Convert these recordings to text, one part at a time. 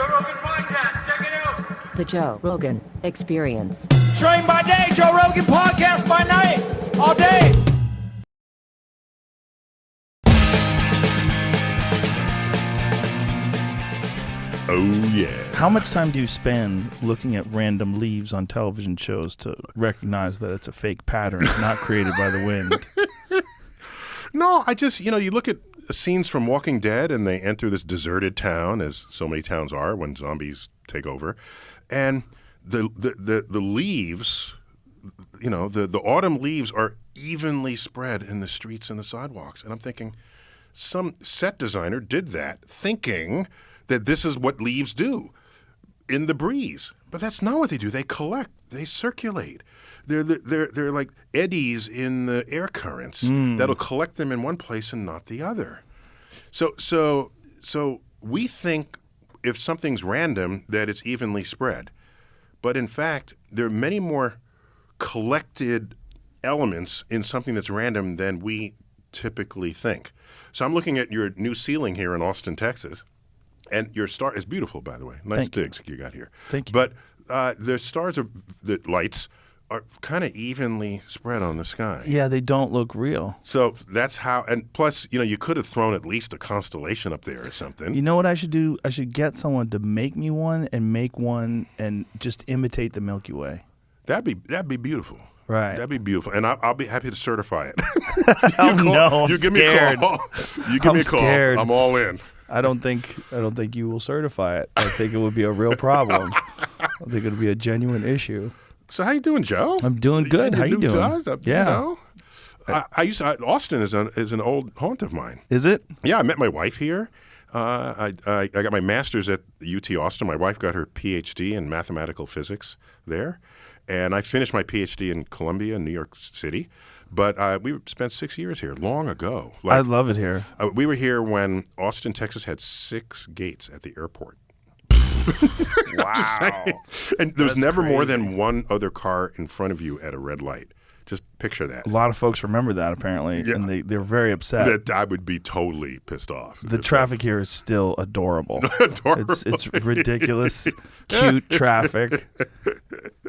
Joe Rogan Podcast. Check it out. The Joe Rogan Experience. Train by day, Joe Rogan Podcast by night. All day. Oh, yeah. How much time do you spend looking at random leaves on television shows to recognize that it's a fake pattern, not created by the wind? No, I just, you look at scenes from Walking Dead and they enter this deserted town, as so many towns are when zombies take over. And the leaves, the autumn leaves are evenly spread in the streets and the sidewalks. And I'm thinking, some set designer did that thinking that this is what leaves do in the breeze. But that's not what they do. They collect. They circulate. They're like eddies in the air currents that'll collect them in one place and not the other. So we think if something's random that it's evenly spread. But in fact, there are many more collected elements in something that's random than we typically think. So I'm looking at your new ceiling here in Austin, Texas. And your star is beautiful, by the way. Nice digs you got here. Thank you. But the stars, the lights, are kind of evenly spread on the sky. Yeah, they don't look real. So that's how, and plus, you could have thrown at least a constellation up there or something. You know what I should do? I should get someone to make me one and just imitate the Milky Way. That'd be beautiful. Right. That'd be beautiful. And I'll be happy to certify it. I'm you give scared. me a call. You give me a call. Scared. I'm all in. I don't think you will certify it. I think it would be a real problem. I think it would be a genuine issue. So how you doing, Joe? I'm doing good. How you doing? Yeah. Austin is an old haunt of mine. Is it? Yeah, I met my wife here. I got my master's at UT Austin. My wife got her PhD in mathematical physics there. And I finished my PhD in Columbia, New York City. But we spent 6 years here, long ago. I love it here. We were here when Austin, Texas had 6 gates at the airport. Wow. And there was never more crazy. than one other car in front of you at a red light. Just picture that. A lot of folks remember that, apparently, and they're very upset. That I would be totally pissed off. The traffic here is still adorable. Adorable. It's ridiculous, cute traffic,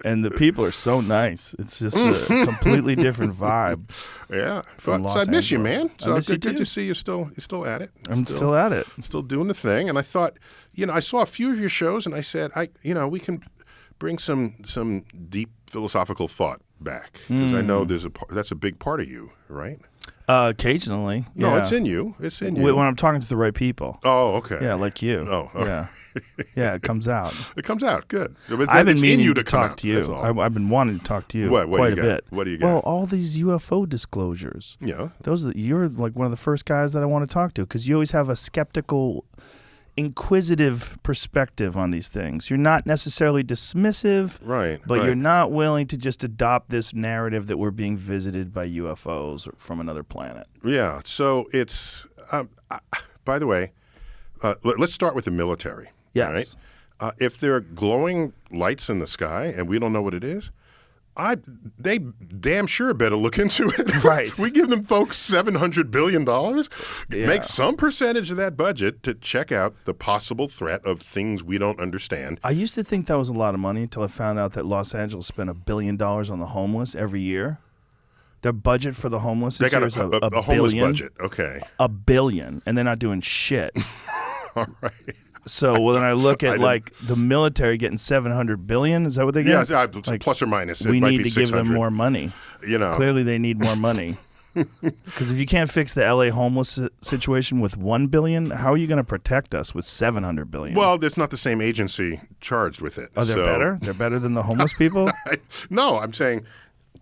and the people are so nice. It's just a completely different vibe. Yeah. From So Los I miss you, Angeles. man. So I miss you good too. to see you're still at it. I'm still at it. Still doing the thing. And I thought, I saw a few of your shows, and I said, we can bring some deep philosophical thought back, because I know that's a big part of you, right? Occasionally. No, yeah. it's in you. It's in you. When I'm talking to the right people. Oh, okay. Yeah, like you. Oh, yeah. Yeah, it comes out. It comes out. Good. But I've been it's in meaning you to come talk out. to you. That's all. I've been wanting to talk to you What quite do a you bit. got? What do you got? Well, all these UFO disclosures. Yeah. You're like one of the first guys that I want to talk to, because you always have a skeptical, inquisitive perspective on these things. You're not necessarily dismissive, Right. but you're not willing to just adopt this narrative that we're being visited by UFOs from another planet. Yeah. So it's, by the way, let's start with the military. Yes. all right? If there are glowing lights in the sky and we don't know what it is, they damn sure better look into it. Right. We give them folks $700 billion. Yeah. Make some percentage of that budget to check out the possible threat of things we don't understand. I used to think that was a lot of money until I found out that Los Angeles spent $1 billion on the homeless every year. Their budget for the homeless They this got year is a $1 homeless billion. budget. Okay. $1 billion, and they're not doing shit. All right. So when I look at like the military getting $700 billion, is that what they get? Yeah, Like, plus or minus. It we might need be to give them 600. more money. Clearly, they need more money. Because if you can't fix the LA homeless situation with $1 billion, how are you going to protect us with $700 billion? Well, it's not the same agency charged with it. They're better? They're better than the homeless people? No, I'm saying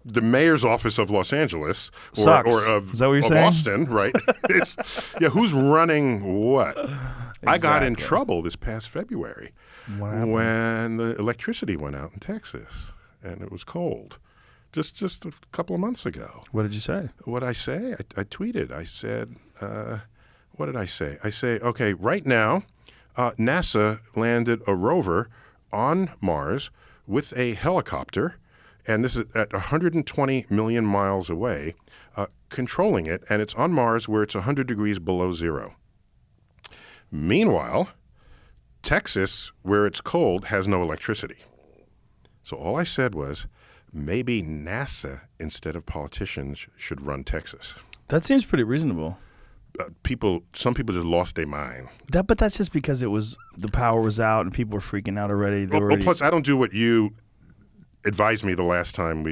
the mayor's office of Los Angeles Sucks. or of, Is that what you're of saying? Austin, right? Who's running what? I got in Exactly. trouble this past February What happened? when the electricity went out in Texas and it was cold. Just a couple of months ago. What did you say? What I say? I tweeted. I said, what did I say? I say, okay, right now, NASA landed a rover on Mars with a helicopter, and this is at 120 million miles away, controlling it, and it's on Mars where it's 100 degrees below zero. Meanwhile, Texas, where it's cold, has no electricity. So all I said was, maybe NASA, instead of politicians, should run Texas. That seems pretty reasonable. Some people just lost their mind. But that's just because the power was out and people were freaking out already. Plus, I don't do what you advised me the last time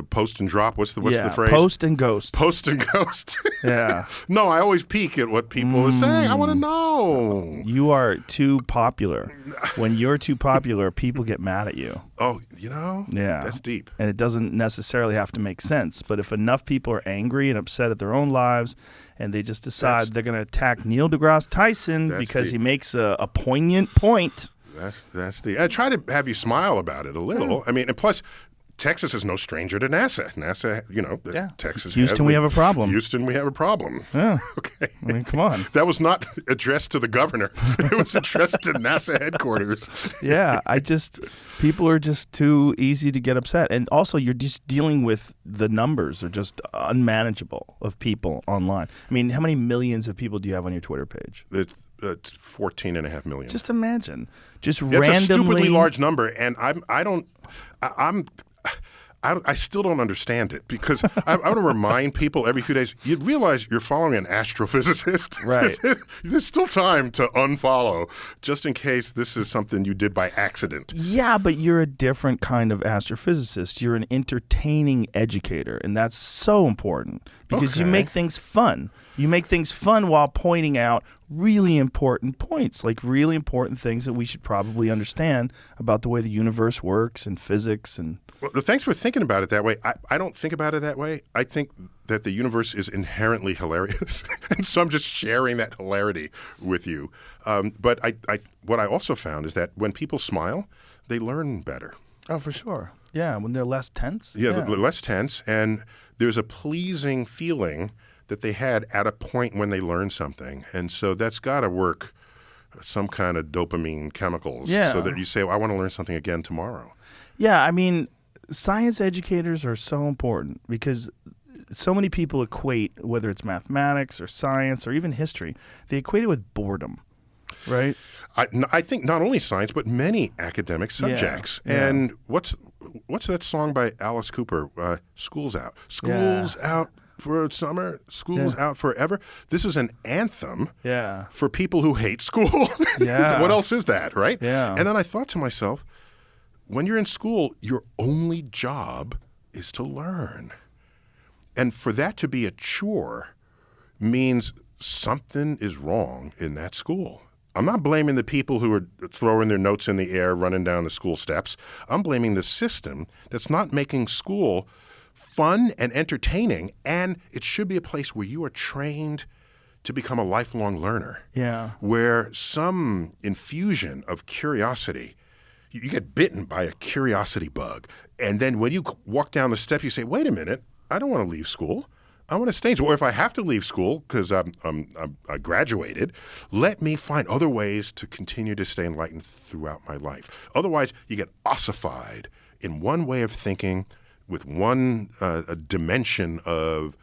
post and drop. What's the phrase? Post and ghost. Post and ghost. Yeah. No, I always peek at what people are saying. I want to know. You are too popular. When you're too popular, people get mad at you. Oh, Yeah. That's deep. And it doesn't necessarily have to make sense. But if enough people are angry and upset at their own lives and they just decide they're going to attack Neil deGrasse Tyson because he makes a poignant point. That's the. I try to have you smile about it a little. I mean, and plus, Texas is no stranger to NASA. NASA, Texas. Houston, we have a problem. Houston, we have a problem. Yeah. Okay. I mean, come on. That was not addressed to the governor. It was addressed to NASA headquarters. Yeah, people are just too easy to get upset. And also, you're just dealing with the numbers are just unmanageable of people online. I mean, how many millions of people do you have on your Twitter page? It's 14.5 million. Just imagine. That's randomly. a stupidly large number, and I still don't understand it because I want to remind people every few days, you realize you're following an astrophysicist. Right. There's still time to unfollow just in case this is something you did by accident. Yeah, but you're a different kind of astrophysicist. You're an entertaining educator, and that's so important because you make things fun. You make things fun while pointing out really important points, like really important things that we should probably understand about the way the universe works and physics. And well, thanks for thinking about it that way. I don't think about it that way. I think that the universe is inherently hilarious, and so I'm just sharing that hilarity with you. But what I also found is that when people smile, they learn better. Oh, for sure. Yeah, when they're less tense. Yeah, they're less tense, and there's a pleasing feeling that they had at a point when they learned something. And so that's got to work some kind of dopamine chemicals so that you say, I want to learn something again tomorrow. Yeah, I mean, science educators are so important because so many people equate, whether it's mathematics or science or even history, they equate it with boredom, right? I think not only science, but many academic subjects. Yeah. And what's that song by Alice Cooper? School's Out. School's out for summer, school's out forever. This is an anthem for people who hate school. Yeah. What else is that, right? Yeah. And then I thought to myself, when you're in school, your only job is to learn. And for that to be a chore means something is wrong in that school. I'm not blaming the people who are throwing their notes in the air, running down the school steps. I'm blaming the system that's not making school fun and entertaining, and it should be a place where you are trained to become a lifelong learner. Yeah. Where some infusion of curiosity, you get bitten by a curiosity bug, and then when you walk down the steps, you say, wait a minute, I don't want to leave school. I want to stay in school. Or if I have to leave school because I graduated, let me find other ways to continue to stay enlightened throughout my life. Otherwise, you get ossified in one way of thinking with one a dimension of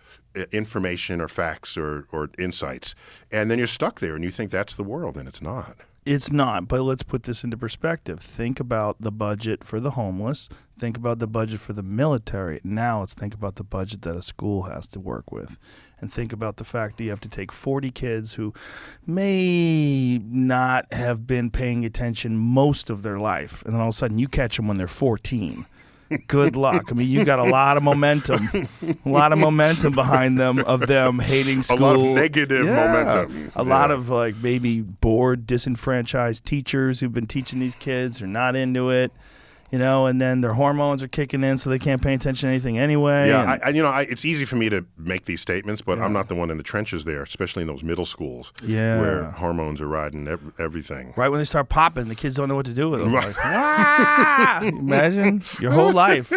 information or facts or insights, and then you're stuck there and you think that's the world, and it's not. It's not, but let's put this into perspective. Think about the budget for the homeless. Think about the budget for the military. Now let's think about the budget that a school has to work with. And think about the fact that you have to take 40 kids who may not have been paying attention most of their life, and then all of a sudden you catch them when they're 14. Good luck. I mean, you got a lot of momentum behind them of them hating school. A lot of negative momentum. A lot of like maybe bored, disenfranchised teachers who've been teaching these kids are not into it, and then their hormones are kicking in so they can't pay attention to anything anyway. Yeah, it's easy for me to make these statements, but I'm not the one in the trenches there, especially in those middle schools where hormones are riding everything. Right when they start popping, the kids don't know what to do with them. Like, imagine your whole life.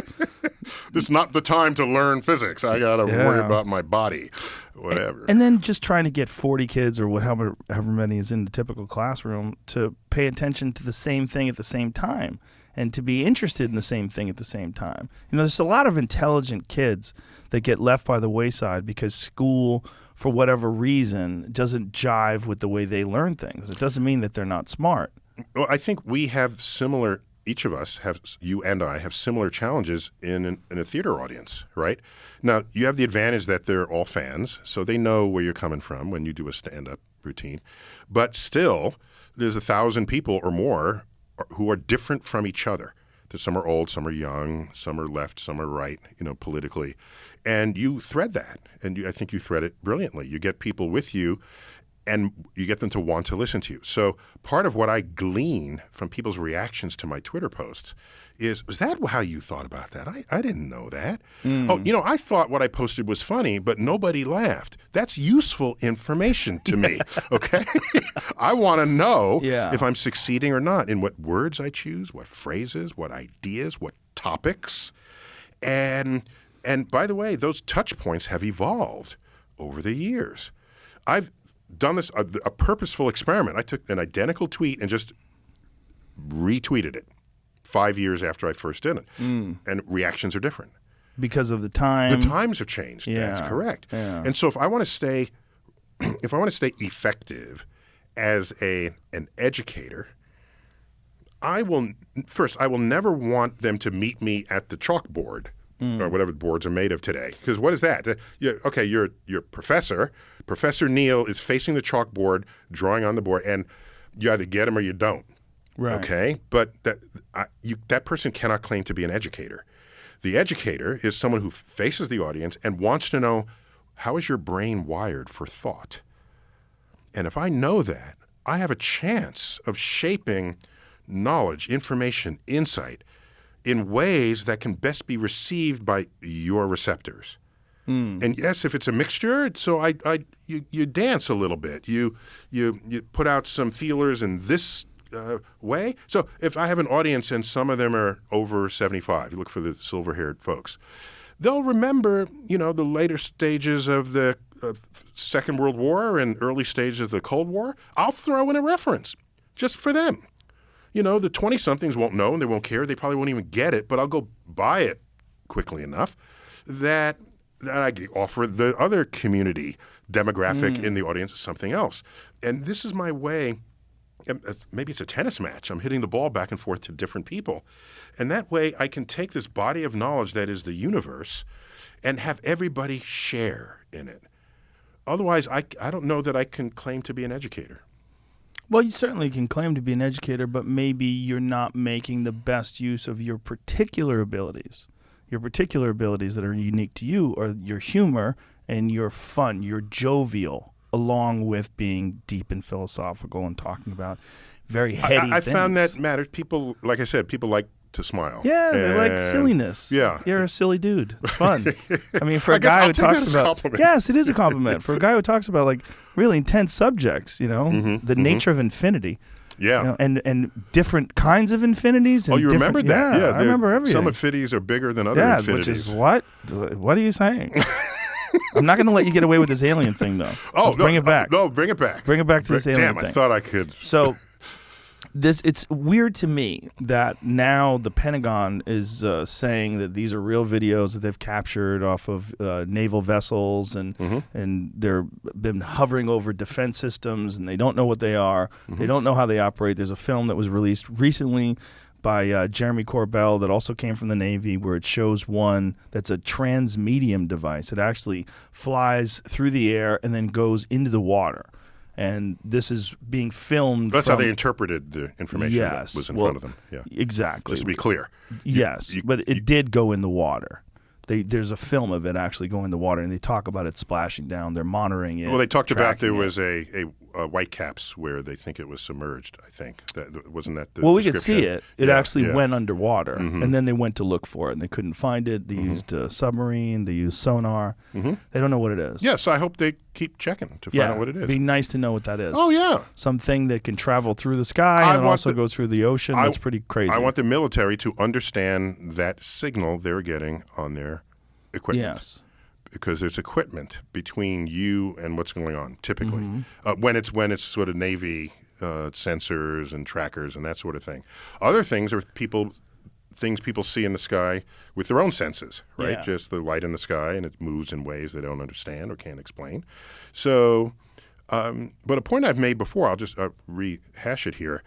This is not the time to learn physics. I got to worry about my body, whatever. And then just trying to get 40 kids or however many is in the typical classroom to pay attention to the same thing at the same time. And to be interested in the same thing at the same time. There's a lot of intelligent kids that get left by the wayside because school for whatever reason, doesn't jive with the way they learn things. It doesn't mean that they're not smart. Well, I think we have similar. Each of us have, you and I have similar challenges in a theater audience, right? Now, you have the advantage that they're all fans, so they know where you're coming from when you do a stand-up routine. But still, there's 1,000 people or more who are different from each other. Some are old, some are young, some are left, some are right, politically. And you thread that, and I think you thread it brilliantly. You get people with you, and you get them to want to listen to you. So part of what I glean from people's reactions to my Twitter posts was that how you thought about that? I didn't know that. Oh, I thought what I posted was funny, but nobody laughed. That's useful information to me, okay? I want to know if I'm succeeding or not in what words I choose, what phrases, what ideas, what topics. And by the way, those touch points have evolved over the years. I've done this, a purposeful experiment. I took an identical tweet and just retweeted it 5 years after I first did it. And reactions are different. Because of the time. The times have changed. Yeah. That's correct. Yeah. And so if I want to stay effective as an educator, I will never want them to meet me at the chalkboard or whatever the boards are made of today. Because what is that? You're professor. Professor Neal is facing the chalkboard, drawing on the board, and you either get him or you don't. Right. Okay? But that person cannot claim to be an educator. The educator is someone who faces the audience and wants to know, how is your brain wired for thought? And if I know that, I have a chance of shaping knowledge, information, insight in ways that can best be received by your receptors. And yes, if it's a mixture, so you dance a little bit. You put out some feelers in this way. So if I have an audience and some of them are over 75, you look for the silver-haired folks, they'll remember, the later stages of the Second World War and early stages of the Cold War. I'll throw in a reference just for them. The 20-somethings won't know and they won't care. They probably won't even get it, but I'll go buy it quickly enough that I offer the other community demographic in the audience something else. And this is my way. Maybe it's a tennis match. I'm hitting the ball back and forth to different people. And that way I can take this body of knowledge that is the universe and have everybody share in it. Otherwise, I don't know that I can claim to be an educator. Well, you certainly can claim to be an educator, but maybe you're not making the best use of your particular abilities. Your particular abilities that are unique to you are your humor and your fun, your jovial, along with being deep and philosophical and talking about very heady things. I found that matters. People, like I said, people like to smile. Yeah, they like silliness. Yeah. You're a silly dude. It's fun. I mean, for a guy who talks about... Yes, it is a compliment. For a guy who talks about like really intense subjects, the nature of infinity. Yeah. And different kinds of infinities. And you remembered that? Yeah, I remember everything. Some infinities are bigger than other infinities. Which is what? What are you saying? I'm not going to let you get away with this alien thing, though. Bring it back. No, bring it back. Bring it back to this alien thing. Damn, I thought I could. So it's weird to me that now the Pentagon is saying that these are real videos that they've captured off of naval vessels and they're been hovering over defense systems and they don't know what they are. They don't know how they operate. There's a film that was released recently by Jeremy Corbell that also came from the Navy where it shows one that's a transmedium device. It actually flies through the air and then goes into the water. And this is being filmed. That's how they interpreted the information that was in front of them. Yeah, exactly. Just to be clear. Yes, but it did go in the water. There's a film of it actually going in the water, and they talk about it splashing down. They're monitoring it. Well, they talked about there was a Whitecaps where they think it was submerged, I think. Wasn't that the Well, we could description? see it. It actually went underwater, and then they went to look for it, and they couldn't find it. They used a submarine. They used sonar. They don't know what it is. Yeah, so I hope they keep checking to find out what it is. It'd be nice to know what that is. Oh, yeah. Something that can travel through the sky and also go through the ocean. That's pretty crazy. I want the military to understand that signal they're getting on their equipment. Yes. Because there's equipment between you and what's going on, typically. When it's sort of Navy sensors and trackers and that sort of thing. Other things are people things people see in the sky with their own senses, right? Yeah. Just the light in the sky, and it moves in ways they don't understand or can't explain. So, but a point I've made before, I'll just rehash it here.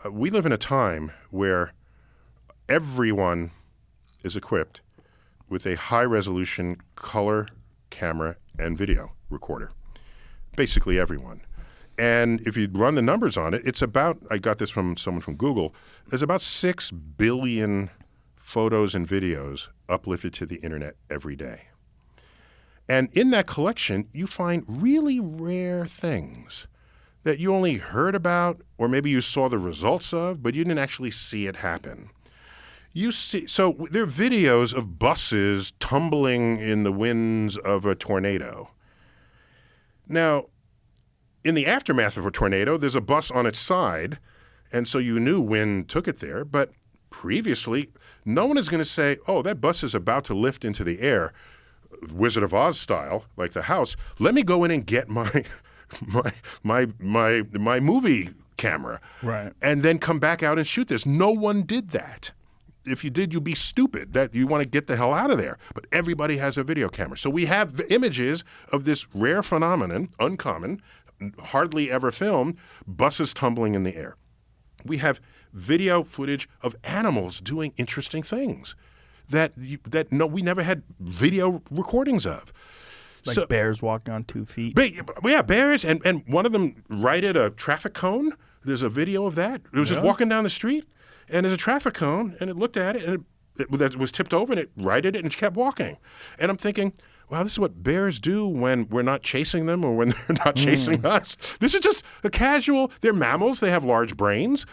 We live in a time where everyone is equipped with a high-resolution color camera and video recorder. Basically everyone. And if you run the numbers on it, it's about, I got this from someone from Google, there's about 6 billion photos and videos uplifted to the internet every day. And in that collection, you find really rare things that you only heard about, or maybe you saw the results of, but you didn't actually see it happen. So there are videos of buses tumbling in the winds of a tornado. Now, in the aftermath of a tornado, there's a bus on its side, and so you knew wind took it there. But previously, no one is going to say, oh, that bus is about to lift into the air, Wizard of Oz style, like the house. Let me go in and get my movie camera, Right. and then come back out and shoot this. No one did that. If you did, you'd be stupid. That you want to get the hell out of there. But everybody has a video camera. So we have images of this rare phenomenon, uncommon, hardly ever filmed, buses tumbling in the air. We have video footage of animals doing interesting things that we never had video recordings of. Like bears walking on 2 feet. Yeah, bears, and one of them righted a traffic cone. There's a video of that. It was just walking down the street, and there's a traffic cone, and it looked at it, and it was tipped over, and it righted it, and it kept walking. And I'm thinking, wow, this is what bears do when we're not chasing them or when they're not chasing us. This is just a casual, they're mammals, they have large brains,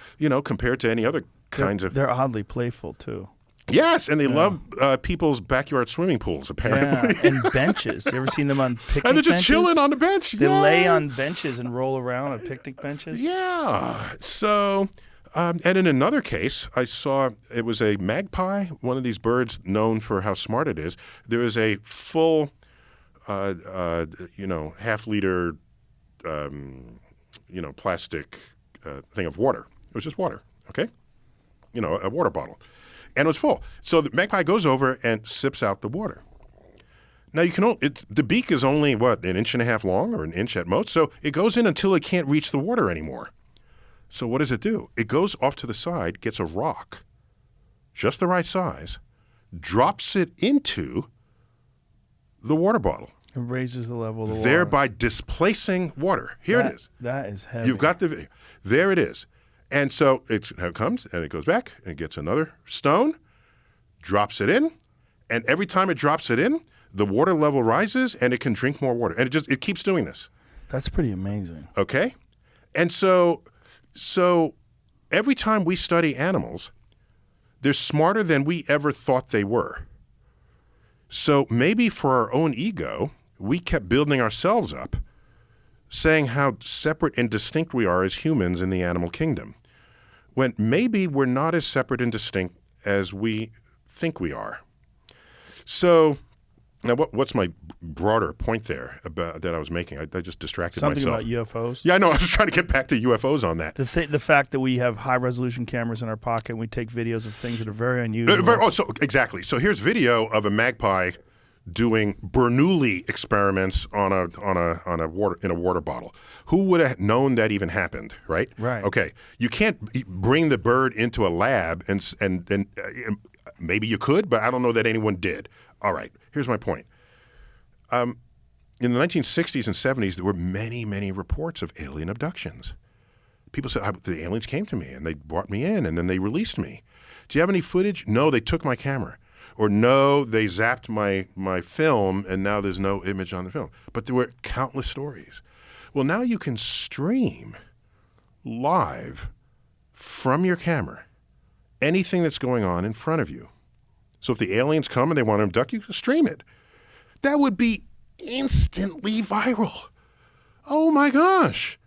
compared to any other kinds of... They're oddly playful, too. Yes, and they love people's backyard swimming pools, apparently. Yeah, and benches. You ever seen them on picnic benches? And they're just chilling on the bench. They lay on benches and roll around on picnic benches? Yeah. So, and in another case, I saw it was a magpie, one of these birds known for how smart it is. There was a full, half-liter, plastic thing of water. It was just water, okay? A water bottle. And it was full. So the magpie goes over and sips out the water. Now the beak is only, an inch and a half long or an inch at most. So it goes in until it can't reach the water anymore. So what does it do? It goes off to the side, gets a rock, just the right size, drops it into the water bottle. It raises the level of the water. Thereby displacing water. Here it is. That is heavy. You've got the video. There it is. And so it comes, and it goes back, and gets another stone, drops it in, and every time it drops it in, the water level rises, and it can drink more water. And it keeps doing this. That's pretty amazing. Okay? And so every time we study animals, they're smarter than we ever thought they were. So maybe for our own ego, we kept building ourselves up, saying how separate and distinct we are as humans in the animal kingdom, when maybe we're not as separate and distinct as we think we are. So now what's my broader point there about that I was making? I just distracted myself. Something about UFOs? Yeah, I know. I was trying to get back to UFOs on that. The fact that we have high-resolution cameras in our pocket and we take videos of things that are very unusual. Exactly. So here's video of a magpie doing Bernoulli experiments on a water bottle. Who would have known that even happened, right? Right. Okay. You can't bring the bird into a lab and maybe you could, but I don't know that anyone did. All right. Here's my point. In the 1960s and 70s, there were many, many reports of alien abductions. People said, the aliens came to me and they brought me in and then they released me. Do you have any footage? No, they took my camera. Or no, they zapped my film and now there's no image on the film. But there were countless stories. Well, now you can stream live from your camera anything that's going on in front of you. So if the aliens come and they want to abduct you, stream it. That would be instantly viral. Oh my gosh.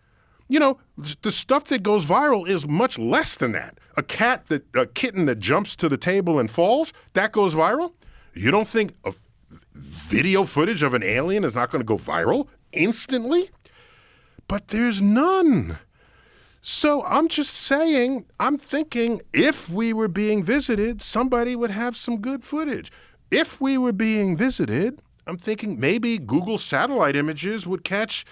The stuff that goes viral is much less than that. A kitten that jumps to the table and falls, that goes viral? You don't think a video footage of an alien is not going to go viral instantly? But there's none. So I'm just saying, I'm thinking if we were being visited, somebody would have some good footage. If we were being visited, I'm thinking maybe Google satellite images would catch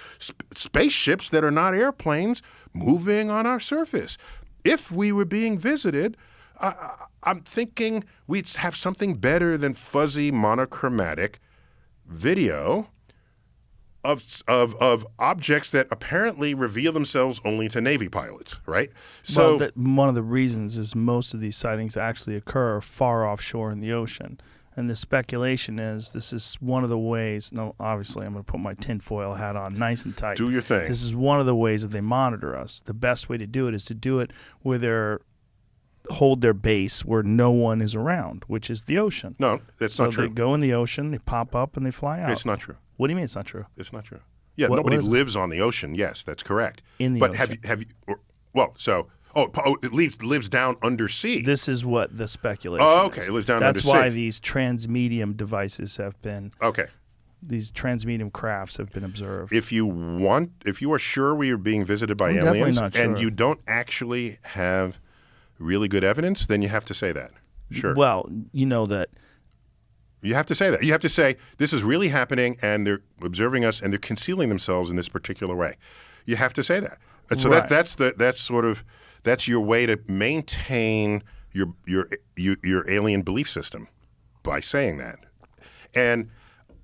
spaceships that are not airplanes moving on our surface. If we were being visited, I'm thinking we'd have something better than fuzzy monochromatic video of objects that apparently reveal themselves only to Navy pilots, right? So one of the reasons is most of these sightings actually occur far offshore in the ocean. And the speculation is this is one of the ways. No, obviously, I'm going to put my tinfoil hat on nice and tight. Do your thing. This is one of the ways that they monitor us. The best way to do it is to do it where they hold their base where no one is around, which is the ocean. No, that's not true. They go in the ocean, they pop up, and they fly out. It's not true. What do you mean it's not true? It's not true. Yeah, nobody lives on the ocean. Yes, that's correct. In the but ocean. It lives down undersea. This is what the speculation Oh, okay. is. It lives down That's undersea. why these transmedium devices have been, Okay. these transmedium crafts have been observed. If you are sure we are being visited by I'm definitely aliens not sure. and you don't actually have really good evidence, then you have to say that. Sure. Well, you know that. You have to say that. You have to say, this is really happening and they're observing us and they're concealing themselves in this particular way. You have to say that. And so Right. that's your way to maintain your alien belief system by saying that. And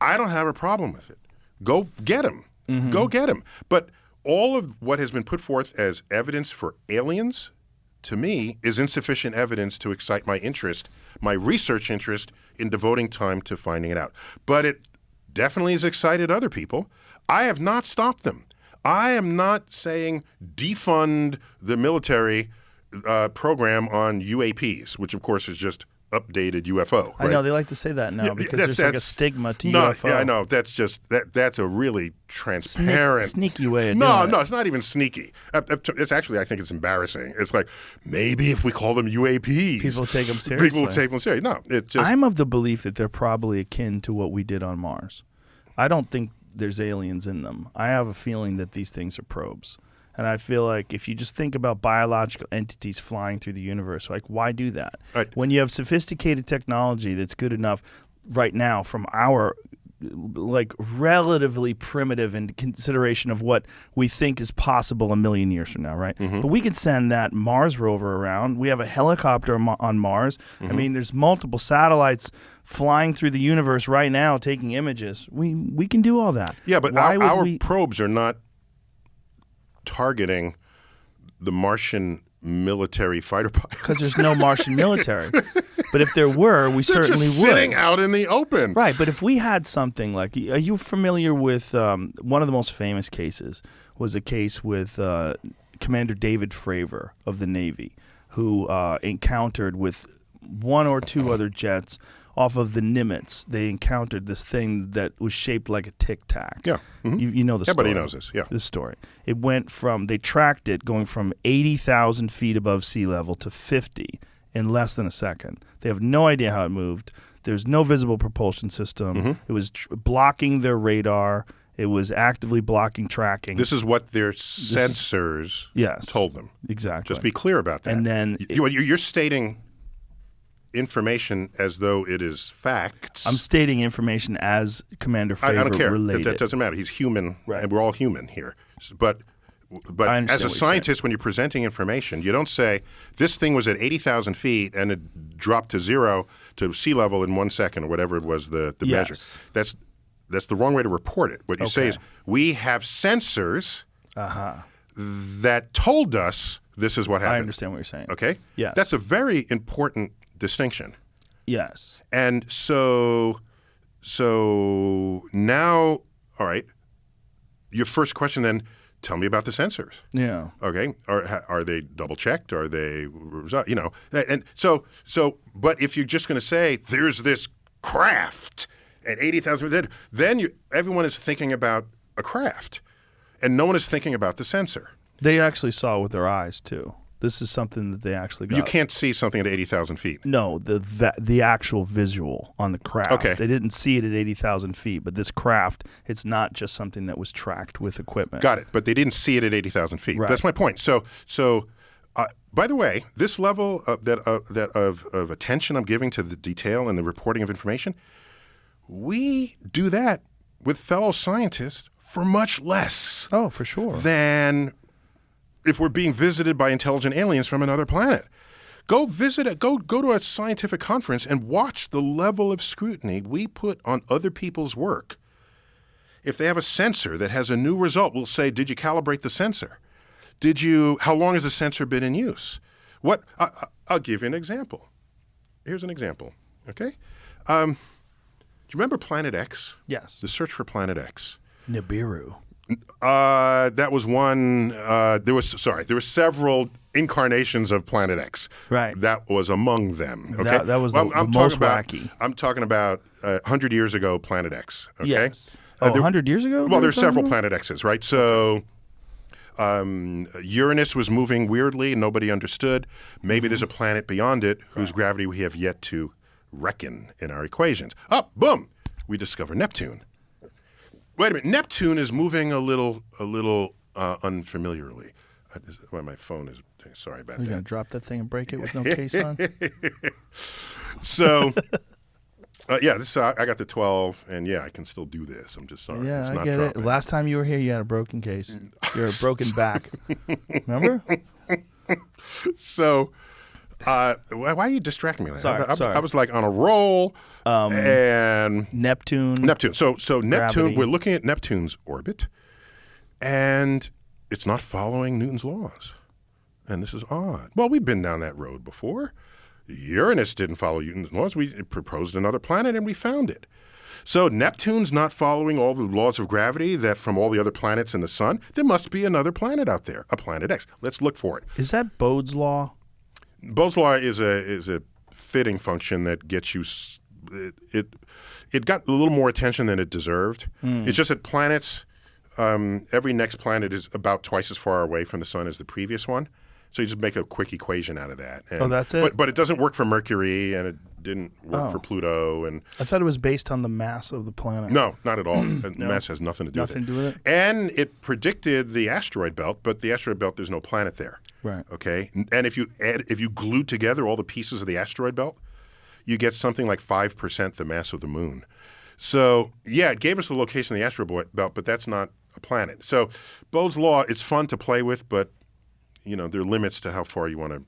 I don't have a problem with it. Go get them. Mm-hmm. Go get them. But all of what has been put forth as evidence for aliens, to me, is insufficient evidence to excite my interest, my research interest in devoting time to finding it out. But it definitely has excited other people. I have not stopped them. I am not saying defund the military program on UAPs, which of course is just updated UFO. I right? know they like to say that now because there's like a stigma to no, UFO. Yeah, I know. That's just that's a really transparent, sneaky way of no, doing it. No, it's not even sneaky. It's actually, I think it's embarrassing. It's like maybe if we call them UAPs, People take them seriously. People will take them seriously. No, it's just. I'm of the belief that they're probably akin to what we did on Mars. I don't think there's aliens in them. I have a feeling that these things are probes. And I feel like if you just think about biological entities flying through the universe, like why do that? Right. When you have sophisticated technology that's good enough right now from our like relatively primitive in consideration of what we think is possible a million years from now, right? Mm-hmm. But we can send that Mars rover around. We have a helicopter on Mars. Mm-hmm. I mean, there's multiple satellites flying through the universe right now taking images. We can do all that. Yeah, but Why would our we... probes are not targeting the Martian military fighter pilots. Because there's no Martian military. But if there were, we They're certainly just would. sitting out in the open. Right, but if we had something like, are you familiar with one of the most famous cases was a case with Commander David Fravor of the Navy, who encountered with one or two other jets off of the Nimitz. They encountered this thing that was shaped like a Tic Tac. Yeah. Mm-hmm. You know the story. Everybody knows this, yeah. This story. It went from, they tracked it going from 80,000 feet above sea level to 50 in less than a second. They have no idea how it moved. There's no visible propulsion system. Mm-hmm. It was blocking their radar. It was actively blocking tracking. This is what their sensors told them. Exactly. Just be clear about that. And then you're stating information as though it is facts. I'm stating information as Commander I Fravor don't care. relayed That it. doesn't matter. He's human, Right. and we're all human here. But I understand as a what you're scientist, when you're presenting information, you don't say, this thing was at 80,000 feet and it dropped to zero to sea level in 1 second, or whatever it was the measure. Yes. That's the wrong way to report it. What you say Okay. is, we have sensors that told us this is what happened. I understand what you're saying. Okay? Yes. That's a very important distinction. Yes. And so now, all right, your first question then, tell me about the sensors. Yeah. Okay, are they double checked? Are they, and so, but if you're just going to say there's this craft at 80,000, then everyone is thinking about a craft, and no one is thinking about the sensor. They actually saw it with their eyes too. This is something that they actually got. You can't see something at 80,000 feet. No, the actual visual on the craft. Okay. They didn't see it at 80,000 feet, but this craft, it's not just something that was tracked with equipment. Got it. But they didn't see it at 80,000 feet. Right. That's my point. So by the way, this level of attention I'm giving to the detail and the reporting of information, we do that with fellow scientists for much less Oh, for sure. than if we're being visited by intelligent aliens from another planet. Go to a scientific conference and watch the level of scrutiny we put on other people's work. If they have a sensor that has a new result, we'll say, did you calibrate the sensor? How long has the sensor been in use? I'll give you an example. Here's an example, okay? Do you remember Planet X? Yes. The search for Planet X. Nibiru. That was one. There were several incarnations of Planet X. Right. That was among them. Okay. That was the most wacky. I'm talking about 100 years ago, Planet X. Okay. Yes. 100 years ago? Well, there's several Planet X's, right? So Uranus was moving weirdly and nobody understood. Maybe there's a planet beyond it whose gravity we have yet to reckon in our equations. Boom! We discover Neptune. Wait a minute. Neptune is moving a little unfamiliarly. My phone is. Sorry about You're that. going to drop that thing and break it with no case on? So, I got the 12, and I can still do this. I'm just sorry. Yeah, it's I not get dropping. it. Last time you were here, you had a broken case. You're a broken back. Remember? So, why are you distracting me? Sorry. I was like on a roll. And Neptune. So Neptune. Gravity. We're looking at Neptune's orbit, and it's not following Newton's laws. And this is odd. Well, we've been down that road before. Uranus didn't follow Newton's laws. We proposed another planet, and we found it. So Neptune's not following all the laws of gravity that from all the other planets in the sun. There must be another planet out there, a Planet X. Let's look for it. Is that Bode's law? Bode's law is a fitting function that gets you. It got a little more attention than it deserved. It's just that planets, every next planet is about twice as far away from the sun as the previous one. So you just make a quick equation out of that. And, that's it? But it doesn't work for Mercury, and it didn't work for Pluto. And I thought it was based on the mass of the planet. no, not at all. Mass has nothing to do with it. Nothing to do with it? And it predicted the asteroid belt, but the asteroid belt, there's no planet there. Right. Okay. And if you glue together all the pieces of the asteroid belt, you get something like 5% the mass of the moon. So, it gave us the location of the asteroid belt, but that's not a planet. So, Bode's law, it's fun to play with, but, there are limits to how far you want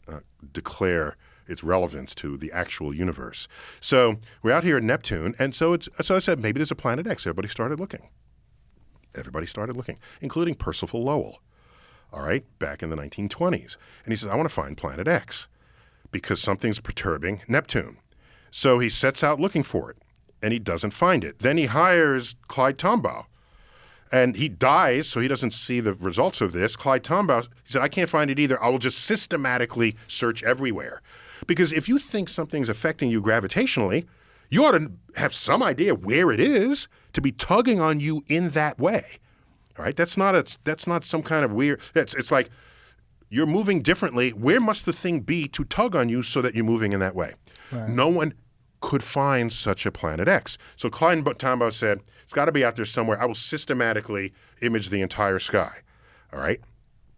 to declare its relevance to the actual universe. So, we're out here at Neptune, and so I said, maybe there's a Planet X. Everybody started looking, including Percival Lowell, all right, back in the 1920s. And he says, I want to find Planet X, because something's perturbing Neptune. So he sets out looking for it, and he doesn't find it. Then he hires Clyde Tombaugh, and he dies, so he doesn't see the results of this. Clyde Tombaugh, he said, I can't find it either. I will just systematically search everywhere. Because if you think something's affecting you gravitationally, you ought to have some idea where it is to be tugging on you in that way. All right? That's not some kind of weird, it's like, you're moving differently. Where must the thing be to tug on you so that you're moving in that way? Right. No one could find such a Planet X. So Clyde Tombaugh said, it's got to be out there somewhere. I will systematically image the entire sky. All right?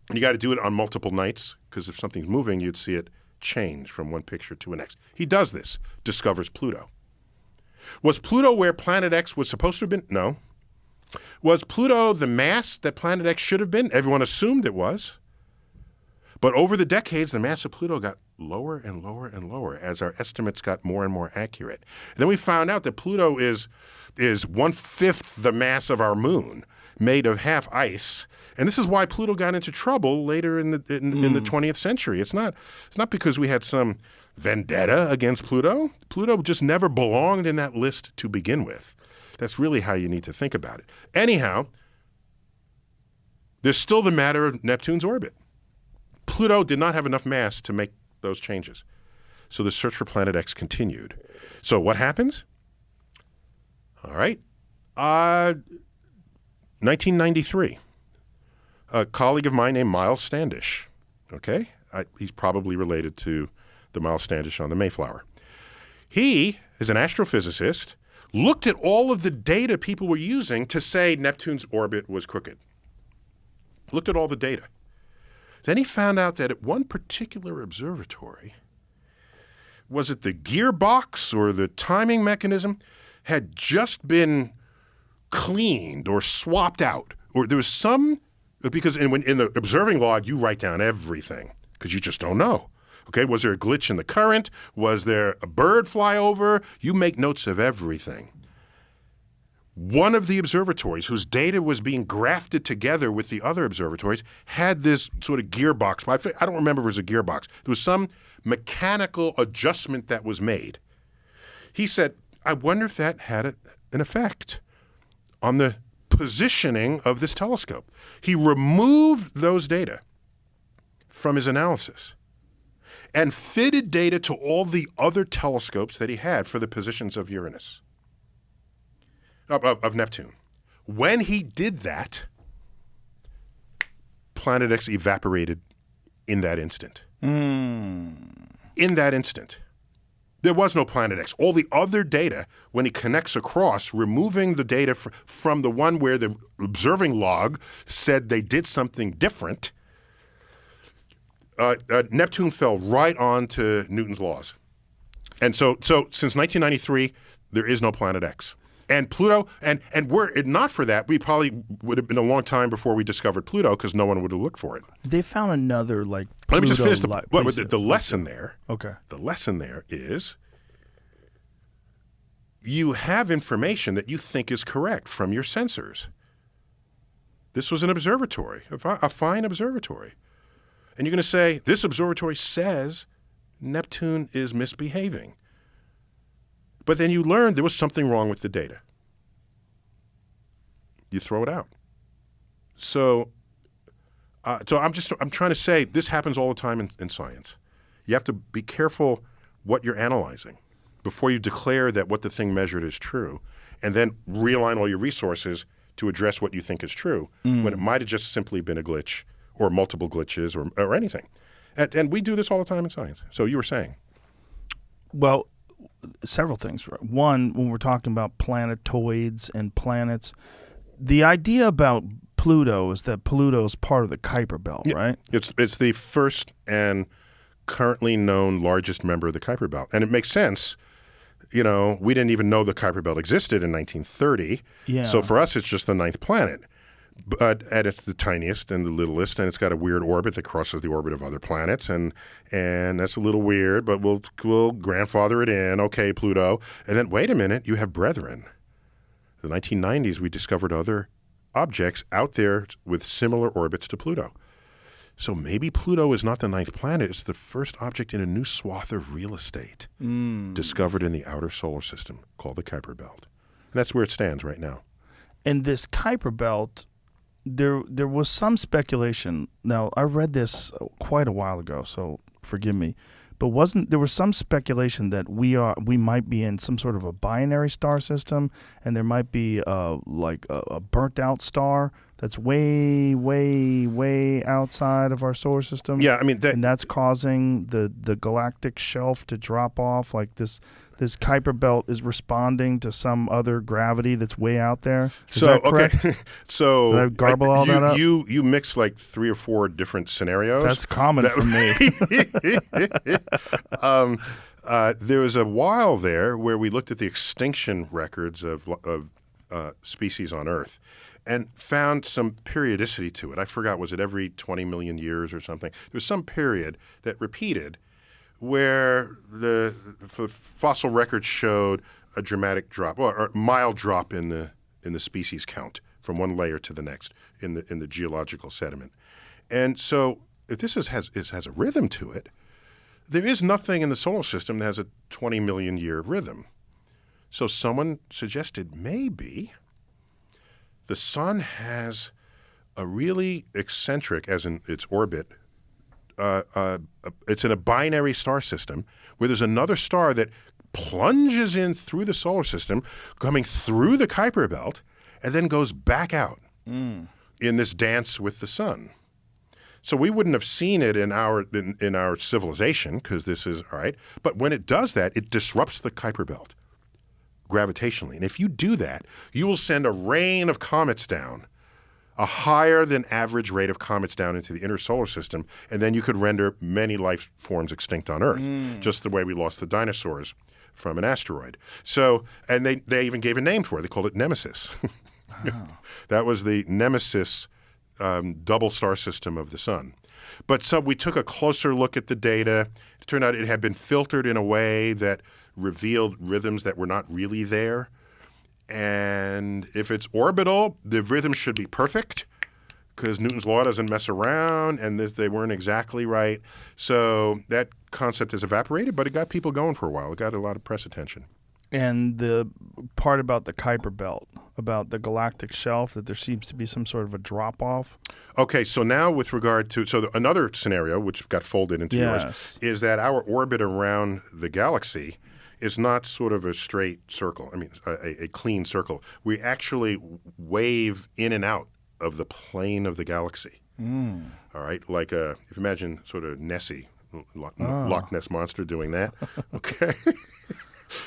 And you got to do it on multiple nights, because if something's moving, you'd see it change from one picture to the next. He does this, discovers Pluto. Was Pluto where Planet X was supposed to have been? No. Was Pluto the mass that Planet X should have been? Everyone assumed it was. But over the decades, the mass of Pluto got lower and lower and lower as our estimates got more and more accurate. And then we found out that Pluto is 1/5 the mass of our moon, made of half ice. And this is why Pluto got into trouble later in the 20th century. It's not because we had some vendetta against Pluto. Pluto just never belonged in that list to begin with. That's really how you need to think about it. Anyhow, there's still the matter of Neptune's orbit. Pluto did not have enough mass to make those changes. So the search for Planet X continued. So what happens? All right. 1993. A colleague of mine named Miles Standish, Okay? He's probably related to the Miles Standish on the Mayflower. He, as an astrophysicist, looked at all of the data people were using to say Neptune's orbit was crooked. Looked at all the data. Then he found out that at one particular observatory, was it the gearbox or the timing mechanism, had just been cleaned or swapped out. Or there was some, because in the observing log, you write down everything because you just don't know. Okay, was there a glitch in the current? Was there a bird fly over? You make notes of everything. One of the observatories whose data was being grafted together with the other observatories had this sort of gearbox. I don't remember if it was a gearbox. There was some mechanical adjustment that was made. He said, I wonder if that had an effect on the positioning of this telescope. He removed those data from his analysis and fitted data to all the other telescopes that he had for the positions of Uranus, of Neptune. When he did that, Planet X evaporated in that instant. In that instant. There was no Planet X. All the other data, when he connects across, removing the data from the one where the observing log said they did something different, Neptune fell right on to Newton's laws. And so since 1993, there is no Planet X. And Pluto, and were it not for that, we probably would have been a long time before we discovered Pluto because no one would have looked for it. They found another, Pluto. Let me just finish the lesson there. Okay. The lesson there is you have information that you think is correct from your sensors. This was an observatory, a fine observatory. And you're going to say, this observatory says Neptune is misbehaving. But then you learned there was something wrong with the data. You throw it out. So I'm trying to say this happens all the time in science. You have to be careful what you're analyzing before you declare that what the thing measured is true, and then realign all your resources to address what you think is true, when it might have just simply been a glitch or multiple glitches or anything. And we do this all the time in science. So you were saying. Well, several things. One, when we're talking about planetoids and planets, the idea about Pluto is that Pluto is part of the Kuiper Belt, right? It's the first and currently known largest member of the Kuiper Belt. And it makes sense. You know, we didn't even know the Kuiper Belt existed in 1930. Yeah. So for us, it's just the ninth planet. But it's the tiniest and the littlest, and it's got a weird orbit that crosses the orbit of other planets, and that's a little weird, but we'll grandfather it in. Okay, Pluto. And then, wait a minute, you have brethren. In the 1990s, we discovered other objects out there with similar orbits to Pluto. So maybe Pluto is not the ninth planet. It's the first object in a new swath of real estate discovered in the outer solar system called the Kuiper Belt. And that's where it stands right now. And this Kuiper Belt, there was some speculation. Now, I read this quite a while ago, so forgive me. But there was some speculation that we might be in some sort of a binary star system, and there might be a burnt out star that's way, way, way outside of our solar system. Yeah, I mean, and that's causing the galactic shelf to drop off. Like this Kuiper Belt is responding to some other gravity that's way out there. Is that correct? Okay. So did I garble all that up? You mix like 3 or 4 different scenarios. That's common for me. There was a while there where we looked at the extinction records of species on Earth and found some periodicity to it. I forgot, was it every 20 million years or something? There was some period that repeated where the fossil records showed a dramatic drop, or a mild drop in the species count from one layer to the next in the geological sediment. And so if this has a rhythm to it, there is nothing in the solar system that has a 20 million year rhythm. So someone suggested maybe the sun has a really eccentric, as in its orbit, it's in a binary star system where there's another star that plunges in through the solar system, coming through the Kuiper Belt, and then goes back out in this dance with the sun. So we wouldn't have seen it in our civilization because this is all right. But when it does that, it disrupts the Kuiper belt gravitationally. And if you do that, you will send a rain of comets down, a higher than average rate of comets down into the inner solar system, and then you could render many life forms extinct on Earth, just the way we lost the dinosaurs from an asteroid. So, and they even gave a name for it. They called it Nemesis. That was the Nemesis double star system of the sun. But so we took a closer look at the data. It turned out it had been filtered in a way that revealed rhythms that were not really there. And if it's orbital, the rhythm should be perfect because Newton's law doesn't mess around, and they weren't exactly right. So that concept has evaporated, but it got people going for a while. It got a lot of press attention. And the part about the Kuiper belt, about the galactic shelf, that there seems to be some sort of a drop-off. Okay, so now with regard to another scenario, which got folded into yours, is that our orbit around the galaxy is not sort of a straight circle. I mean, a clean circle. We actually wave in and out of the plane of the galaxy. All right, like if you imagine sort of Nessie, Loch Ness Monster doing that. Okay.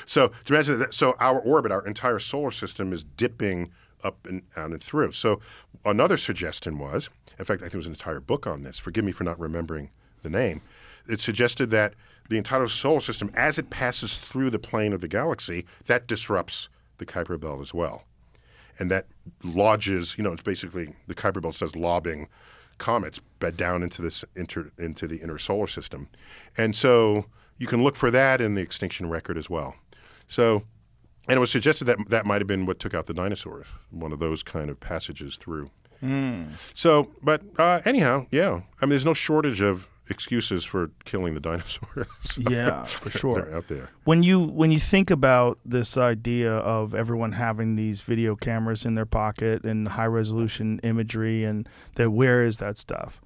So to imagine that, so our orbit, our entire solar system is dipping up and out and through. So another suggestion was, in fact, I think there was an entire book on this. Forgive me for not remembering the name. It suggested that the entire solar system, as it passes through the plane of the galaxy, that disrupts the Kuiper belt as well. And that lodges, it's basically the Kuiper belt says lobbing comets bed down into the inner solar system. And so you can look for that in the extinction record as well. So, and it was suggested that that might have been what took out the dinosaurs, one of those kind of passages through. So, but anyhow, yeah. I mean, there's no shortage of excuses for killing the dinosaurs. Yeah, for sure. They're out there. When you think about this idea of everyone having these video cameras in their pocket and high resolution imagery, and where is that stuff?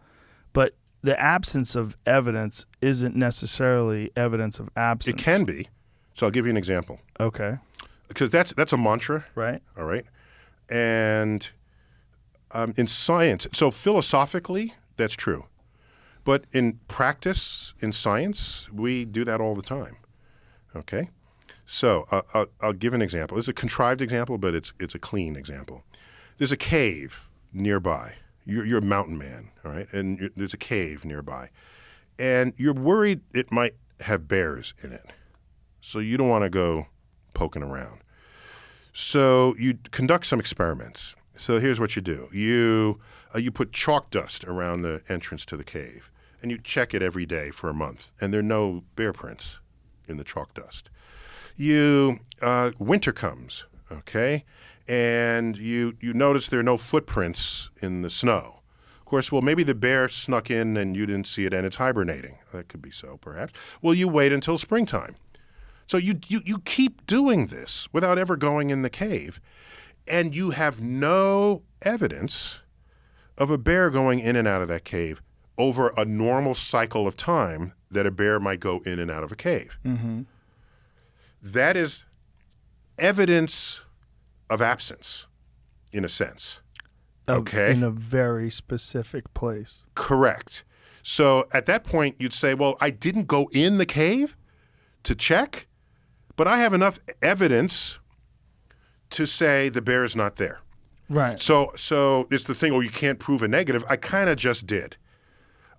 But the absence of evidence isn't necessarily evidence of absence. It can be. So I'll give you an example. Okay. Because that's a mantra. Right. All right. And in science, so philosophically, that's true. But in practice, in science, we do that all the time. Okay? So I'll give an example. It's a contrived example, but it's a clean example. There's a cave nearby. You're a mountain man, all right? And there's a cave nearby. And you're worried it might have bears in it. So you don't want to go poking around. So you conduct some experiments. So here's what you do. You put chalk dust around the entrance to the cave, and you check it every day for a month, and there are no bear prints in the chalk dust. Winter comes, okay, and you notice there are no footprints in the snow. Of course, well, maybe the bear snuck in and you didn't see it, and it's hibernating. That could be so, perhaps. Well, you wait until springtime. So you keep doing this without ever going in the cave, and you have no evidence of a bear going in and out of that cave over a normal cycle of time that a bear might go in and out of a cave. Mm-hmm. That is evidence of absence, in a sense. Okay? In a very specific place. Correct. So at that point, you'd say, well, I didn't go in the cave to check, but I have enough evidence to say the bear is not there. Right. So it's the thing, you can't prove a negative. I kind of just did.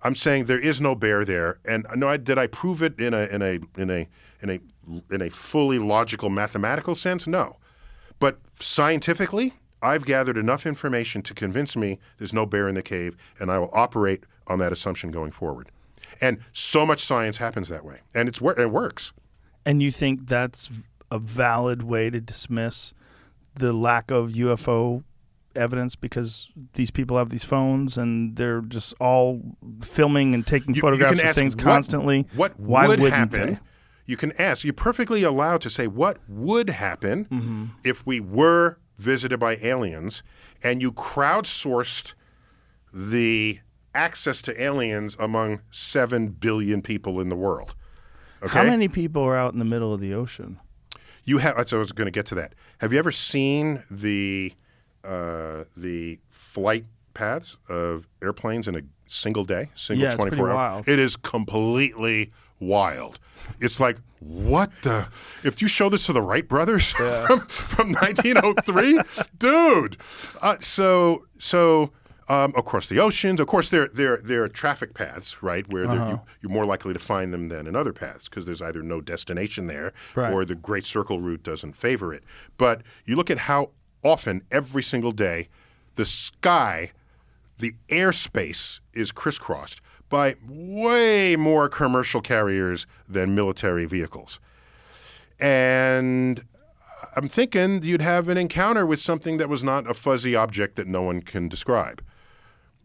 I'm saying there is no bear there, and did I prove it in a fully logical mathematical sense? No, but scientifically, I've gathered enough information to convince me there's no bear in the cave, and I will operate on that assumption going forward. And so much science happens that way, and it works. And you think that's a valid way to dismiss the lack of UFO evidence because these people have these phones and they're just all filming and taking photographs of things constantly? Why would happen? You can ask. You're perfectly allowed to say what would happen if we were visited by aliens, and you crowdsourced the access to aliens among 7 billion people in the world. Okay? How many people are out in the middle of the ocean? So I was going to get to that. Have you ever seen the flight paths of airplanes in a single day, single Yeah, it's 24 pretty hour. wild. It is completely wild. It's like, what the? If you show this to the Wright brothers from 1903, dude. Across the oceans, of course, there are traffic paths, right, where you're more likely to find them than in other paths because there's either no destination there or the Great Circle route doesn't favor it. But you look at how often every single day the sky, the airspace is crisscrossed by way more commercial carriers than military vehicles. And I'm thinking you'd have an encounter with something that was not a fuzzy object that no one can describe.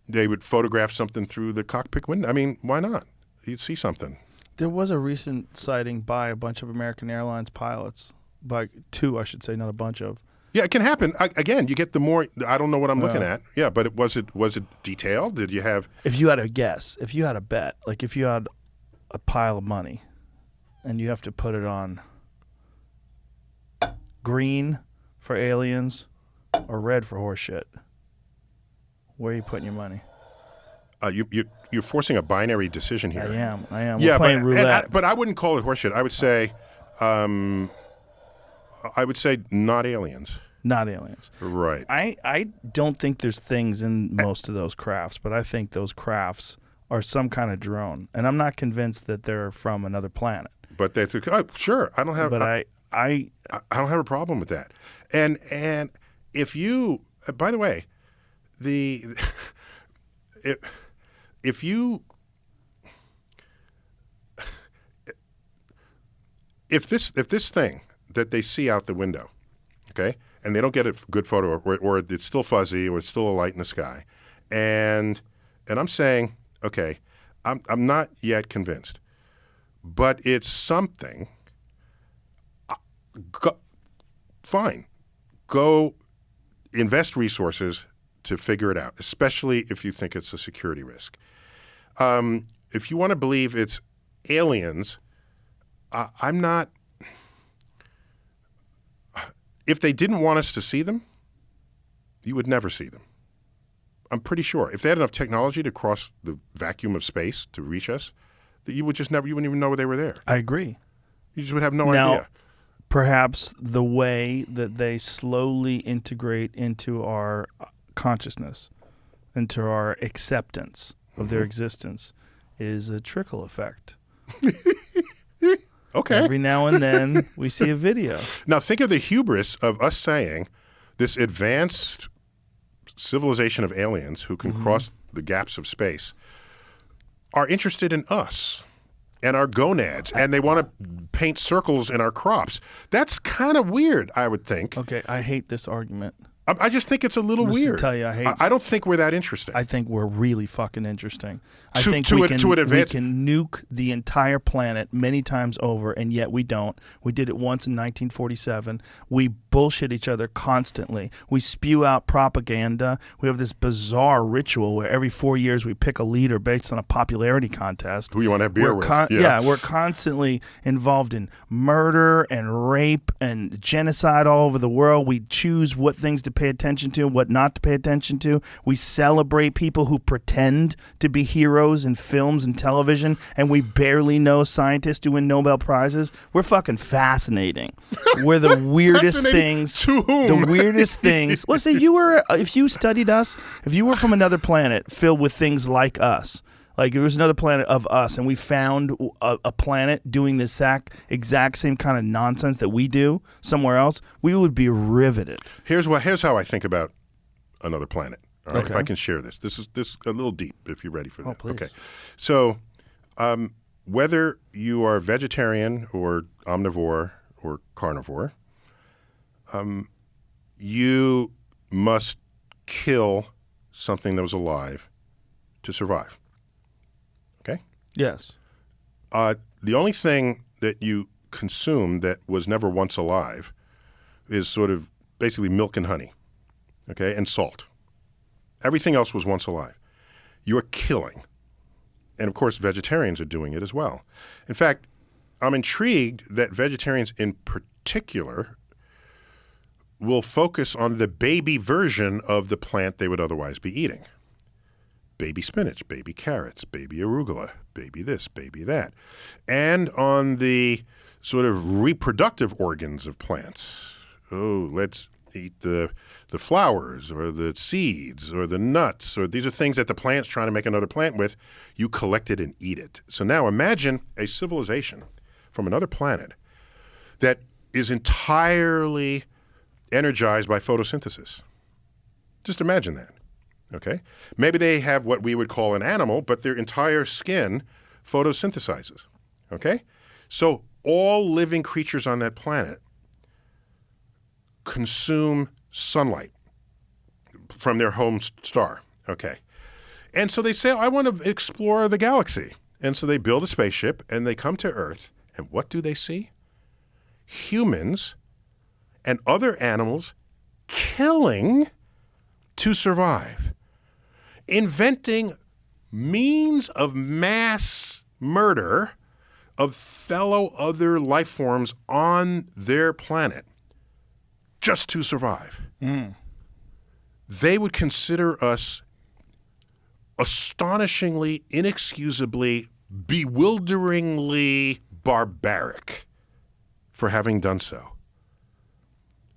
They would photograph something through the cockpit window. I mean, why not? You'd see something. There was a recent sighting by a bunch of American Airlines pilots, by two, I should say, not a bunch of. Yeah, it can happen. Again, you get the more. I don't know what I'm looking at. Yeah, but was it detailed? Did you have? If you had a guess, if you had a bet, like if you had a pile of money, and you have to put it on green for aliens or red for horseshit, where are you putting your money? You're forcing a binary decision here. I am. Yeah, We're playing roulette. but I wouldn't call it horseshit. I would say not aliens. Not aliens. Right. I don't think there's things in most of those crafts, but I think those crafts are some kind of drone, and I'm not convinced that they're from another planet. But they think, sure, I don't have. But I don't have a problem with that. And if you, by the way, if this thing that they see out the window, okay, and they don't get a good photo, or it's still fuzzy, or it's still a light in the sky, and I'm saying, okay, I'm not yet convinced, but it's something. Fine, go invest resources to figure it out, especially if you think it's a security risk. If you want to believe it's aliens, I'm not. If they didn't want us to see them, you would never see them. I'm pretty sure. If they had enough technology to cross the vacuum of space to reach us, that you wouldn't even know they were there. I agree. You just would have no Now, idea. Perhaps the way that they slowly integrate into our consciousness, into our acceptance of their existence, is a trickle effect. Okay. Every now and then we see a video. Now think of the hubris of us saying this advanced civilization of aliens who can cross the gaps of space are interested in us and our gonads, and they want to paint circles in our crops. That's kind of weird, I would think. Okay, I hate this argument. I just think it's a little Just to weird. tell you, I don't think we're that interesting. I think we're really fucking interesting. I To- think to we an can advanced- nuke the entire planet many times over, and yet we don't. We did it once in 1947. We bullshit each other constantly. We spew out propaganda. We have this bizarre ritual where every 4 years we pick a leader based on a popularity contest. Who you want to have beer with. We're constantly involved in murder and rape and genocide all over the world. We choose what things to pay attention to, what not to pay attention to. We celebrate people who pretend to be heroes in films and television, and we barely know scientists who win Nobel Prizes. We're fucking fascinating. We're the weirdest things. To whom? The weirdest things. Listen, if you studied us, if you were from another planet filled with things like us, like there was another planet of us, and we found a planet doing the exact same kind of nonsense that we do somewhere else, we would be riveted. Here's how I think about another planet. All right, Okay. if I can share this. This is a little deep. If you're ready for that. please. Okay. So, whether you are vegetarian or omnivore or carnivore, you must kill something that was alive to survive. Okay? Yes. The only thing that you consume that was never once alive is sort of basically milk and honey, okay, and salt. Everything else was once alive. You're killing. And, of course, vegetarians are doing it as well. In fact, I'm intrigued that vegetarians in particular will focus on the baby version of the plant they would otherwise be eating. baby spinach, baby carrots, baby arugula, baby this, baby that. And on the sort of reproductive organs of plants, let's eat the flowers or the seeds or the nuts, or these are things that the plant's trying to make another plant with. You collect it and eat it. So now imagine a civilization from another planet that is entirely energized by photosynthesis. Just imagine that, okay? Maybe they have what we would call an animal, but their entire skin photosynthesizes, okay? So all living creatures on that planet consume sunlight from their home star, okay? And so they say, I want to explore the galaxy. And so they build a spaceship and they come to Earth. And what do they see? Humans and other animals killing to survive, inventing means of mass murder of fellow other life forms on their planet just to survive. They would consider us astonishingly, inexcusably, bewilderingly barbaric for having done so.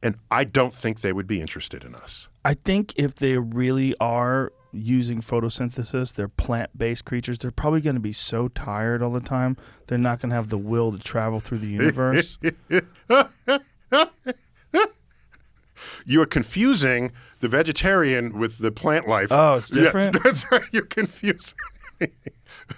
And I don't think they would be interested in us. I think if they really are using photosynthesis, they're plant-based creatures, they're probably going to be so tired all the time, they're not going to have the will to travel through the universe. You are confusing the vegetarian with the plant life. Oh, it's different? Yeah, that's right. You're confusing.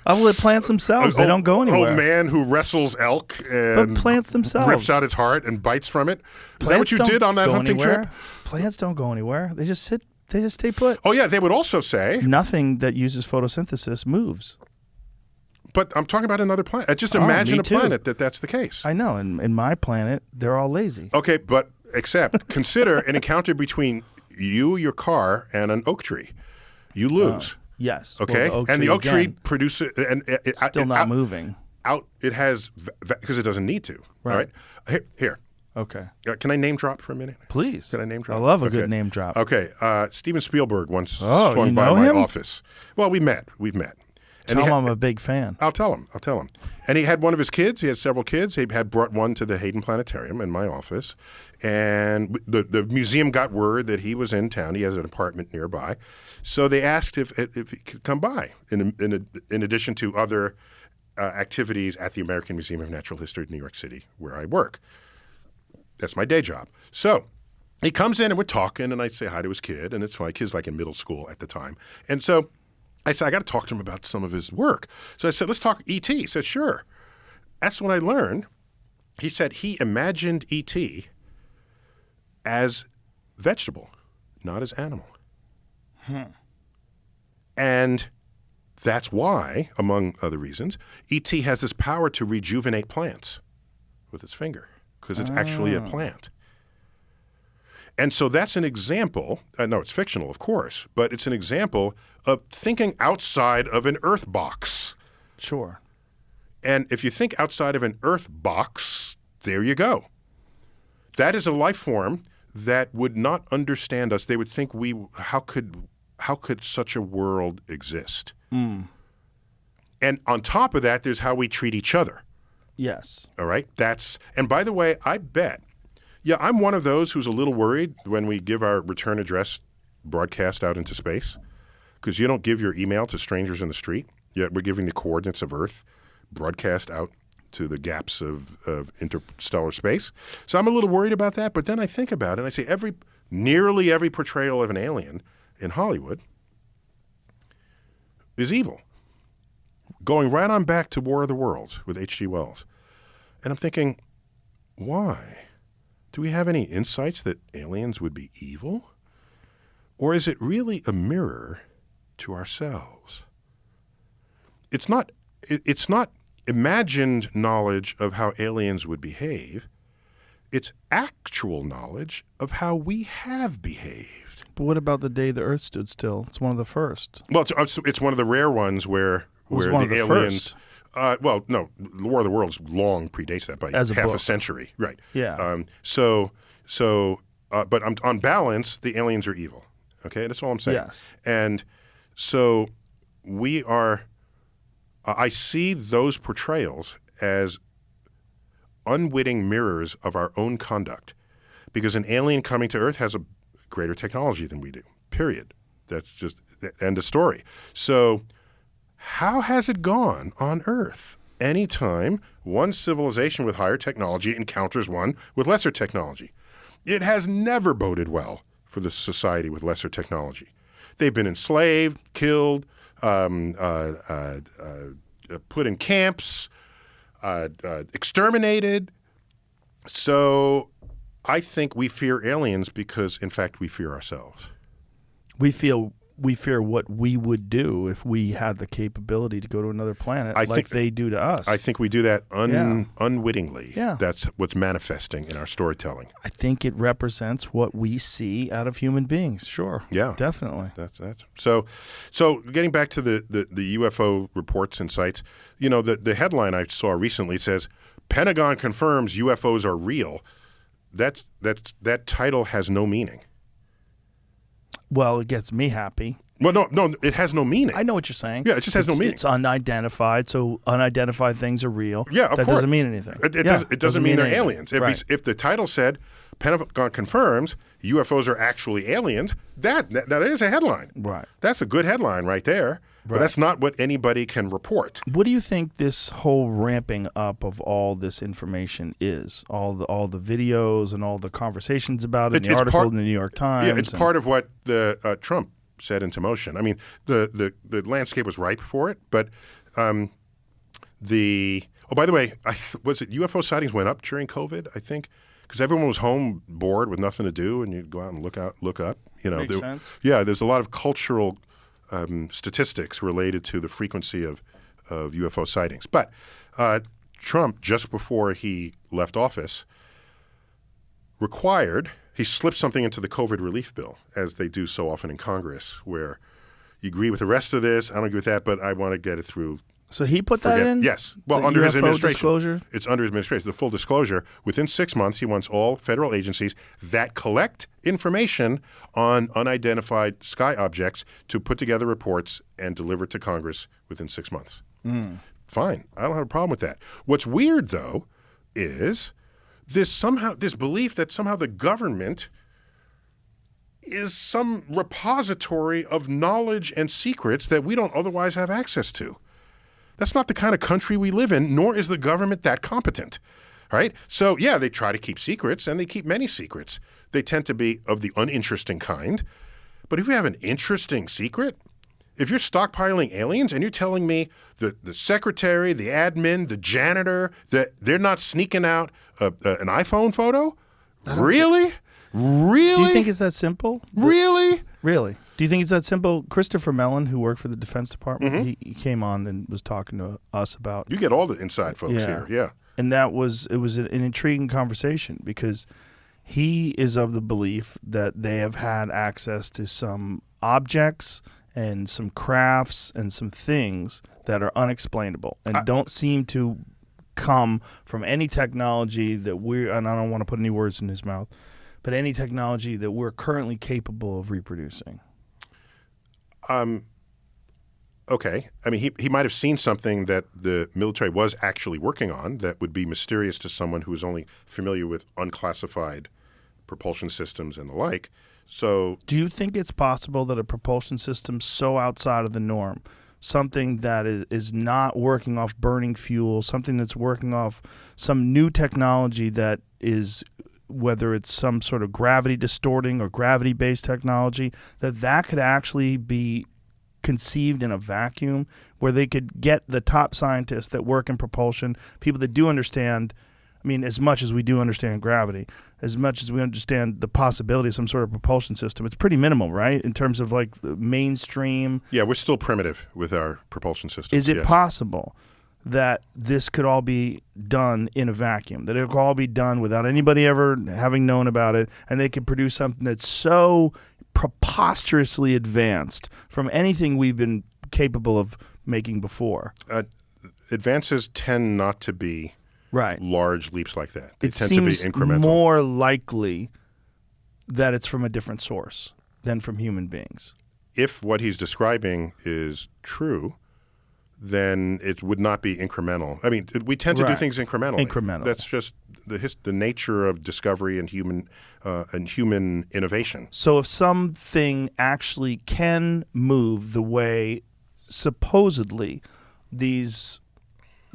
Oh, well, plants themselves. They don't go anywhere. Oh, man who wrestles elk and but plants themselves rips out its heart and bites from it. Is that what Plants you did on that don't go hunting anywhere. trip? Plants don't go anywhere. They just sit. They just stay put. Oh, yeah. They would also say. Nothing that uses photosynthesis moves. But I'm talking about another planet. Just imagine a planet that's the case. I know. In my planet, they're all lazy. Okay, but except consider an encounter between you, your car, and an oak tree. You lose. Yes. Okay, Well, and the oak tree again, produces and still not moving. It has because it doesn't need to. Right. All right. Here. Okay. Can I name drop for a minute? Please. Can I name drop? I love a Okay. good name drop. Okay. Steven Spielberg once Oh, swung you by know my him? office. Well, we've met. And Tell him I'm a big fan. I'll tell him. And he had one of his kids. He had several kids. He had brought one to the Hayden Planetarium in my office. And the museum got word that he was in town. He has an apartment nearby. So they asked if he could come by in addition to other activities at the American Museum of Natural History in New York City, where I work. That's my day job. So he comes in and we're talking, and I say hi to his kid, and it's fine. Kid's like in middle school at the time. And so I said, I got to talk to him about some of his work. So I said, let's talk E.T. He said, sure. That's when I learned. He said he imagined E.T. as vegetable, not as animal. And that's why, among other reasons, E.T. has this power to rejuvenate plants with its finger, because it's actually a plant. And so that's an example. No, it's fictional, of course, but it's an example of thinking outside of an earth box. Sure. And if you think outside of an earth box, there you go. That is a life form that would not understand us. They would think how could such a world exist? And on top of that, there's how we treat each other. Yes. All right? And by the way, I bet, I'm one of those who's a little worried when we give our return address broadcast out into space, because you don't give your email to strangers in the street, yet we're giving the coordinates of Earth broadcast out to the gaps of interstellar space. So I'm a little worried about that, but then I think about it and I say nearly every portrayal of an alien in Hollywood is evil. Going right on back to War of the Worlds with H.G. Wells. And I'm thinking, why? Do we have any insights that aliens would be evil? Or is it really a mirror to ourselves? It's not imagined knowledge of how aliens would behave. It's actual knowledge of how we have behaved. But what about the day the Earth stood still? It's one of the first. Well, it's one of the rare ones where one of the aliens. Well, no, the War of the Worlds long predates that by As a half book. a century, right? Yeah. But on balance, the aliens are evil. Okay, that's all I'm saying. Yes. And so we are. I see those portrayals as unwitting mirrors of our own conduct, because an alien coming to Earth has a greater technology than we do. Period. That's just end of story. So, how has it gone on Earth? Anytime one civilization with higher technology encounters one with lesser technology, it has never boded well for the society with lesser technology. They've been enslaved, killed, put in camps, exterminated. So I think we fear aliens because, in fact, we fear ourselves. We fear what we would do if we had the capability to go to another planet like they do to us. I think we do that unwittingly. Yeah. That's what's manifesting in our storytelling. I think it represents what we see out of human beings. Sure. Yeah. Definitely. That's so getting back to the UFO reports and sites, the headline I saw recently says, Pentagon confirms UFOs are real. That title has no meaning. Well, it gets me happy. Well, no, it has no meaning. I know what you're saying. Yeah, it just has no meaning. It's unidentified, so unidentified things are real. Yeah, of course. That doesn't mean anything. It doesn't mean they're anything. aliens. Right. If the title said, Pentagon confirms UFOs are actually aliens, that is a headline. Right. That's a good headline right there. But that's not what anybody can report. What do you think this whole ramping up of all this information is? All the videos and all the conversations about it, and the article in the New York Times. Yeah, it's part of what the Trump set into motion. I mean, the landscape was ripe for it, but by the way, was it UFO sightings went up during COVID? I think because everyone was home bored with nothing to do, and you'd go out and look up. Makes sense. Yeah, there's a lot of cultural statistics related to the frequency of UFO sightings. But Trump, just before he left office, he slipped something into the COVID relief bill, as they do so often in Congress, where you agree with the rest of this, I don't agree with that, but I want to get it through. So he put that in? Yes. Well, the under his UFO administration. Disclosure? It's under his administration. The full disclosure. Within 6 months, he wants all federal agencies that collect information on unidentified sky objects to put together reports and deliver to Congress within 6 months. Fine. I don't have a problem with that. What's weird, though, is this belief that somehow the government is some repository of knowledge and secrets that we don't otherwise have access to. That's not the kind of country we live in, nor is the government that competent, right? So, yeah, they try to keep secrets, and they keep many secrets. They tend to be of the uninteresting kind. But if you have an interesting secret, if you're stockpiling aliens and you're telling me the secretary, the admin, the janitor, that they're not sneaking out an iPhone photo, really? Really? Do you think it's that simple? Really? Really? Do you think it's that simple? Christopher Mellon, who worked for the Defense Department, he came on and was talking to us about. You get all the inside folks here, yeah. And it was an intriguing conversation because he is of the belief that they have had access to some objects and some crafts and some things that are unexplainable and don't seem to come from any technology that and I don't want to put any words in his mouth, but any technology that we're currently capable of reproducing. Okay. I mean, he might have seen something that the military was actually working on that would be mysterious to someone who is only familiar with unclassified propulsion systems and the like. So, do you think it's possible that a propulsion system so outside of the norm, something that is not working off burning fuel, something that's working off some new technology that is, whether it's some sort of gravity distorting or gravity-based technology, that could actually be conceived in a vacuum where they could get the top scientists that work in propulsion, people that do understand, I mean, as much as we do understand gravity, as much as we understand the possibility of some sort of propulsion system, it's pretty minimal, right? In terms of like the mainstream. Yeah, we're still primitive with our propulsion systems. Is it possible that this could all be done in a vacuum, that it could all be done without anybody ever having known about it, and they could produce something that's so preposterously advanced from anything we've been capable of making before? Advances tend not to be large leaps like that. They tend to be incremental. It's more likely that it's from a different source than from human beings. if what he's describing is true, then it would not be incremental. I mean, we tend to do things incrementally. Incremental. That's just the nature of discovery and human innovation. So if something actually can move the way supposedly these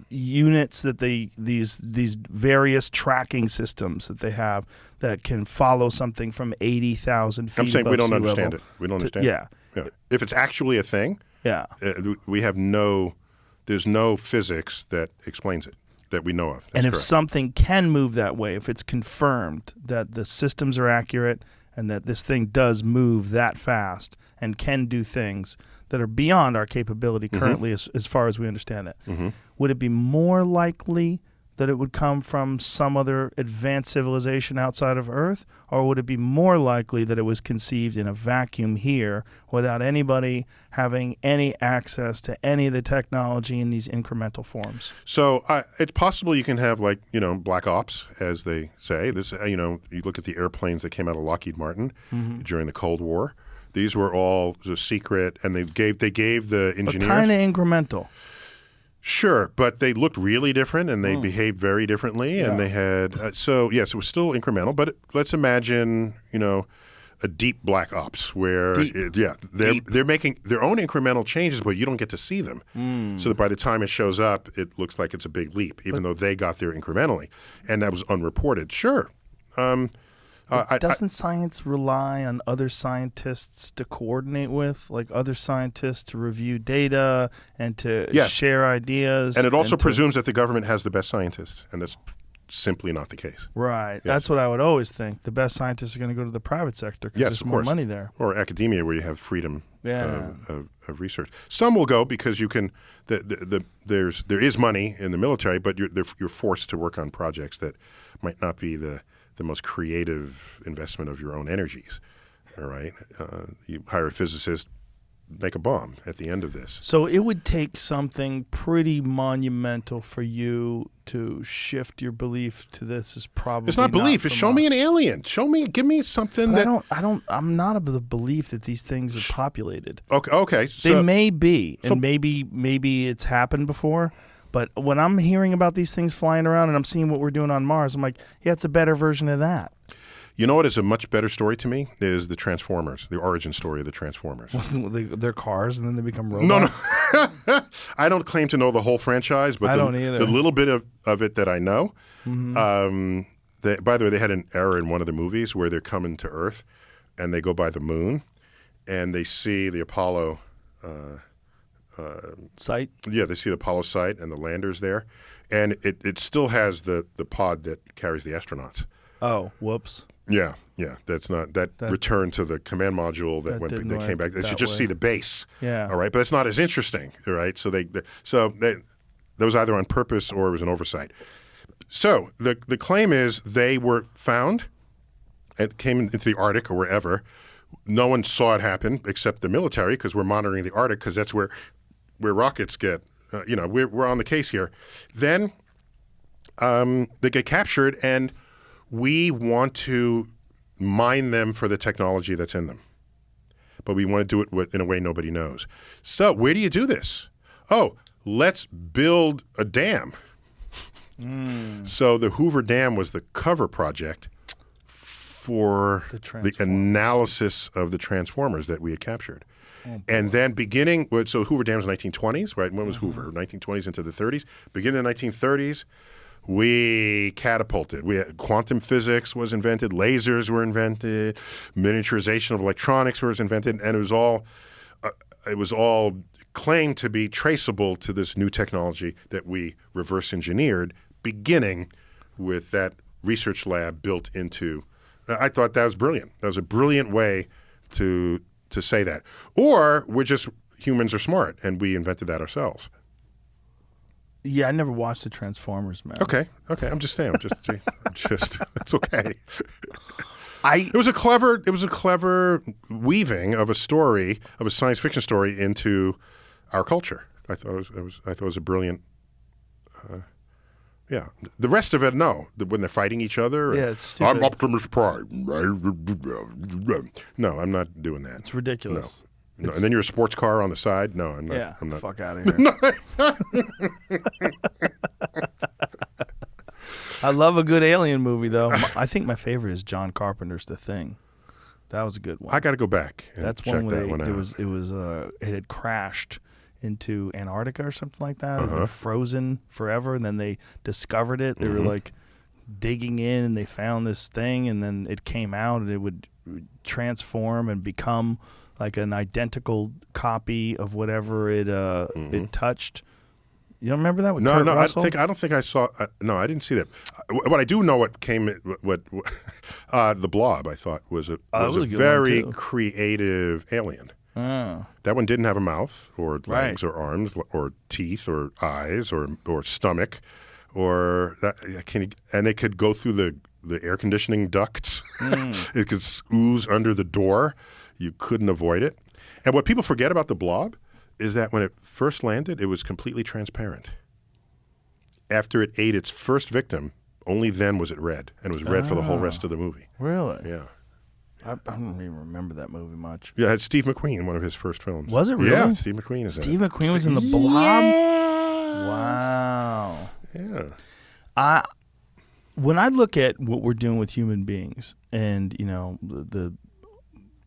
units that these various tracking systems that they have that can follow something from 80,000 feet I'm saying above we don't sea understand level it. We don't understand yeah. it. Yeah. If it's actually a thing, we have there's no physics that explains it that we know of. That's and if correct. something can move that way, if it's confirmed that the systems are accurate and that this thing does move that fast and can do things that are beyond our capability currently as far as we understand it, would it be more likely that it would come from some other advanced civilization outside of Earth, or would it be more likely that it was conceived in a vacuum here without anybody having any access to any of the technology in these incremental forms? So it's possible you can have black ops, as they say. This you look at the airplanes that came out of Lockheed Martin during the Cold War. These were all secret, and they gave the engineers kind of incremental. Sure, but they looked really different, and they behaved very differently, and they had so yes, it was still incremental. But let's imagine a deep black ops where they're making their own incremental changes, but you don't get to see them. So that by the time it shows up, it looks like it's a big leap, even though they got there incrementally, and that was unreported. Sure. Doesn't science rely on other scientists to coordinate with, like other scientists to review data and to share ideas? And it also presumes that the government has the best scientists, and that's simply not the case. Right. Yes. That's what I would always think. The best scientists are going to go to the private sector because there's more money there. Or academia, where you have freedom of research. Some will go because you can. There is money in the military, but you're forced to work on projects that might not be the most creative investment of your own energies. All right, you hire a physicist, make a bomb at the end of this. So it would take something pretty monumental for you to shift your belief to this is probably. It's not belief. It's show me an alien. Give me something that. I'm not of the belief that these things are populated. Okay. They may be, and maybe it's happened before. But when I'm hearing about these things flying around and I'm seeing what we're doing on Mars, I'm like, yeah, it's a better version of that. You know what is a much better story to me is the Transformers, the origin story of the Transformers. They're cars and then they become robots? No. I don't claim to know the whole franchise, but the little bit of it that I know. By the way, they had an error in one of the movies where they're coming to Earth and they go by the moon and they see the Apollo site? Yeah, they see the Apollo site and the landers there. And it still has the pod that carries the astronauts. Oh, whoops. Yeah. That's not that return to the command module that when they came back. They should just see the base. Yeah. All right, but it's not as interesting. All right, so that was either on purpose or it was an oversight. So the claim is they were found and came into the Arctic or wherever. No one saw it happen except the military because we're monitoring the Arctic because that's where rockets get. We're on the case here. Then they get captured and we want to mine them for the technology that's in them. But we want to do it in a way nobody knows. So where do you do this? Oh, let's build a dam. So the Hoover Dam was the cover project for the analysis of the Transformers that we had captured. And then so Hoover Dam was 1920s, right? When was Hoover? 1920s into the 30s. Beginning in the 1930s, we catapulted. Quantum physics was invented, lasers were invented, miniaturization of electronics was invented, and it was all claimed to be traceable to this new technology that we reverse engineered, beginning with that research lab built into. I thought that was brilliant. That was a brilliant way to say that. Or humans are smart, and we invented that ourselves. Yeah, I never watched the Transformers, man. Okay. I'm just saying. It's okay. It was a clever weaving of a story, of a science fiction story into our culture. I thought it was a brilliant. Yeah. The rest of it, no. When they're fighting each other. Yeah, it's stupid. I'm Optimus Prime. No, I'm not doing that. It's ridiculous. No, and then you're a sports car on the side? No, I'm not. Yeah, I'm not. fuck out of here. I love a good alien movie, though. I think my favorite is John Carpenter's The Thing. That was a good one. I got to go back and That's check one where that one out. it had crashed into Antarctica or something like that. It had been frozen forever, and then they discovered it. They were like digging in, and they found this thing, and then it came out, and it would transform and become like an identical copy of whatever it touched. You don't remember that with Kurt Russell? I don't think I saw. No, I didn't see that. What I do know, the Blob, I thought was a was a good very one, too. creative alien. Oh. That one didn't have a mouth or legs Right. or arms or teeth or eyes or stomach or that. And they could go through the air conditioning ducts. It could ooze under the door. You couldn't avoid it. And what people forget about the Blob is that when it first landed, it was completely transparent. After it ate its first victim, only then was it red, and it was red for the whole rest of the movie. Really? Yeah. I don't even remember that movie much. Yeah, it had Steve McQueen, one of his first films. Was it really? Yeah, Steve McQueen is Steve in it. McQueen was in The Blob? Yeah. Wow. Yeah. When I look at what we're doing with human beings and, the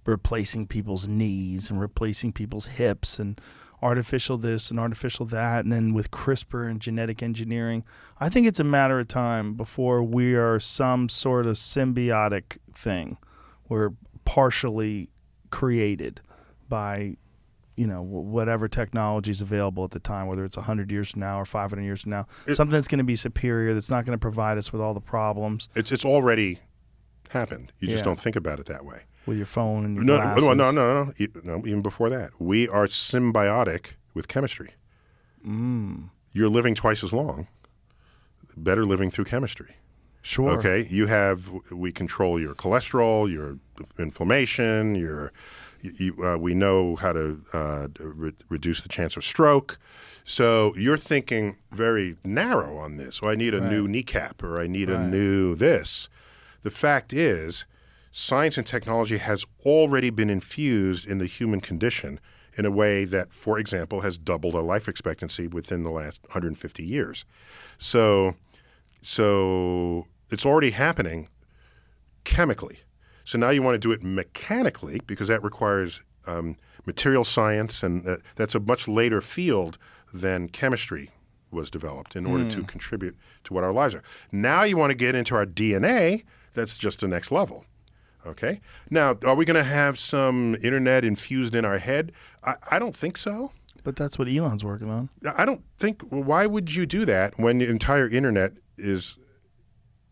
replacing people's knees and replacing people's hips and artificial this and artificial that, and then with CRISPR and genetic engineering, I think it's a matter of time before we are some sort of symbiotic thing. We're partially created by, whatever technology is available at the time, whether it's 100 years from now or 500 years from now, something that's going to be superior, that's not going to provide us with all the problems. It's already happened. You just Yeah. don't think about it that way. With your phone and your No, glasses. no. Even before that, we are symbiotic with chemistry. You're living twice as long. Better living through chemistry. Sure. Okay, we control your cholesterol, your inflammation, we know how to reduce the chance of stroke. So you're thinking very narrow on this. I need a new kneecap, or I need a new this. The fact is, science and technology has already been infused in the human condition in a way that, for example, has doubled our life expectancy within the last 150 years. So it's already happening chemically. So now you want to do it mechanically because that requires material science, and that's a much later field than chemistry was developed in order to contribute to what our lives are. Now you want to get into our DNA. That's just the next level. Okay? Now, are we going to have some internet infused in our head? I don't think so. But that's what Elon's working on. I don't think. Why would you do that when the entire internet is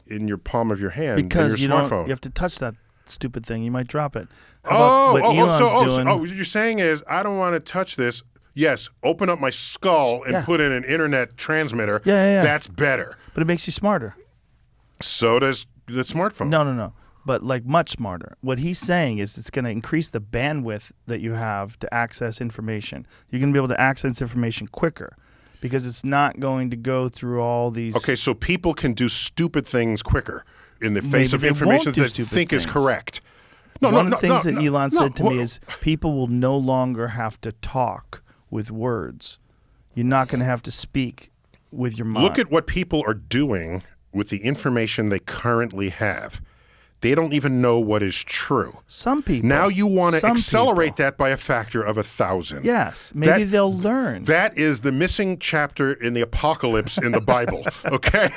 in your palm of your hand Because in your smartphone? You have to touch that stupid thing. You might drop it. What you're saying is, I don't want to touch this. Yes, open up my skull and put in an internet transmitter. Yeah. That's better. But it makes you smarter. So does the smartphone. No. But much smarter. What he's saying is it's going to increase the bandwidth that you have to access information. You're going to be able to access information quicker because it's not going to go through all these. Okay, so people can do stupid things quicker in the face of they information won't do that they stupid think is things. correct. One of the things that Elon said to me is people will no longer have to talk with words. You're not going to have to speak with your mind. Look at what people are doing with the information they currently have. They don't even know what is true. Some people. Now you want to accelerate people. that by a factor of 1,000. Yes. Maybe they'll learn. That is the missing chapter in the apocalypse in the Bible. Okay?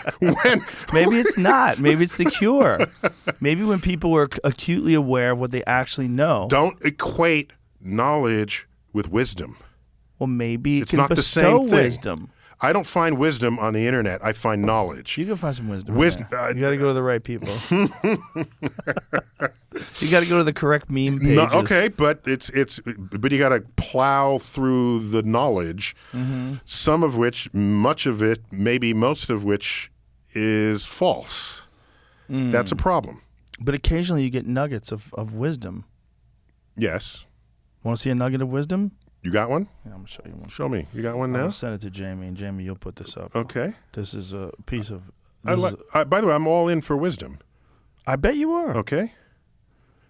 Maybe it's not. Maybe it's the cure. Maybe when people are acutely aware of what they actually know. Don't equate knowledge with wisdom. Well, maybe It's it can not the bestow same thing. wisdom. I don't find wisdom on the internet. I find knowledge. You can find some wisdom. Wisdom. You got to go to the right people. You got to go to the correct meme pages. No, okay, but but you got to plow through the knowledge, some of which, much of it, maybe most of which is false. That's a problem. But occasionally you get nuggets of wisdom. Yes. Want to see a nugget of wisdom? You got one? Yeah, I'm going to show you one. Show me. You got one I'll now? send it to Jamie, and Jamie, you'll put this up. Okay. This is a piece of. By the way, I'm all in for wisdom. I bet you are. Okay.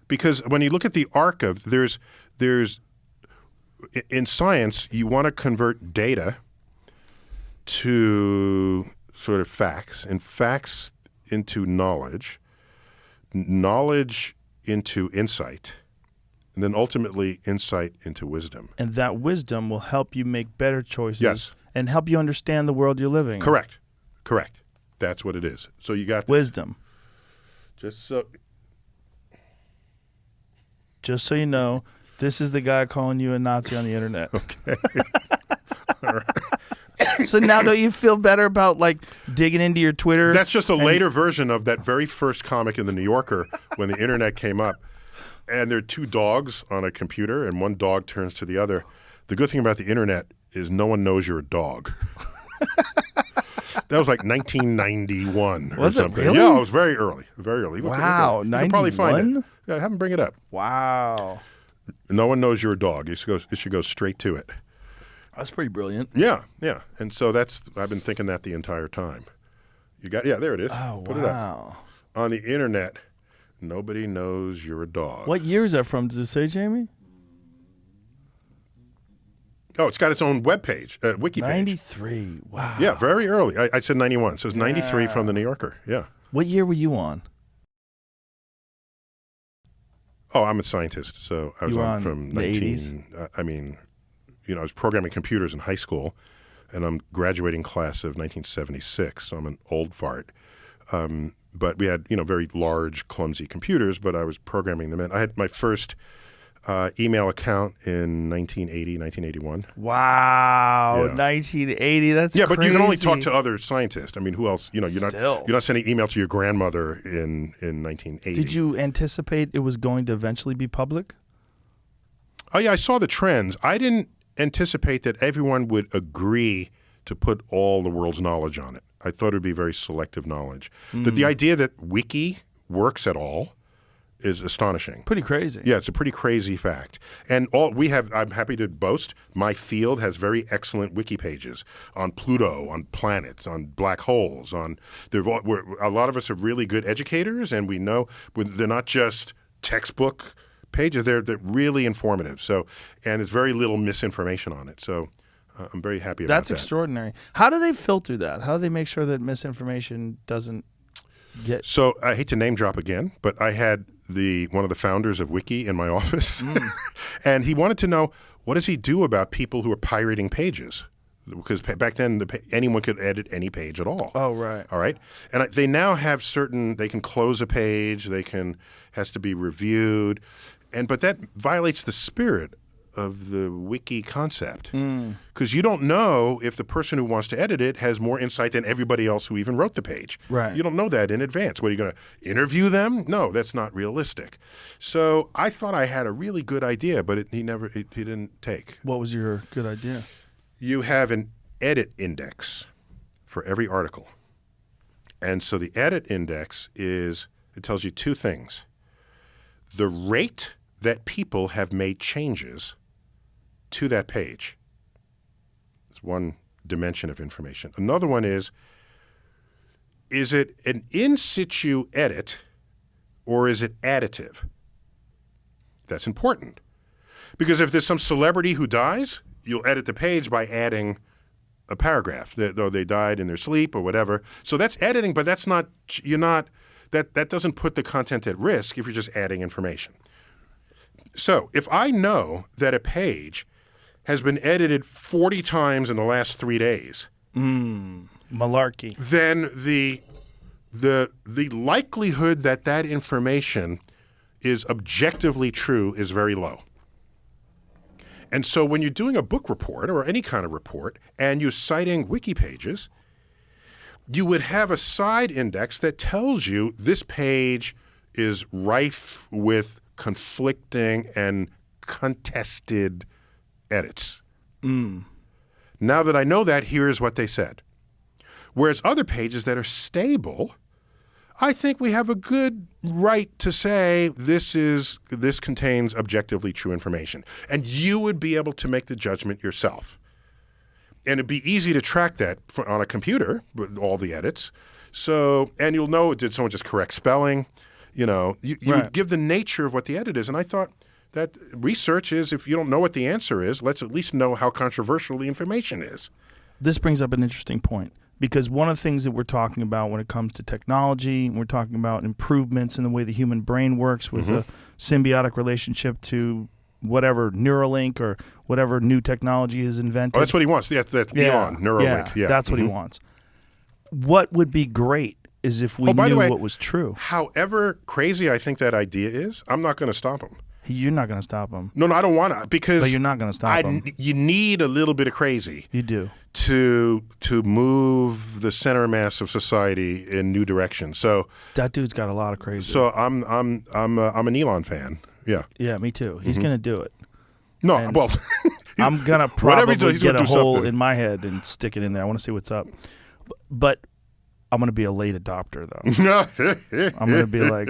Because when you look at the arc of there's in science, you want to convert data to sort of facts, and facts into knowledge, knowledge into insight, and then ultimately insight into wisdom. And that wisdom will help you make better choices. Yes. And help you understand the world you're living in. Correct. That's what it is. So you got Wisdom. Just so you know, this is the guy calling you a Nazi on the internet. Okay. All right. So now don't you feel better about like digging into your Twitter? That's just a later version of that very first comic in the New Yorker when the internet came up. And there are two dogs on a computer, and one dog turns to the other. The good thing about the internet is no one knows you're a dog. That was like 1991 or Was it something. really? Yeah, it was very early. Very early. Wow, you can probably find 91? it. Yeah, have them bring it up. Wow. No one knows you're a dog. It should go straight to it. That's pretty brilliant. Yeah. And so I've been thinking that the entire time. There it is. Oh, Put it up. On the internet, nobody knows you're a dog. What year is that from? Does it say, Jamie? Oh, it's got its own webpage, wiki page. 93. Wow. Yeah, very early. I said 91, so it's 93 from the New Yorker. Yeah. What year were you on? Oh, I'm a scientist, so I was You were on on from the 19. 80s? I was programming computers in high school, and I'm graduating class of 1976, so I'm an old fart. But we had, very large, clumsy computers, but I was programming them in. I had my first email account in 1981. Wow, Yeah. 1980. That's Yeah, but you can only crazy. talk to other scientists. I mean, who else? You're Still. not sending email to your grandmother in 1980. Did you anticipate it was going to eventually be public? Oh yeah, I saw the trends. I didn't anticipate that everyone would agree to put all the world's knowledge on it. I thought it would be very selective knowledge. The idea that Wiki works at all is astonishing. Pretty crazy. Yeah, it's a pretty crazy fact. And I'm happy to boast, my field has very excellent wiki pages on Pluto, on planets, on black holes. A lot of us are really good educators, and we know they're not just textbook pages, they're really informative. So, and there's very little misinformation on it. So I'm very happy about that. That's extraordinary. How do they filter that? How do they make sure that misinformation doesn't get... So I hate to name drop again, but I had one of the founders of Wiki in my office, and he wanted to know, what does he do about people who are pirating pages? Because back then, anyone could edit any page at all. Oh, right. All right. And they now have they can close a page, has to be reviewed, but that violates the spirit of the wiki concept, because you don't know if the person who wants to edit it has more insight than everybody else who even wrote the page. Right. You don't know that in advance. What, are you going to interview them? No, that's not realistic. So I thought I had a really good idea, but he didn't take. What was your good idea? You have an edit index for every article. And so the edit index it tells you two things. The rate that people have made changes to that page. It's one dimension of information. Another one is it an in situ edit or is it additive? That's important. Because if there's some celebrity who dies, you'll edit the page by adding a paragraph, though they died in their sleep or whatever. So that's editing, but that doesn't put the content at risk if you're just adding information. So if I know that a page has been edited 40 times in the last 3 days, Malarkey. then the likelihood that information is objectively true is very low. And so when you're doing a book report or any kind of report and you're citing wiki pages, you would have a side index that tells you this page is rife with conflicting and contested edits. Now that I know that, here's what they said. Whereas other pages that are stable, I think we have a good right to say this contains objectively true information. And you would be able to make the judgment yourself. And it'd be easy to track that on a computer with all the edits. And you'll know, did someone just correct spelling? You Right. would give the nature of what the edit is. And I thought that research is, if you don't know what the answer is, let's at least know how controversial the information is. This brings up an interesting point, because one of the things that we're talking about when it comes to technology, we're talking about improvements in the way the human brain works with a symbiotic relationship to whatever Neuralink or whatever new technology is invented. Oh, that's what he wants. That's beyond Neuralink. Yeah, that's what he wants. What would be great is if we knew what was true. However crazy I think that idea is, I'm not going to stop him. You're not going to stop him. No, I don't want to, because But you're not going to stop him. You need a little bit of crazy. You do. To move the center mass of society in new directions. So that dude's got a lot of crazy. So I'm an Elon fan. Yeah. Yeah, me too. He's going to do it. No, And well, I'm going to probably get a hole something in my head and stick it in there. I want to see what's up. But I'm going to be a late adopter, though. I'm going to be like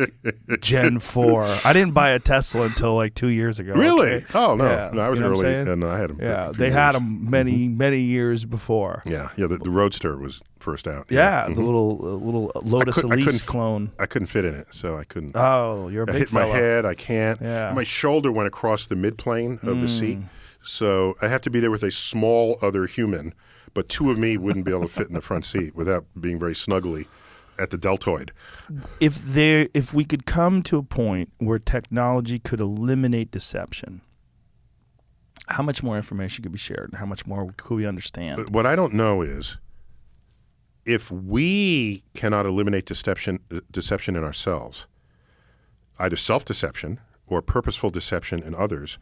Gen 4. I didn't buy a Tesla until like 2 years ago. Really? Okay? Oh, no. Yeah. No, I was You know what I'm early, saying? and I had them. Yeah, they had them many years before. Yeah. The Roadster was first out. Yeah, the little Lotus Elise clone. I couldn't fit in it, so I couldn't. Oh, you're a big I hit fella. my head. I can't. Yeah. My shoulder went across the midplane of the seat, so I have to be there with a small other human, but two of me wouldn't be able to fit in the front seat without being very snuggly at the deltoid. If we could come to a point where technology could eliminate deception, how much more information could be shared and how much more could we understand? What I don't know is, if we cannot eliminate deception in ourselves, either self-deception or purposeful deception in others,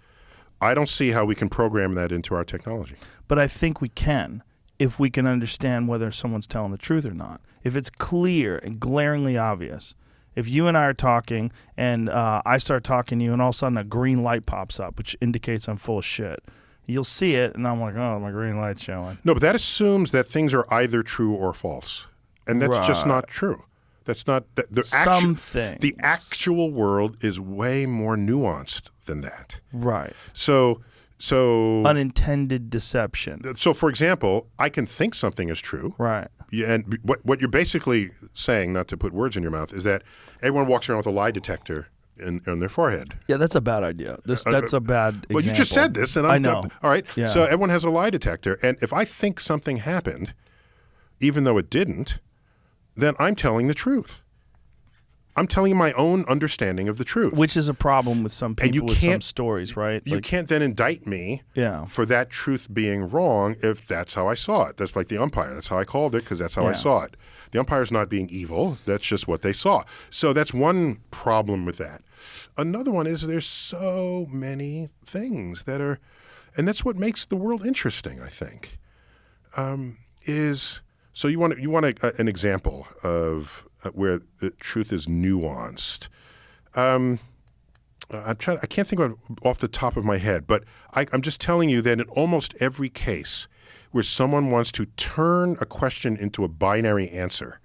I don't see how we can program that into our technology. But I think we can, if we can understand whether someone's telling the truth or not. If it's clear and glaringly obvious, if you and I are talking and I start talking to you and all of a sudden a green light pops up, which indicates I'm full of shit, you'll see it and I'm like, oh, my green light's showing. No, but that assumes that things are either true or false. And that's just not true. That's not the actual world is way more nuanced than that. Right. So unintended deception. So, for example, I can think something is true. Right. And what you're basically saying, not to put words in your mouth, is that everyone walks around with a lie detector on their forehead. Yeah, that's a bad idea. That's a bad example. Well, you just said this, and I know. All right. Yeah. So everyone has a lie detector, and if I think something happened, even though it didn't, then I'm telling the truth. I'm telling you my own understanding of the truth. Which is a problem with some people with some stories, right? You can't then indict me Yeah. for that truth being wrong if that's how I saw it. That's like the umpire. That's how I called it because that's how I saw it. The umpire's not being evil. That's just what they saw. So that's one problem with that. Another one is there's so many things that are, and that's what makes the world interesting, I think, so you want an example of where the truth is nuanced. I can't think of off the top of my head, but I'm just telling you that in almost every case where someone wants to turn a question into a binary answer,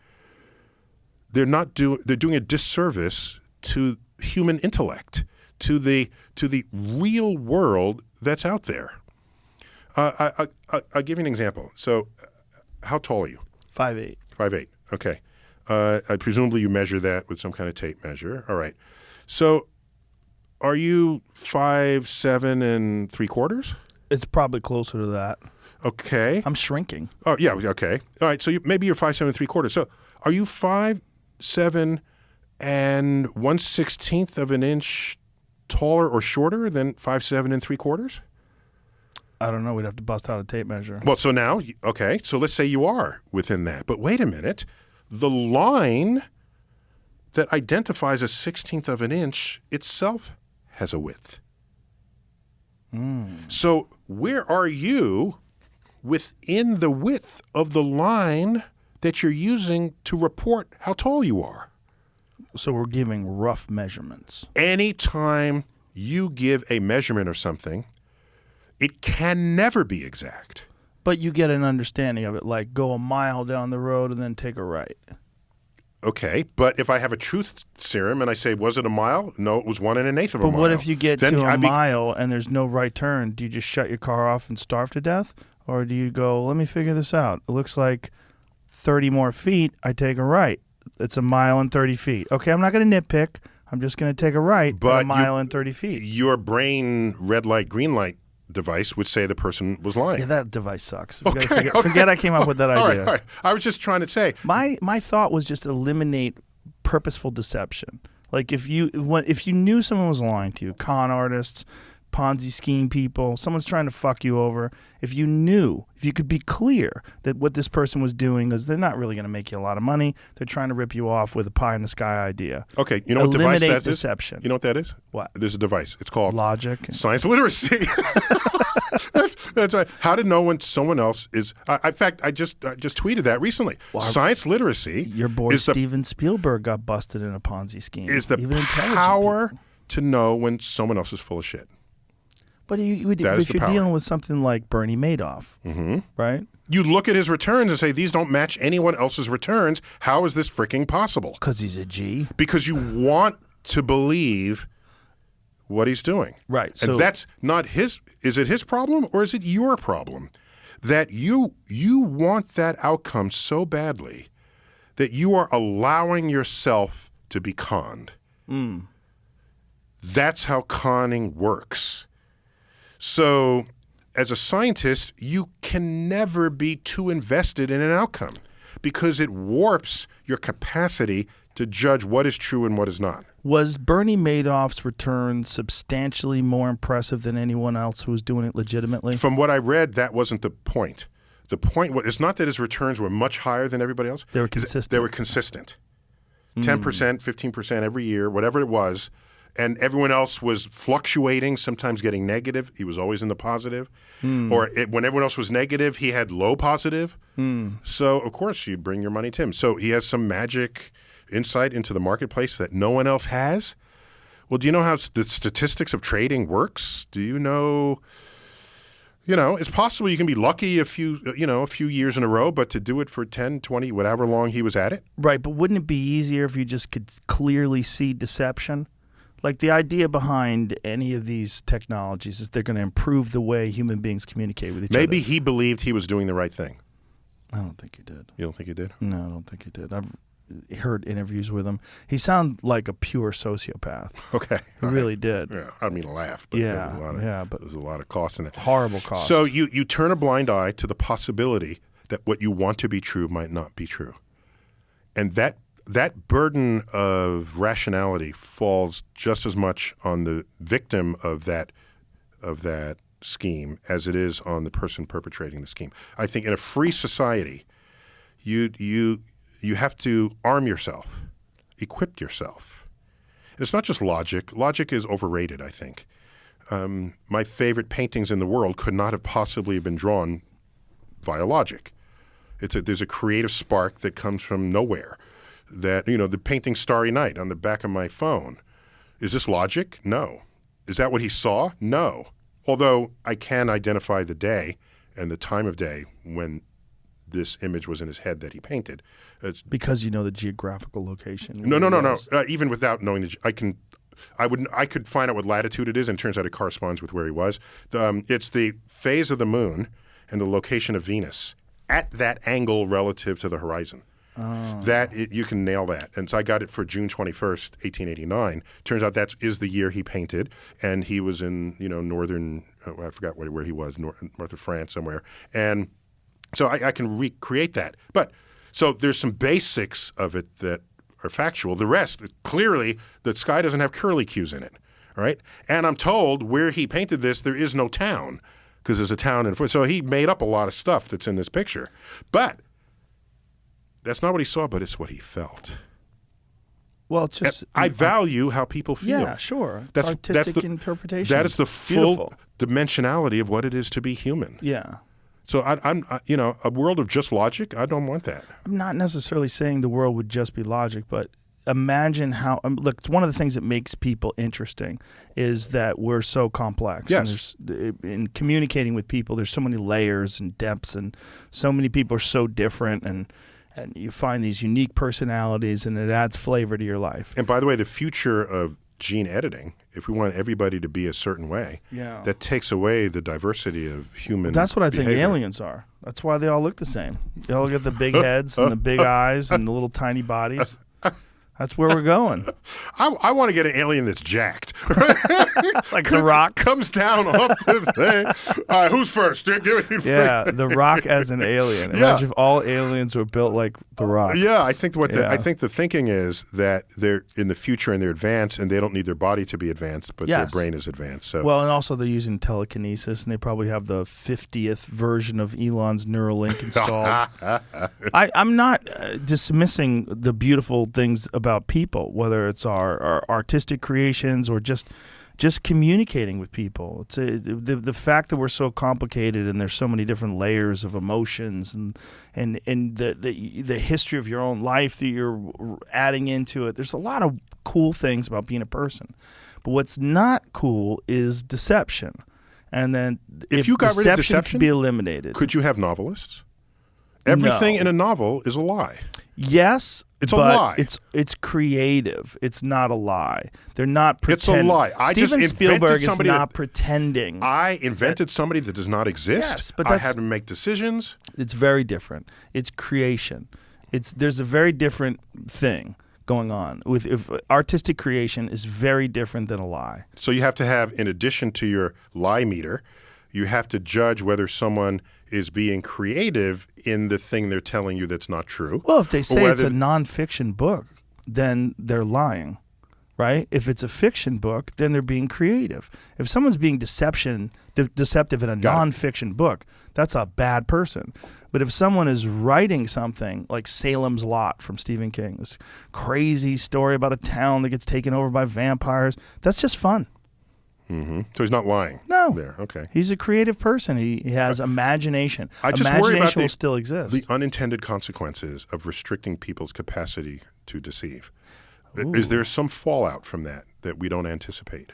they're doing a disservice to human intellect, to the real world that's out there. I'll give you an example. So, how tall are you? 5'8". 5'8". Okay. Presumably you measure that with some kind of tape measure. All right. So, are you 5'7 3/4"? It's probably closer to that. Okay. I'm shrinking. Oh yeah. Okay. All right. So maybe you're 5'7 3/4". So, are you 5'7 1/16 of an inch taller or shorter than 5'7 3/4"? I don't know. We'd have to bust out a tape measure. Well, so now, okay, so let's say you are within that. But wait a minute. The line that identifies a 1/16 of an inch itself has a width. So where are you within the width of the line that you're using to report how tall you are? So we're giving rough measurements. Anytime you give a measurement of something, it can never be exact. But you get an understanding of it, like go a mile down the road and then take a right. Okay, but if I have a truth serum and I say, was it a mile? No, it was 1 1/8 of a mile. But what if you get Then to a mile and there's no right turn? Do you just shut your car off and starve to death? Or do you go, let me figure this out. It looks like 30 more feet, I take a right. It's a mile and 30 feet. Okay, I'm not going to nitpick. I'm just going to take a right at a mile and 30 feet. Your brain red light, green light device would say the person was lying. Yeah, that device sucks. Okay, Forget I came up with that idea. All right. I was just trying to say. My thought was just eliminate purposeful deception. Like if you knew someone was lying to you, con artists, Ponzi scheme people, someone's trying to fuck you over. If you could be clear that what this person was doing is they're not really going to make you a lot of money. They're trying to rip you off with a pie in the sky idea. Okay, you know what device that is? Deception. You know what that is? What? There's a device. It's called logic. Science literacy. That's right. How to know when someone else is. In fact, I just tweeted that recently. Well, Science literacy. Your boy Steven Spielberg got busted in a Ponzi scheme. Is the power to know when someone else is full of shit. But if you're dealing with something like Bernie Madoff, right? You look at his returns and say, these don't match anyone else's returns. How is this freaking possible? Because he's a G. Because you want to believe what he's doing. Right. And that's not his. Is it his problem or is it your problem? That you want that outcome so badly that you are allowing yourself to be conned. That's how conning works. So, as a scientist, you can never be too invested in an outcome because it warps your capacity to judge what is true and what is not. Was Bernie Madoff's return substantially more impressive than anyone else who was doing it legitimately? From what I read, that wasn't the point. The point was, it's not that his returns were much higher than everybody else. They were consistent. They were consistent. 10%, 15% every year, whatever it was. And everyone else was fluctuating, sometimes getting negative. He was always in the positive. Or when everyone else was negative, he had low positive. So, of course, you'd bring your money to him. So he has some magic insight into the marketplace that no one else has. Well, do you know how the statistics of trading works? Do you know, it's possible you can be lucky a few years in a row, but to do it for 10, 20, whatever long he was at it? Right, but wouldn't it be easier if you just could clearly see deception? Like the idea behind any of these technologies is they're going to improve the way human beings communicate with each other. Maybe he believed he was doing the right thing. I don't think he did. You don't think he did? No, I don't think he did. I've heard interviews with him. He sounded like a pure sociopath. Okay. He really did. Yeah, I mean to laugh, but there's a lot of cost in that. Horrible cost. So you turn a blind eye to the possibility that what you want to be true might not be true. And that burden of rationality falls just as much on the victim of that scheme as it is on the person perpetrating the scheme. I think in a free society, you have to arm yourself, equip yourself. And it's not just logic. Logic is overrated, I think. My favorite paintings in the world could not have possibly been drawn via logic. There's a creative spark that comes from nowhere. That, the painting Starry Night on the back of my phone. Is this logic? No. Is that what he saw? No. Although I can identify the day and the time of day when this image was in his head that he painted. Because you know the geographical location. No. Even without knowing I could find out what latitude it is, and it turns out it corresponds with where he was. It's the phase of the moon and the location of Venus at that angle relative to the horizon. You can nail that. And so I got it for June 21st, 1889. Turns out that is the year he painted, and he was in, northern, I forgot where he was, north of France somewhere. And so I can recreate that. But so there's some basics of it that are factual. The rest, clearly, the sky doesn't have curlicues in it, all right? And I'm told where he painted this, there is no town, because there's a town in front. So he made up a lot of stuff that's in this picture. But that's not what he saw, but it's what he felt. Well, it's just I value how people feel. Yeah, sure. It's artistic interpretation. That is the full dimensionality of what it is to be human. Yeah. So I'm a world of just logic. I don't want that. I'm not necessarily saying the world would just be logic, but imagine how. Look, it's one of the things that makes people interesting is that we're so complex. Yes. And in communicating with people, there's so many layers and depths, and so many people are so different, and you find these unique personalities, and it adds flavor to your life. And by the way, the future of gene editing, if we want everybody to be a certain way, that takes away the diversity of human That's what I think behavior. aliens are. That's why they all look the same. They all get the big heads and the big eyes and the little tiny bodies. That's where we're going. I want to get an alien that's jacked. Like The Rock. Comes down off the thing. Who's first? Give me Yeah, The Rock as an alien. Imagine if all aliens were built like The Rock. Yeah, I think I think the thinking is that they're in the future and they're advanced and they don't need their body to be advanced, but their brain is advanced. So well, and also they're using telekinesis, and they probably have the 50th version of Elon's Neuralink installed. I'm not dismissing the beautiful things about people, whether it's our artistic creations or just communicating with people. It's the fact that we're so complicated and there's so many different layers of emotions and the history of your own life that you're adding into it. There's a lot of cool things about being a person, but what's not cool is deception. And then if you got rid of deception, could be eliminated. Could you have novelists? Everything in a novel is a lie. Yes, it's a lie. It's creative. It's not a lie. They're not pretending. It's a lie. Steven Spielberg is not pretending. I invented somebody that does not exist. Yes, but I had to make decisions. It's very different. It's creation. There's a very different thing going on. If artistic creation is very different than a lie. So you have to have, in addition to your lie meter, you have to judge whether someone is being creative in the thing they're telling you that's not true. Well, if they say it's a nonfiction book, then they're lying, right? If it's a fiction book, then they're being creative. If someone's being deceptive in a nonfiction book, that's a bad person. But if someone is writing something like Salem's Lot from Stephen King, this crazy story about a town that gets taken over by vampires, that's just fun. Mm-hmm. So he's not lying. No. There. Okay. He's a creative person. He has imagination. I just worry about will still exist. The unintended consequences of restricting people's capacity to deceive. Ooh. Is there some fallout from that we don't anticipate?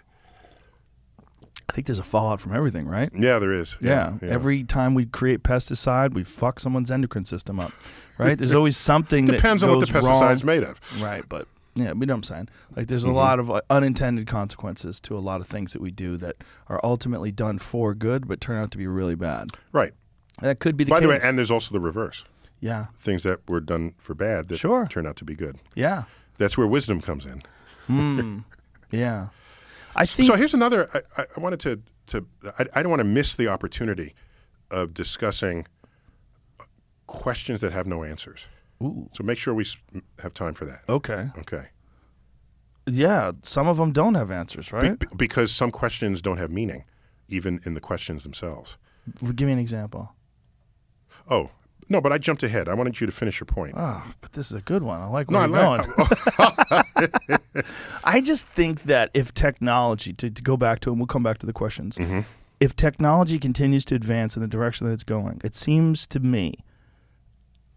I think there's a fallout from everything, right? Yeah, there is. Yeah. Every time we create pesticide, we fuck someone's endocrine system up, right? There's always something that depends on what the pesticide's made of. Right, but yeah, you know what I'm saying? Like there's a lot of unintended consequences to a lot of things that we do that are ultimately done for good but turn out to be really bad. Right. That could be the case. By the way, and there's also the reverse. Yeah. Things that were done for bad that turn out to be good. Yeah. That's where wisdom comes in. Yeah. I think so here's another I wanted to I don't want to miss the opportunity of discussing questions that have no answers. Ooh. So make sure we have time for that. Okay. Okay. Yeah, some of them don't have answers, right? Because some questions don't have meaning, even in the questions themselves. Give me an example. Oh, no, but I jumped ahead. I wanted you to finish your point. Oh, but this is a good one. I like where you're going. I just think that if technology, to go back to it, and we'll come back to the questions, if technology continues to advance in the direction that it's going, it seems to me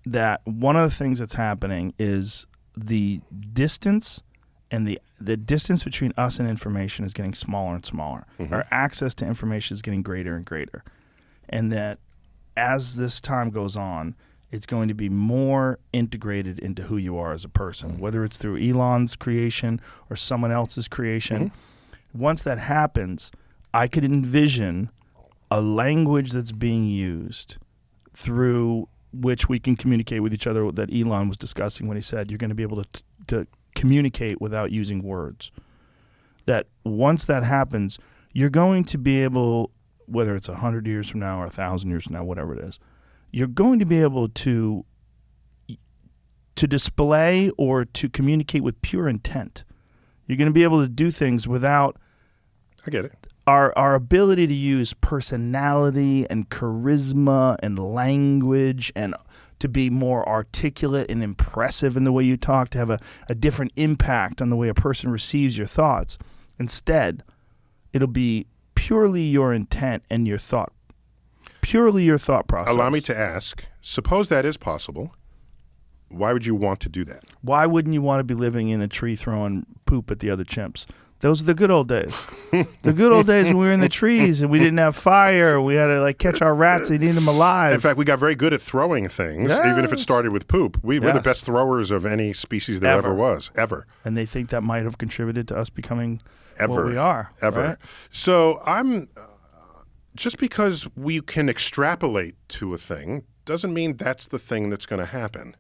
that one of the things that's happening is the distance and the distance between us and information is getting smaller and smaller. Our access to information is getting greater and greater. And that as this time goes on, it's going to be more integrated into who you are as a person, whether it's through Elon's creation or someone else's creation. Once that happens, I could envision a language that's being used through which we can communicate with each other that Elon was discussing when he said you're going to be able to communicate without using words. That once that happens, you're going to be able, whether it's 100 years from now or 1,000 years from now, whatever it is, you're going to be able to display or to communicate with pure intent. You're going to be able to do things without I get it. Our ability to use personality and charisma and language and to be more articulate and impressive in the way you talk, to have a different impact on the way a person receives your thoughts. Instead, it'll be purely your intent and your thought, purely your thought process. Allow me to ask, suppose that is possible, why would you want to do that? Why wouldn't you want to be living in a tree throwing poop at the other chimps? Those are the good old days. The good old days when we were in the trees and we didn't have fire. We had to catch our rats and eat them alive. In fact, we got very good at throwing things, even if it started with poop. We're the best throwers of any species there ever was, ever. And they think that might have contributed to us becoming what we are. Ever. Right? So just because we can extrapolate to a thing doesn't mean that's the thing that's going to happen.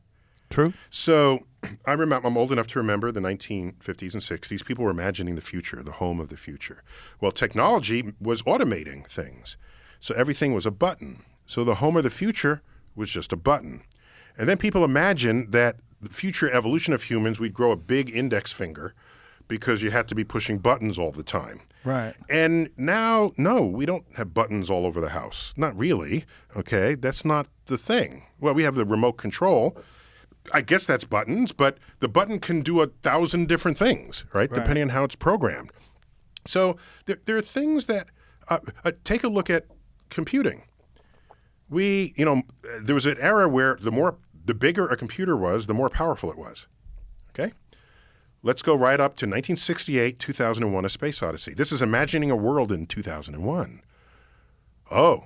True. So I'm old enough to remember the 1950s and 60s. People were imagining the future, the home of the future. Well, technology was automating things. So everything was a button. So the home of the future was just a button. And then people imagined that the future evolution of humans, we'd grow a big index finger because you had to be pushing buttons all the time. Right. And now, no, we don't have buttons all over the house. Not really, okay? That's not the thing. Well, we have the remote control. I guess that's buttons, but the button can do 1,000 different things, right? Depending on how it's programmed. So there are things that, take a look at computing. There was an era where the bigger a computer was, the more powerful it was, okay? Let's go right up to 1968, 2001, A Space Odyssey. This is imagining a world in 2001. Oh,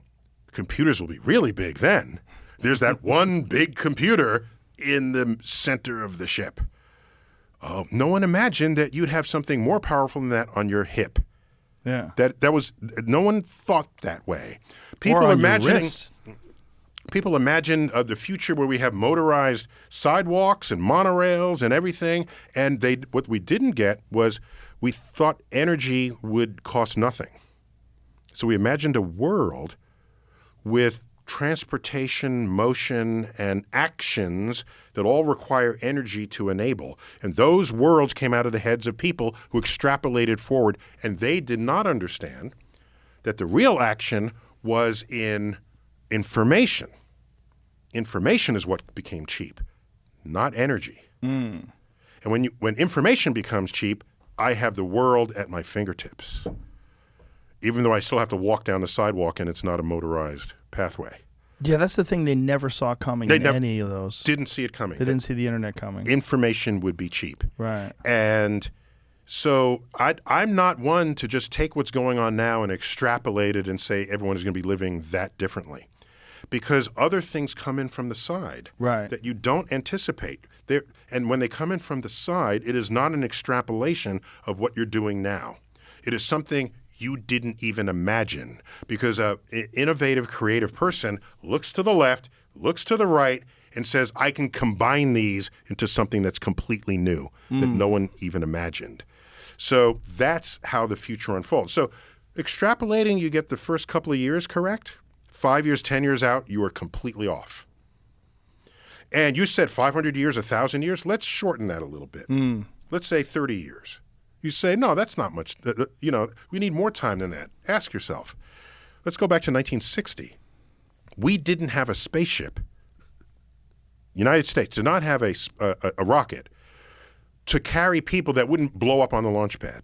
computers will be really big then. There's that one big computer in the center of the ship. Oh, no one imagined that you'd have something more powerful than that on your hip. Yeah. No one thought that way. Or on your wrist. People imagine the future where we have motorized sidewalks and monorails and everything. And what we didn't get was we thought energy would cost nothing. So we imagined a world with transportation, motion, and actions that all require energy to enable. And those worlds came out of the heads of people who extrapolated forward. And they did not understand that the real action was in information. Information is what became cheap, not energy. And when information becomes cheap, I have the world at my fingertips, even though I still have to walk down the sidewalk and it's not a motorized pathway. Yeah, that's the thing they never saw coming in any of those. Didn't see it coming. They didn't see the internet coming. Information would be cheap. Right. And so I'm not one to just take what's going on now and extrapolate it and say everyone is going to be living that differently. Because other things come in from the side that you don't anticipate. And when they come in from the side, it is not an extrapolation of what you're doing now. It is something you didn't even imagine. Because an innovative, creative person looks to the left, looks to the right, and says, I can combine these into something that's completely new that no one even imagined. So that's how the future unfolds. So extrapolating, you get the first couple of years correct. 5 years, 10 years out, you are completely off. And you said 500 years, 1,000 years. Let's shorten that a little bit. Let's say 30 years. You say, no, that's not much. We need more time than that. Ask yourself. Let's go back to 1960. We didn't have a spaceship. United States did not have a rocket to carry people that wouldn't blow up on the launch pad.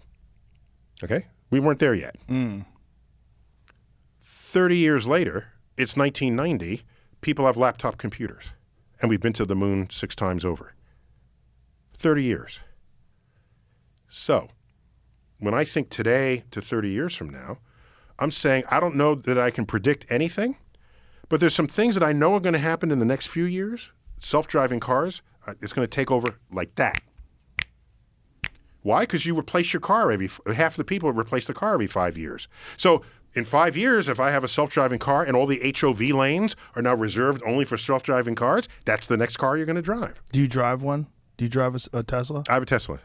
Okay? We weren't there yet. 30 years later, it's 1990, people have laptop computers. And we've been to the moon 6 times over. 30 years. So, when I think today to 30 years from now, I'm saying I don't know that I can predict anything, but there's some things that I know are going to happen in the next few years. Self-driving cars, it's going to take over like that. Why? Because you replace your car half the people replace the car every 5 years. So in 5 years, if I have a self-driving car and all the HOV lanes are now reserved only for self-driving cars, that's the next car you're going to drive. Do you drive one? Do you drive a Tesla? I have a Tesla.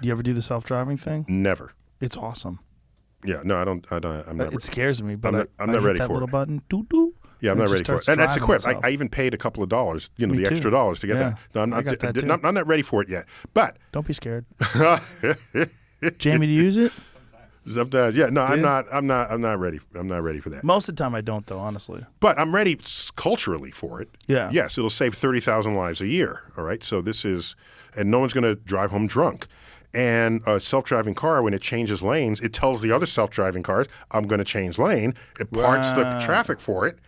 Do you ever do the self-driving thing? Never. It's awesome. Yeah, no, I don't. I'm not. It scares me, but I'm not ready that for little it. button, doo-doo. Yeah, I'm not ready for it. And that's equipped. Itself. I even paid a couple of dollars, the Me extra too. dollars to get Yeah, that. No, I'm not ready for it yet. But don't be scared. Jamie, do you use it? Sometimes, yeah. No, I'm not ready. I'm not ready for that. Most of the time, I don't, though. Honestly. But I'm ready culturally for it. Yeah. Yes, it'll save 30,000 lives a year. All right. So this is, and no one's going to drive home drunk. And a self-driving car, when it changes lanes, it tells the other self-driving cars, I'm going to change lane. It parts the traffic for it,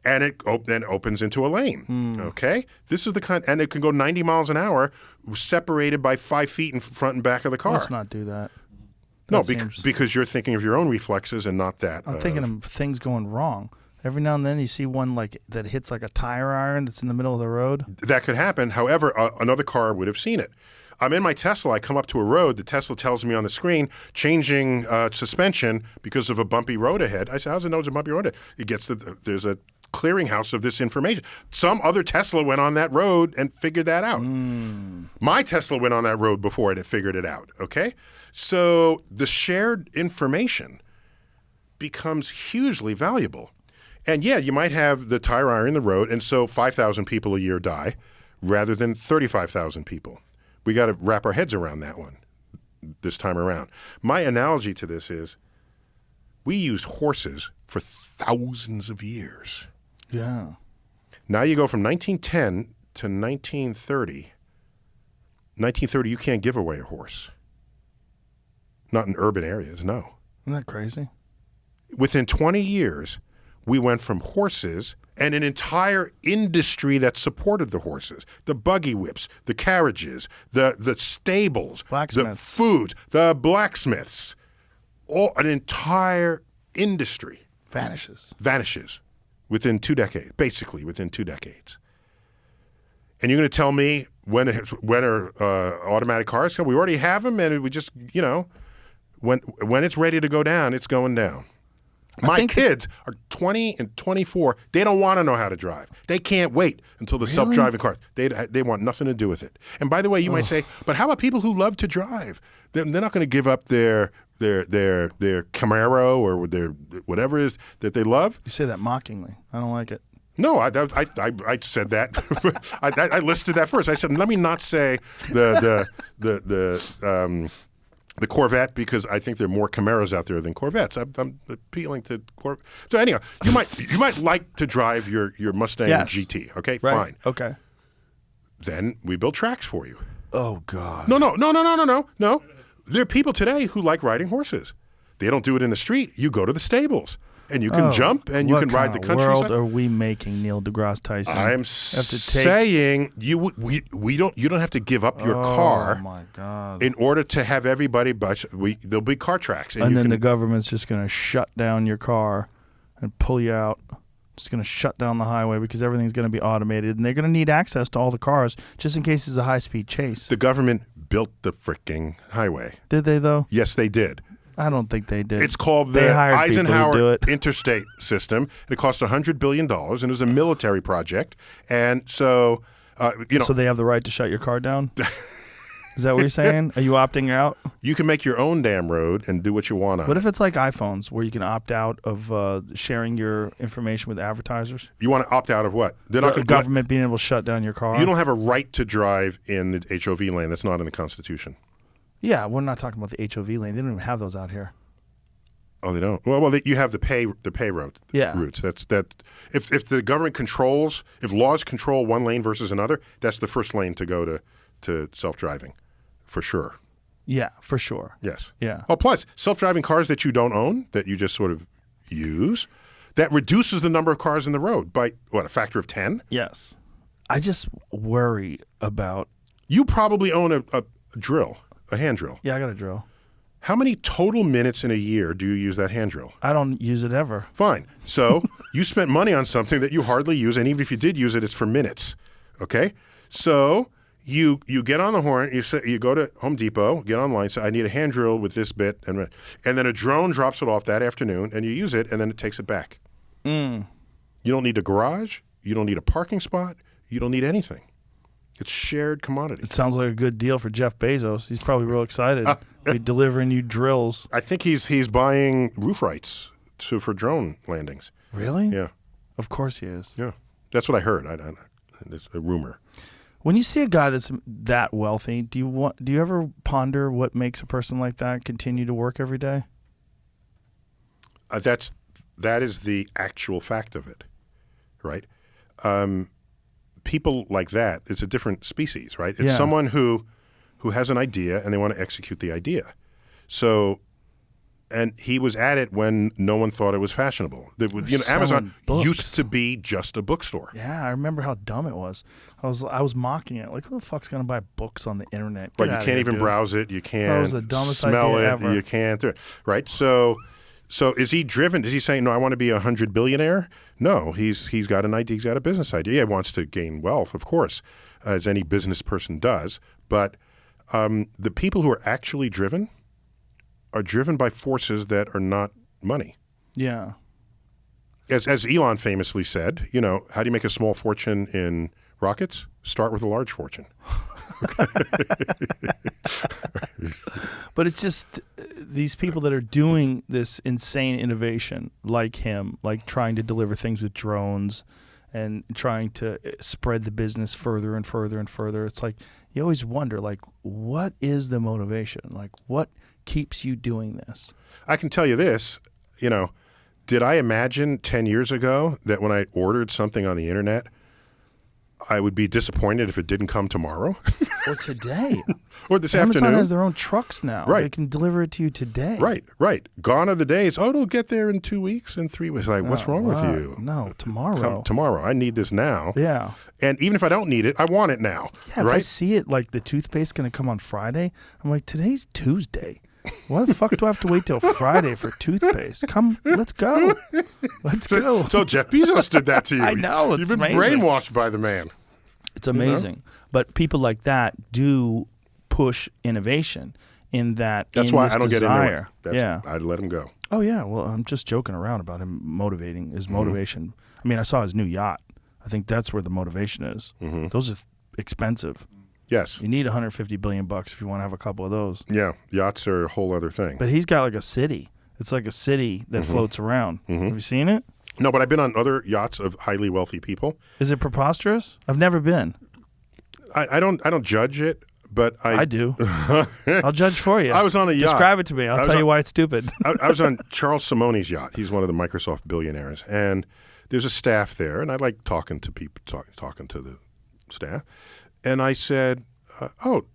and it then opens into a lane. Okay? This is the kind, and it can go 90 miles an hour, separated by 5 feet in front and back of the car. Let's not do that. No, because you're thinking of your own reflexes and not that. I'm thinking of things going wrong. Every now and then you see one like that hits like a tire iron that's in the middle of the road. That could happen. However, another car would have seen it. I'm in my Tesla. I come up to a road. The Tesla tells me on the screen, changing suspension because of a bumpy road ahead. I say, how's it know it's a bumpy road ahead? It gets there's a clearinghouse of this information. Some other Tesla went on that road and figured that out. My Tesla went on that road before it and figured it out, okay? So the shared information becomes hugely valuable. And yeah, you might have the tire iron in the road, and so 5,000 people a year die rather than 35,000 people. We got to wrap our heads around that one this time around. My analogy to this is we used horses for thousands of years. Yeah. Now you go from 1910 to 1930. 1930, you can't give away a horse. Not in urban areas, no. Isn't that crazy? Within 20 years, we went from horses and an entire industry that supported the horses, the buggy whips, the carriages, the stables, the Blacksmiths. foods, the blacksmiths, an entire industry vanishes within 2 decades, basically within 2 decades. And you're going to tell me when are automatic cars come? We already have them, and we just, when it's ready to go down, it's going down. My kids are 20 and 24. They don't want to know how to drive. They can't wait until the self-driving cars. They want nothing to do with it. And by the way, you might say, but how about people who love to drive? They're not going to give up their Camaro or their whatever it is that they love. You say that mockingly. I don't like it. No, I said that. I listed that first. I said, let me not say the Corvette, because I think there are more Camaros out there than Corvettes. I'm appealing to Corvette. So anyhow, you might like to drive your Mustang GT. Okay, right. Fine. Okay. Then we build tracks for you. Oh God. No. There are people today who like riding horses. They don't do it in the street. You go to the stables. And you can jump, and you can ride the countryside. What kind of world are we making, Neil deGrasse Tyson? I'm saying we don't have to give up your car. Oh my God! In order to have everybody, there'll be car tracks, and then the government's just going to shut down your car and pull you out. Just going to shut down the highway because everything's going to be automated, and they're going to need access to all the cars just in case it's a high-speed chase. The government built the freaking highway. Did they though? Yes, they did. I don't think they did. It's called the Eisenhower Interstate System. It cost $100 billion, and it was a military project. And so, So they have the right to shut your car down? Is that what you're saying? Are you opting out? You can make your own damn road and do what you want on it. What if it's like iPhones, where you can opt out of sharing your information with advertisers? You want to opt out of what? They're not the government being able to shut down your car? You don't have a right to drive in the HOV lane. That's not in the Constitution. Yeah, we're not talking about the HOV lane. They don't even have those out here. Oh, they don't. Well, you have the pay route. Yeah. Routes. That. If the government controls, if laws control one lane versus another, that's the first lane to go to self-driving, for sure. Yeah, for sure. Yes. Yeah. Oh, plus self-driving cars that you don't own, that you just sort of use, that reduces the number of cars in the road by a factor of 10. Yes. I just worry about. You probably own a drill. A hand drill. Yeah, I got a drill. How many total minutes in a year do you use that hand drill? I don't use it ever. Fine. So you spent money on something that you hardly use, and even if you did use it, it's for minutes. Okay? So you get on the horn, you go to Home Depot, get online, say, I need a hand drill with this bit, and then a drone drops it off that afternoon, and you use it, and then it takes it back. You don't need a garage. You don't need a parking spot. You don't need anything. It's shared commodity. It sounds like a good deal for Jeff Bezos. He's probably real excited. He's delivering you drills. I think he's buying roof rights for drone landings. Really? Yeah. Of course he is. Yeah. That's what I heard. It's a rumor. When you see a guy that's that wealthy, do you ever ponder what makes a person like that continue to work every day? That is the actual fact of it, right? People like that, it's a different species, right? It's someone who has an idea and they want to execute the idea. So, and he was at it when no one thought it was fashionable. Amazon used to be just a bookstore. Yeah, I remember how dumb it was. I was mocking it. Like, who the fuck's going to buy books on the internet? Right, you can't even browse it. You can't that was the dumbest smell idea it. ever. You can't do it. Right? So is he driven? Is he saying, no, I want to be 100 billionaire? No, he's got an idea. He's got a business idea. He wants to gain wealth, of course, as any business person does. But the people who are actually driven are driven by forces that are not money. Yeah. as Elon famously said, how do you make a small fortune in rockets? Start with a large fortune. But it's just these people that are doing this insane innovation, like him, like trying to deliver things with drones and trying to spread the business further and further and further. It's like you always wonder, like, what is the motivation? Like, what keeps you doing this? I can tell you this, did I imagine 10 years ago that when I ordered something on the internet, I would be disappointed if it didn't come tomorrow? Or today. Or this Amazon afternoon. has their own trucks now. Right. They can deliver it to you today. Right. Gone are the days, it'll get there in 2 weeks, in 3 weeks. Like, what's wrong with you? No, tomorrow. Tomorrow. I need this now. Yeah. And even if I don't need it, I want it now. Yeah, if I see it, like the toothpaste going to come on Friday, I'm like, today's Tuesday. Why the fuck do I have to wait till Friday for toothpaste? Come, let's go. Let's go. So Jeff Bezos did that to you. I know, it's You've been amazing. brainwashed by the man. It's amazing. But people like that do push innovation in that. That's why I don't get into it. Yeah. I'd let him go. Oh, yeah. Well, I'm just joking around about him motivating his motivation. I mean, I saw his new yacht. I think that's where the motivation is. Those are expensive. Yes. You need $150 billion if you want to have a couple of those. Yeah. Yachts are a whole other thing. But he's got like a city. It's like a city that floats around. Have you seen it? No, but I've been on other yachts of highly wealthy people. Is it preposterous? I've never been. I don't judge it, but I do. I'll judge for you. I was on a yacht. Describe it to me. I'll tell you why it's stupid. I was on Charles Simone's yacht. He's one of the Microsoft billionaires, and there's a staff there, and I like talking to people, talking to the staff. And I said,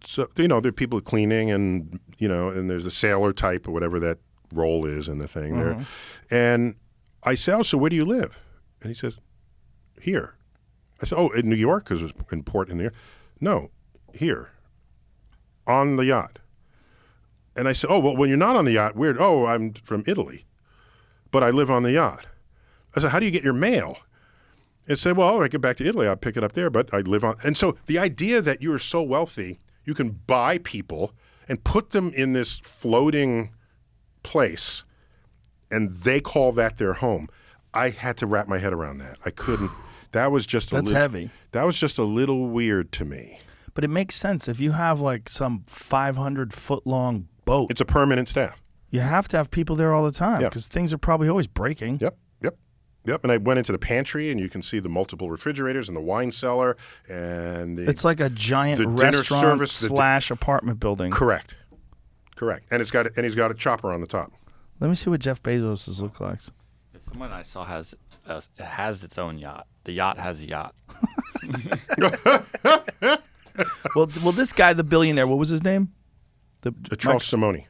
so there are people cleaning, and and there's a sailor type or whatever that role is in the thing there. And I said, so where do you live? And he says, here. I said, in New York, because it was in port in there. No, here, on the yacht. And I said, well, when you're not on the yacht, weird. Oh, I'm from Italy, but I live on the yacht. I said, how do you get your mail? And said, well, I get back to Italy, I'll pick it up there, but I live on. And so the idea that you are so wealthy, you can buy people and put them in this floating place, and they call that their home. I had to wrap my head around that. I couldn't. That was just That's heavy. That was just a little weird to me. But it makes sense. If you have like some 500-foot-long boat. It's a permanent staff. You have to have people there all the time because things are probably always breaking. Yep. And I went into the pantry, and you can see the multiple refrigerators and the wine cellar. And it's like a giant restaurant / apartment building. Correct. And he's got a chopper on the top. Let me see what Jeff Bezos' look like. Someone I saw has its own yacht. The yacht has a yacht. Well, this guy, the billionaire, what was his name? Charles Simone.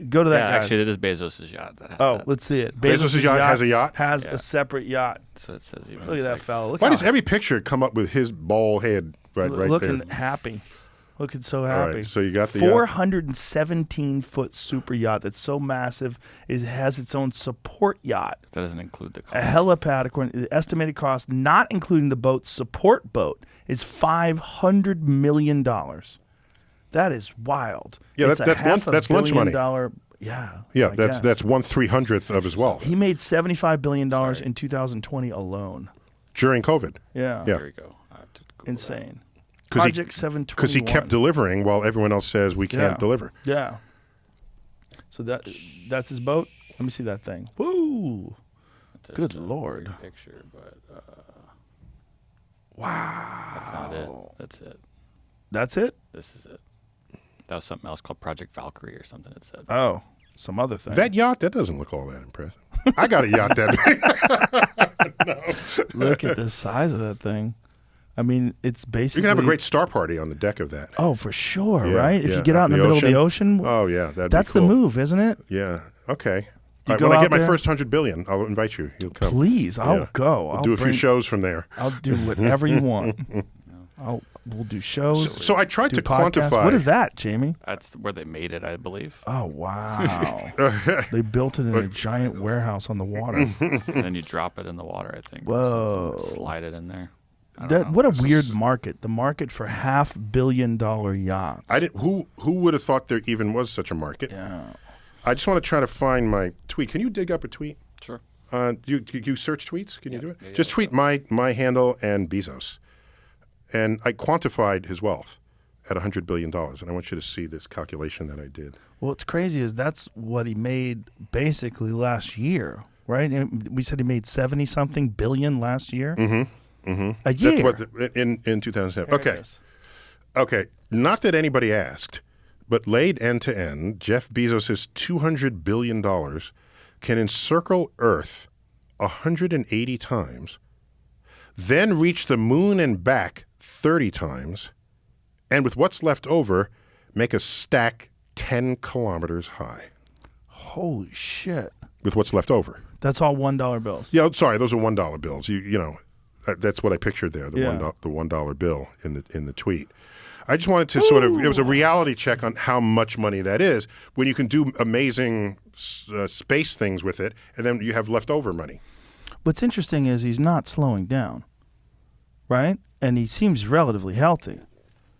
Go to that guy. Actually, it is Bezos' yacht. Let's see it. Bezos' yacht has a yacht? Has a separate yacht. So it says even. Look at that fella. Why does every picture come up with his bald head right looking there? happy. Looking so happy. All right, so you got the 417-foot super yacht that's so massive it has its own support yacht. That doesn't include the cost. A helipad, according to the estimated cost, not including the boat's support boat, is $500 million. That is wild. Yeah, it's that's lunch money. Yeah. Yeah, that's 1/300th of his wealth. He made $75 billion in 2020 alone. During COVID. Yeah. There we go. I have to Google Insane. That. Project 721. Because he kept delivering while everyone else says we can't deliver. Yeah. So that's his boat. Let me see that thing. Woo! Good Lord. Picture, but wow. That's not it. That's it. That's it? This is it. That was something else called Project Valkyrie or something. It said. Oh, some other thing. That yacht, that doesn't look all that impressive. I got a yacht that big. No. Look at the size of that thing. I mean, it's basically... You can have a great star party on the deck of that. Oh, for sure, Yeah, right? If yeah. you get out in the middle of the ocean... Oh, yeah, that'd that's be cool. the move, isn't it? Yeah, okay. You All right, go when I out get my there? first $100 billion, I'll invite you. You'll come. Please, I'll go. We'll do a few shows from there. I'll do whatever you want. We'll do shows. So I tried to podcasts. quantify... What is that, Jamie? That's where they made it, I believe. Oh, wow. They built it in a giant warehouse on the water. And then you drop it in the water, I think. Whoa. Or slide it in there. I don't know. What a weird market. The market for $500 million yachts. Who would have thought there even was such a market? Yeah. I just want to try to find my tweet. Can you dig up a tweet? Sure. You search tweets? Can you do it? Just tweet my handle and Bezos. And I quantified his wealth at $100 billion. And I want you to see this calculation that I did. Well, what's crazy is that's what he made basically last year, right? And we said he made 70-something billion last year. A year. That's what in 2007. There it Okay. is. Okay. Not that anybody asked, but laid end to end, Jeff Bezos' $200 billion can encircle Earth 180 times, then reach the moon and back 30 times, and with what's left over, make a stack 10 kilometers high. Holy shit. With what's left over. That's all $1 bills. Yeah, sorry, those are $1 bills. You know, that's what I pictured there. The Yeah. $1 bill in the tweet. I just wanted to sort of, it was a reality check on how much money that is when you can do amazing space things with it, and then you have leftover money. What's interesting is he's not slowing down, right? And he seems relatively healthy.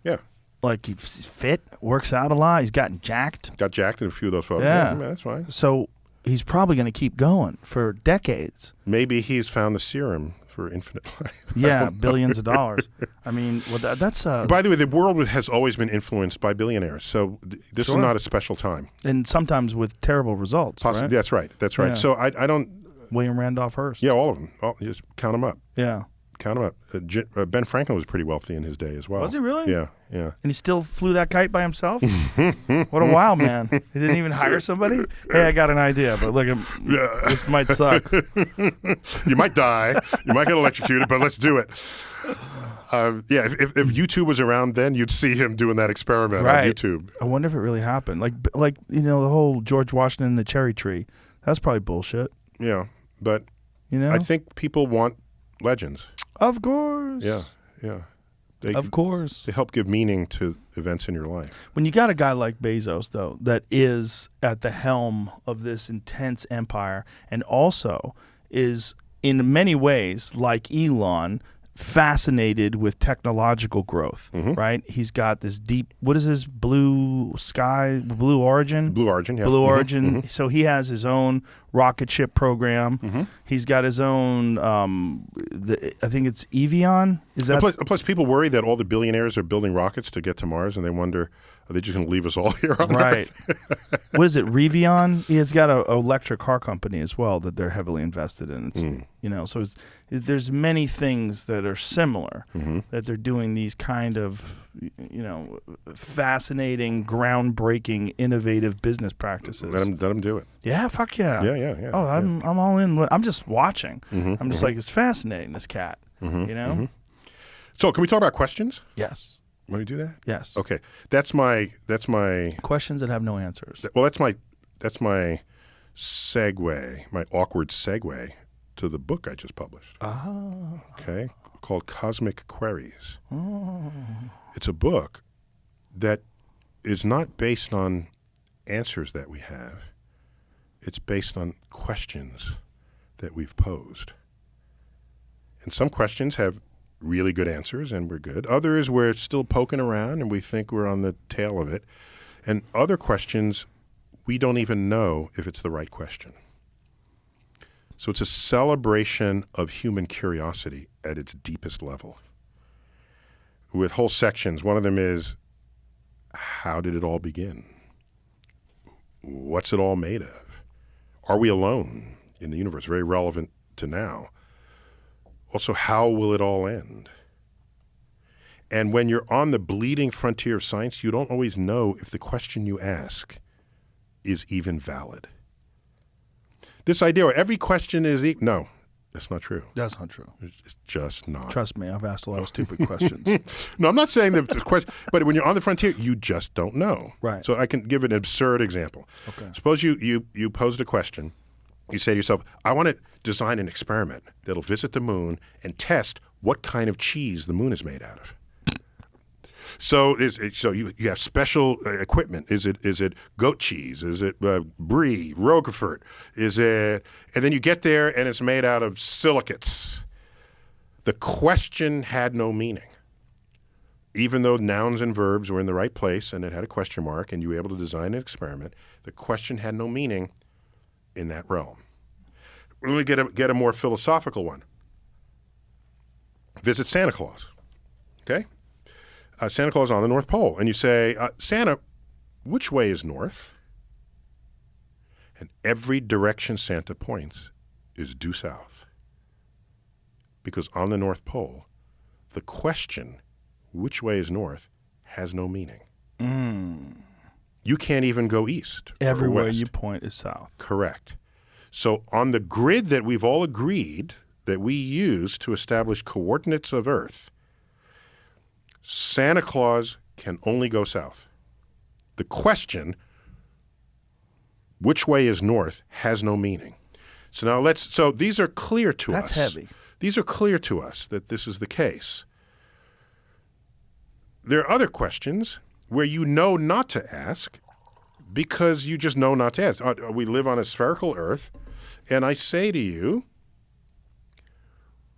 Yeah. Like he's fit, works out a lot. He's gotten jacked. Got jacked in a few of those photos. Yeah. That's fine. So he's probably going to keep going for decades. Maybe he's found the serum for infinite life. Yeah, billions of dollars. I mean, well, that's By the way, the world has always been influenced by billionaires, so this Sure. is not a special time. and sometimes with terrible results, right? That's right. That's right. Yeah. So I don't. William Randolph Hearst. Yeah, all of them. Just count them up. Yeah. Count them up. Ben Franklin was pretty wealthy in his day as well. Was he really? Yeah. And he still flew that kite by himself? What a wild man. He didn't even hire somebody? Hey, I got an idea, but look, this might suck. You might die. You might get electrocuted, but let's do it. If YouTube was around then, you'd see him doing that experiment on YouTube. I wonder if it really happened. Like you know, the whole George Washington and the cherry tree. That's probably bullshit. Yeah, but You know? I think people want legends. Of course. Yeah. Of course. They help give meaning to events in your life. When you got a guy like Bezos, though, that is at the helm of this intense empire and also is in many ways, like Elon, fascinated with technological growth, right? He's got this deep, what is his Blue Origin? Blue Origin, yeah. Blue Origin. So he has his own rocket ship program. He's got his own, I think it's Evian. Is that? Plus, people worry that all the billionaires are building rockets to get to Mars, and they wonder, are they just going to leave us all here on Right. Earth? What is it, Rivian? He's got an electric car company as well that they're heavily invested in. It's, you know, so there's many things that are similar that they're doing these kind of, you know, fascinating, groundbreaking, innovative business practices. Let them do it. Yeah, fuck yeah. Yeah. Oh, I'm all in. I'm just watching. I'm just like, it's fascinating, this cat. You know? So, can we talk about questions? Yes. Want to do that? Yes. Okay. That's my Questions that have no answers. well, that's my segue, my awkward segue to the book I just published. Okay. Called Cosmic Queries. It's a book that is not based on answers that we have. It's based on questions that we've posed. And some questions have really good answers and we're good. Others we're still poking around and we think we're on the tail of it. And other questions, we don't even know if it's the right question. So it's a celebration of human curiosity at its deepest level. With whole sections. One of them is, how did it all begin? What's it all made of? Are we alone in the universe? Very relevant to now. Also, how will it all end? And when you're on the bleeding frontier of science, you don't always know if the question you ask is even valid. This idea where every question is no, that's not true. That's not true. It's just not. Trust me, I've asked a lot of stupid questions. No, I'm not saying that the question, but when you're on the frontier, you just don't know. Right. So I can give an absurd example. Okay. Suppose you posed a question. You say to yourself, I want to design an experiment that'll visit the moon and test what kind of cheese the moon is made out of. So you have special equipment. Is it goat cheese? Is it brie, Roquefort? And then you get there and it's made out of silicates. The question had no meaning. Even though nouns and verbs were in the right place and it had a question mark and you were able to design an experiment, the question had no meaning in that realm. let me get a more philosophical one. Visit Santa Claus, okay? Santa Claus on the North Pole. And you say, Santa, which way is north? And every direction Santa points is due south. Because on the North Pole, the question, which way is north, has no meaning. You can't even go east. Everywhere or west. you point is south. Correct. So on the grid that we've all agreed that we use to establish coordinates of Earth, Santa Claus can only go south. The question, which way is north, has no meaning. So now so these are clear to us. That's heavy. These are clear to us that this is the case. There are other questions where you know not to ask because you just know not to ask. We live on a spherical Earth, and I say to you,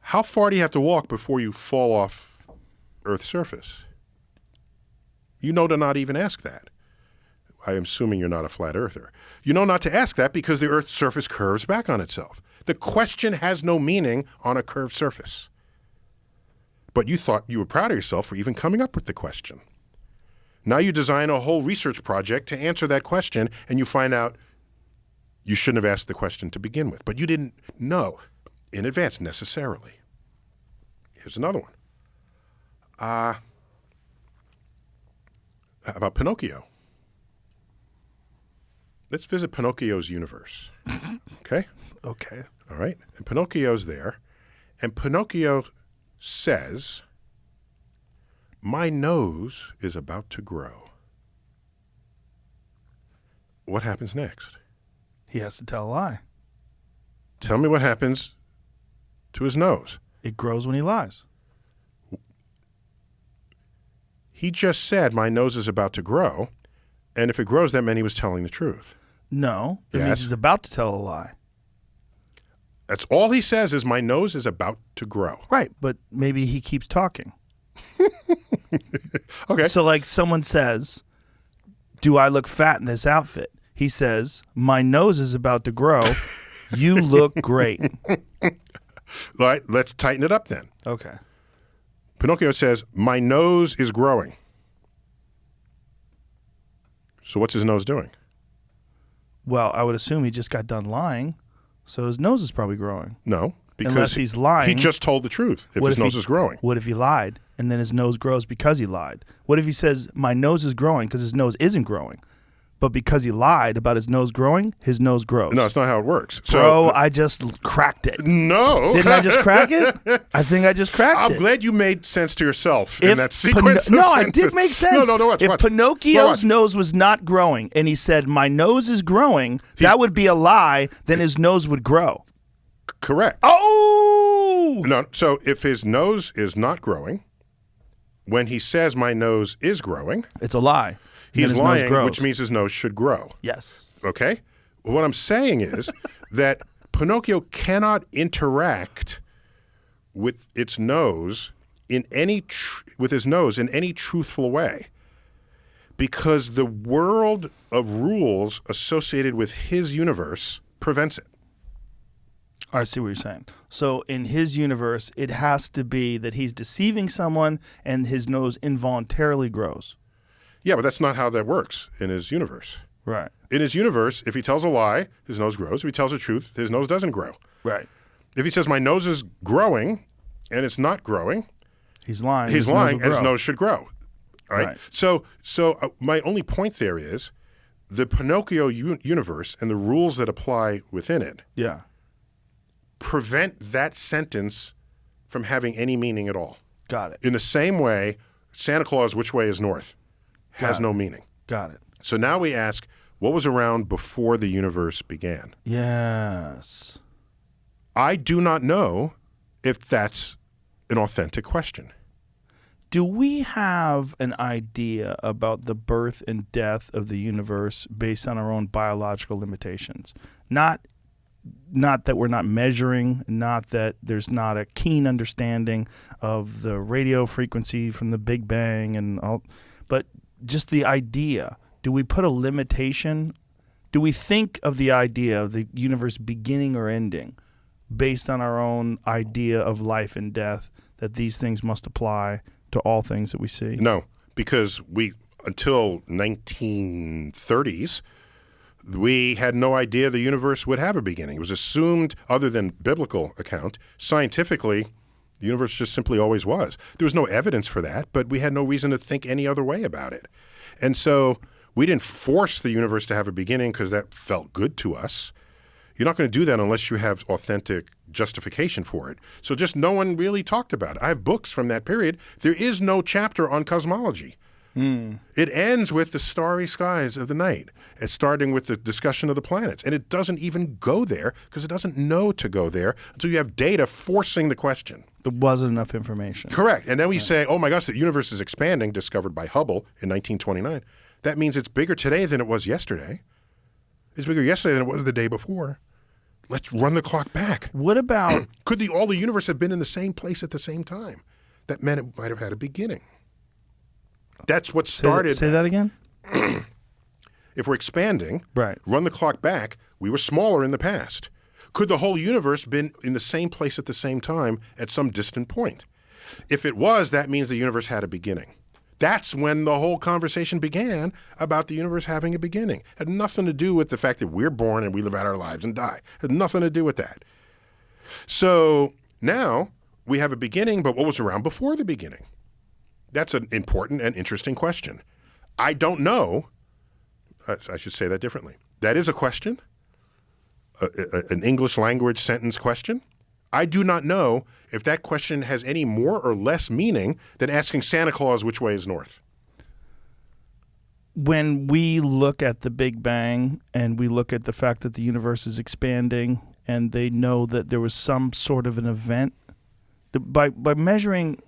how far do you have to walk before you fall off Earth's surface? You know to not even ask that. I'm assuming you're not a flat earther. You know not to ask that because the Earth's surface curves back on itself. The question has no meaning on a curved surface. But you thought you were proud of yourself for even coming up with the question. Now you design a whole research project to answer that question, and you find out you shouldn't have asked the question to begin with. But you didn't know in advance necessarily. Here's another one. How about Pinocchio? Let's visit Pinocchio's universe. Okay? Okay. All right. And Pinocchio's there. And Pinocchio says, my nose is about to grow. What happens next? He has to tell a lie. Tell me what happens to his nose. It grows when he lies. He just said, my nose is about to grow. And if it grows, that meant he was telling the truth. No. It Yes. means he's about to tell a lie. That's all he says is, my nose is about to grow. Right, but maybe he keeps talking. Okay. So like someone says, do I look fat in this outfit? He says, my nose is about to grow. You look great. All right, let's tighten it up then. Okay. Pinocchio says, my nose is growing. So what's his nose doing? Well, I would assume he just got done lying, so his nose is probably growing. No, because Unless he's lying. he just told the truth if What his if nose he- is growing. What if he lied and then his nose grows because he lied? What if he says, my nose is growing because his nose isn't growing? But because he lied about his nose growing, his nose grows. No, it's not how it works. Bro, I just cracked it. No. Didn't I just crack it? I think I just cracked I'm it. glad you made sense to yourself in that sequence of No, sentences. it did make sense. No, watch, if watch. Pinocchio's No, watch. nose was not growing and he said, my nose is growing, that would be a lie, then his nose would grow. Correct. Oh! No, so if his nose is not growing, when he says my nose is growing, It's a lie. Then he's his nose lying, grows. which means his nose should grow. Yes. Okay? What I'm saying is that Pinocchio cannot interact with its nose in any with his nose in any truthful way, because the world of rules associated with his universe prevents it. I see what you're saying. So in his universe, it has to be that he's deceiving someone and his nose involuntarily grows. Yeah, but that's not how that works in his universe. Right. In his universe, if he tells a lie, his nose grows. If he tells the truth, his nose doesn't grow. Right. If he says my nose is growing and it's not growing, He's lying. he's his lying nose and will his grow. nose should grow. All right. Right. So my only point there is the Pinocchio universe and the rules that apply within it Yeah. prevent that sentence from having any meaning at all. Got it. In the same way, Santa Claus, which way is north, has Got it. no meaning. Got it. So now we ask, what was around before the universe began? Yes. I do not know if that's an authentic question. Do we have an idea about the birth and death of the universe based on our own biological limitations? Not that we're not measuring, not that there's not a keen understanding of the radio frequency from the Big Bang and all, but just the idea. Do we put a limitation? Do we think of the idea of the universe beginning or ending based on our own idea of life and death, that these things must apply to all things that we see? No, because until 1930s, we had no idea the universe would have a beginning. It was assumed, other than biblical account, scientifically, the universe just simply always was. There was no evidence for that, but we had no reason to think any other way about it. And so we didn't force the universe to have a beginning because that felt good to us. You're not going to do that unless you have authentic justification for it. So just no one really talked about it. I have books from that period. There is no chapter on cosmology. It ends with the starry skies of the night. It's starting with the discussion of the planets. And it doesn't even go there because it doesn't know to go there until you have data forcing the question. There wasn't enough information. Correct. And then we say, oh my gosh, the universe is expanding, discovered by Hubble in 1929. That means it's bigger today than it was yesterday. It's bigger yesterday than it was the day before. Let's run the clock back. What about... Could all the universe have been in the same place at the same time? That meant it might have had a beginning. That's what started. Say that again? If we're expanding, right, run the clock back, we were smaller in the past. Could the whole universe been in the same place at the same time at some distant point? If it was, that means the universe had a beginning. That's when the whole conversation began about the universe having a beginning. It had nothing to do with the fact that we're born and we live out our lives and die. It had nothing to do with that. So now we have a beginning, but what was around before the beginning? That's an important and interesting question. I don't know. I should say that differently. That is a question, an English language sentence question. I do not know if that question has any more or less meaning than asking Santa Claus which way is north. When we look at the Big Bang and we look at the fact that the universe is expanding and they know that there was some sort of an event, by measuring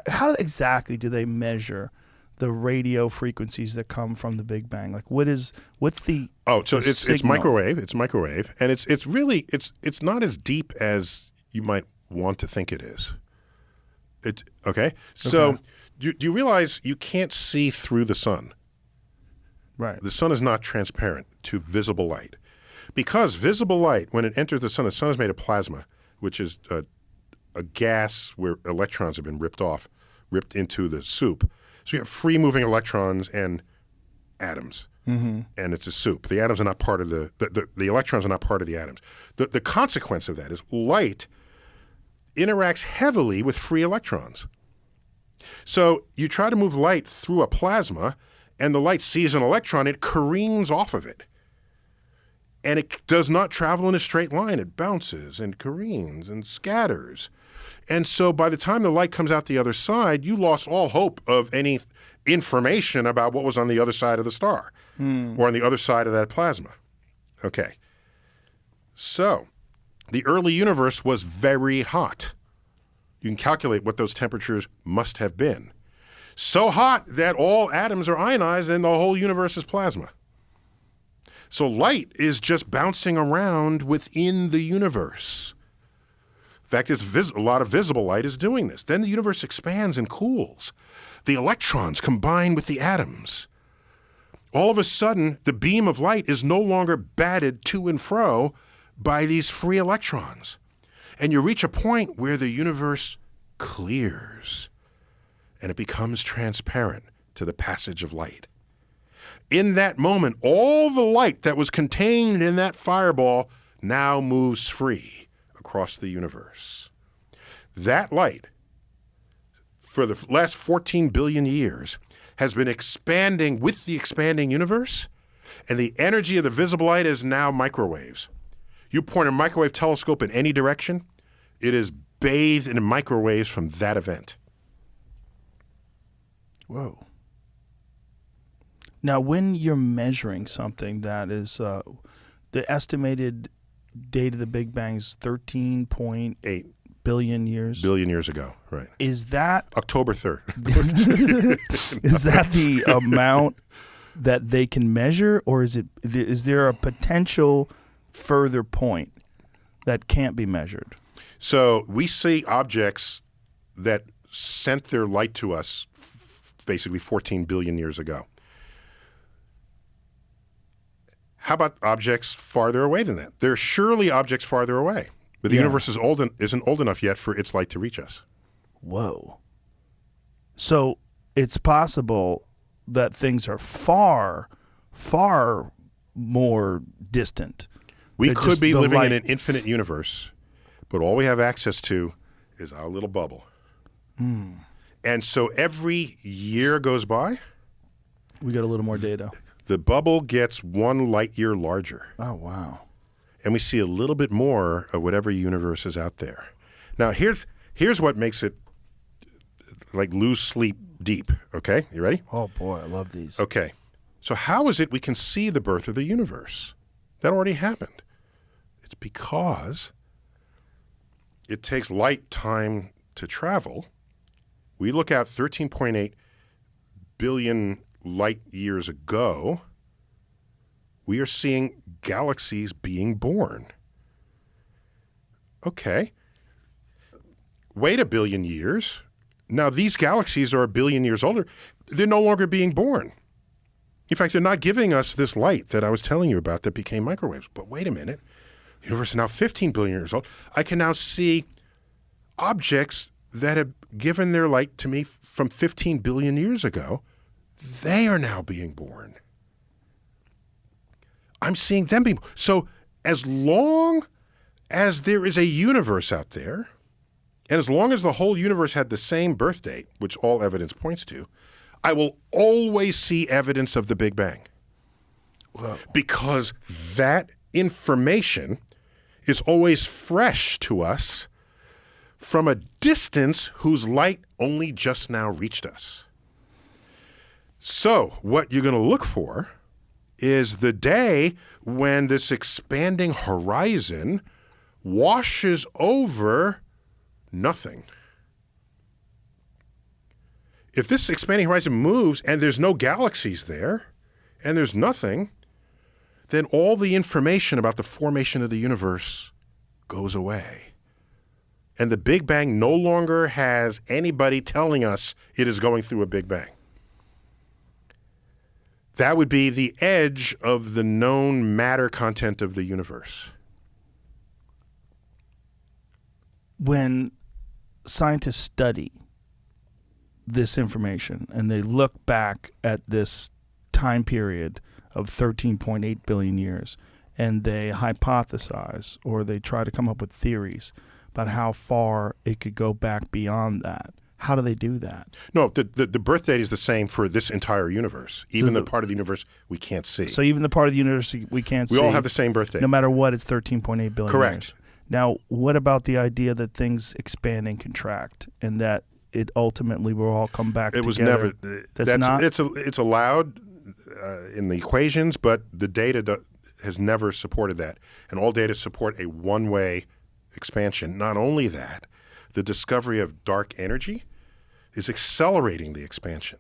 how exactly do they measure the radio frequencies that come from the Big Bang? Like what's the it's microwave. It's microwave, and it's really not as deep as you might want to think it is. So do you realize you can't see through the sun? Right. The sun is not transparent to visible light, because visible light, when it enters the sun is made of plasma, which is a gas where electrons have been ripped into the soup. So you have free-moving electrons and atoms, and it's a soup. The atoms are not part of the electrons are not part of the atoms. The consequence of that is light interacts heavily with free electrons. So you try to move light through a plasma, and the light sees an electron, it careens off of it. And it does not travel in a straight line. It bounces and careens and scatters. And so by the time the light comes out the other side, you lost all hope of any information about what was on the other side of the star or on the other side of that plasma. Okay. So the early universe was very hot. You can calculate what those temperatures must have been. So hot that all atoms are ionized and the whole universe is plasma. So light is just bouncing around within the universe. In fact, a lot of visible light is doing this. Then the universe expands and cools. The electrons combine with the atoms. All of a sudden, the beam of light is no longer batted to and fro by these free electrons. And you reach a point where the universe clears, and it becomes transparent to the passage of light. In that moment, all the light that was contained in that fireball now moves free across the universe. That light, for the last 14 billion years, has been expanding with the expanding universe, and the energy of the visible light is now microwaves. You point a microwave telescope in any direction, it is bathed in microwaves from that event. Whoa. Now, when you're measuring something that is the estimated date of the Big Bang is 13.8 billion years. Billion years ago, right. Is that... October 3rd. Is that the amount that they can measure, or is there a potential further point that can't be measured? So we see objects that sent their light to us basically 14 billion years ago. How about objects farther away than that? There are surely objects farther away. But the universe isn't old enough yet for its light to reach us. Whoa. So it's possible that things are far, far more distant. We They're could just be the living in light- an infinite universe, but all we have access to is our little bubble. And so every year goes by, We got a little more data. the bubble gets 1 light year larger. Oh, wow. And we see a little bit more of whatever universe is out there. Now, here's what makes it like lose sleep deep, okay? You ready? Oh, boy, I love these. Okay. So how is it we can see the birth of the universe? That already happened. It's because it takes light time to travel. We look out 13.8 billion light years ago. We are seeing galaxies being born. Okay. Wait a billion years. Now, these galaxies are a billion years older. They're no longer being born. In fact, they're not giving us this light that I was telling you about that became microwaves. But wait a minute. The universe is now 15 billion years old. I can now see objects that have given their light to me from 15 billion years ago. They are now being born. I'm seeing them being born. So as long as there is a universe out there, and as long as the whole universe had the same birth date, which all evidence points to, I will always see evidence of the Big Bang. Whoa. Because that information is always fresh to us from a distance whose light only just now reached us. So what you're going to look for is the day when this expanding horizon washes over nothing. If this expanding horizon moves and there's no galaxies there and there's nothing, then all the information about the formation of the universe goes away. And the Big Bang no longer has anybody telling us it is going through a Big Bang. That would be the edge of the known matter content of the universe. When scientists study this information and they look back at this time period of 13.8 billion years and they hypothesize or they try to come up with theories about how far it could go back beyond that, how do they do that? No, the birth date is the same for this entire universe, even the part of the universe we can't see. So even the part of the universe we can't see. We all have the same birth date. No matter what, it's 13.8 billion Correct. years. Now, what about the idea that things expand and contract and that it ultimately will all come back It together? was never. It's allowed in the equations, but the data has never supported that, and all data support a one-way expansion. Not only that, the discovery of dark energy is accelerating the expansion.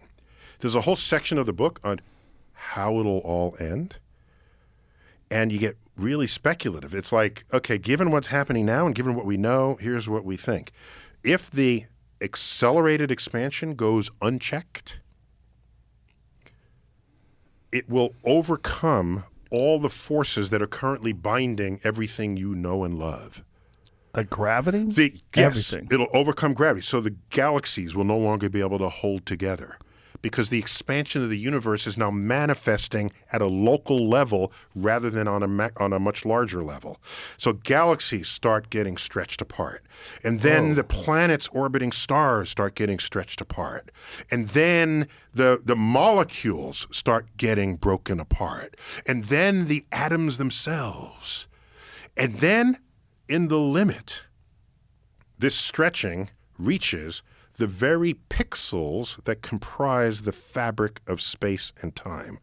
There's a whole section of the book on how it'll all end, and you get really speculative. It's like, okay, given what's happening now and given what we know, here's what we think. If the accelerated expansion goes unchecked, it will overcome all the forces that are currently binding everything you know and love. Like gravity? Yes, Everything. it'll overcome gravity. So the galaxies will no longer be able to hold together because the expansion of the universe is now manifesting at a local level rather than on a much larger level. So galaxies start getting stretched apart. And then the planets orbiting stars start getting stretched apart. And then the molecules start getting broken apart. And then the atoms themselves. And then in the limit, this stretching reaches the very pixels that comprise the fabric of space and time.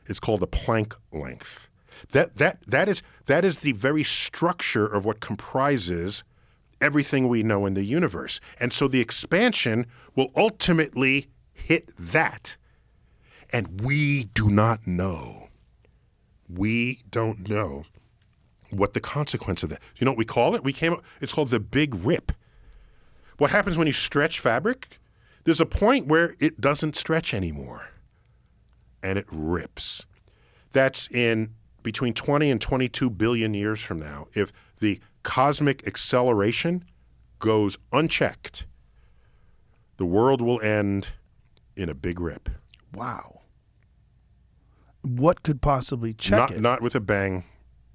It's called the Planck length. That is the very structure of what comprises everything we know in the universe. And so the expansion will ultimately hit that. And we do not know. We don't know what the consequence of that. You know what we call it? It's called the Big Rip. What happens when you stretch fabric? There's a point where it doesn't stretch anymore, and it rips. That's in between 20 and 22 billion years from now. If the cosmic acceleration goes unchecked, the world will end in a big rip. Wow. What could possibly check it? Not with a bang,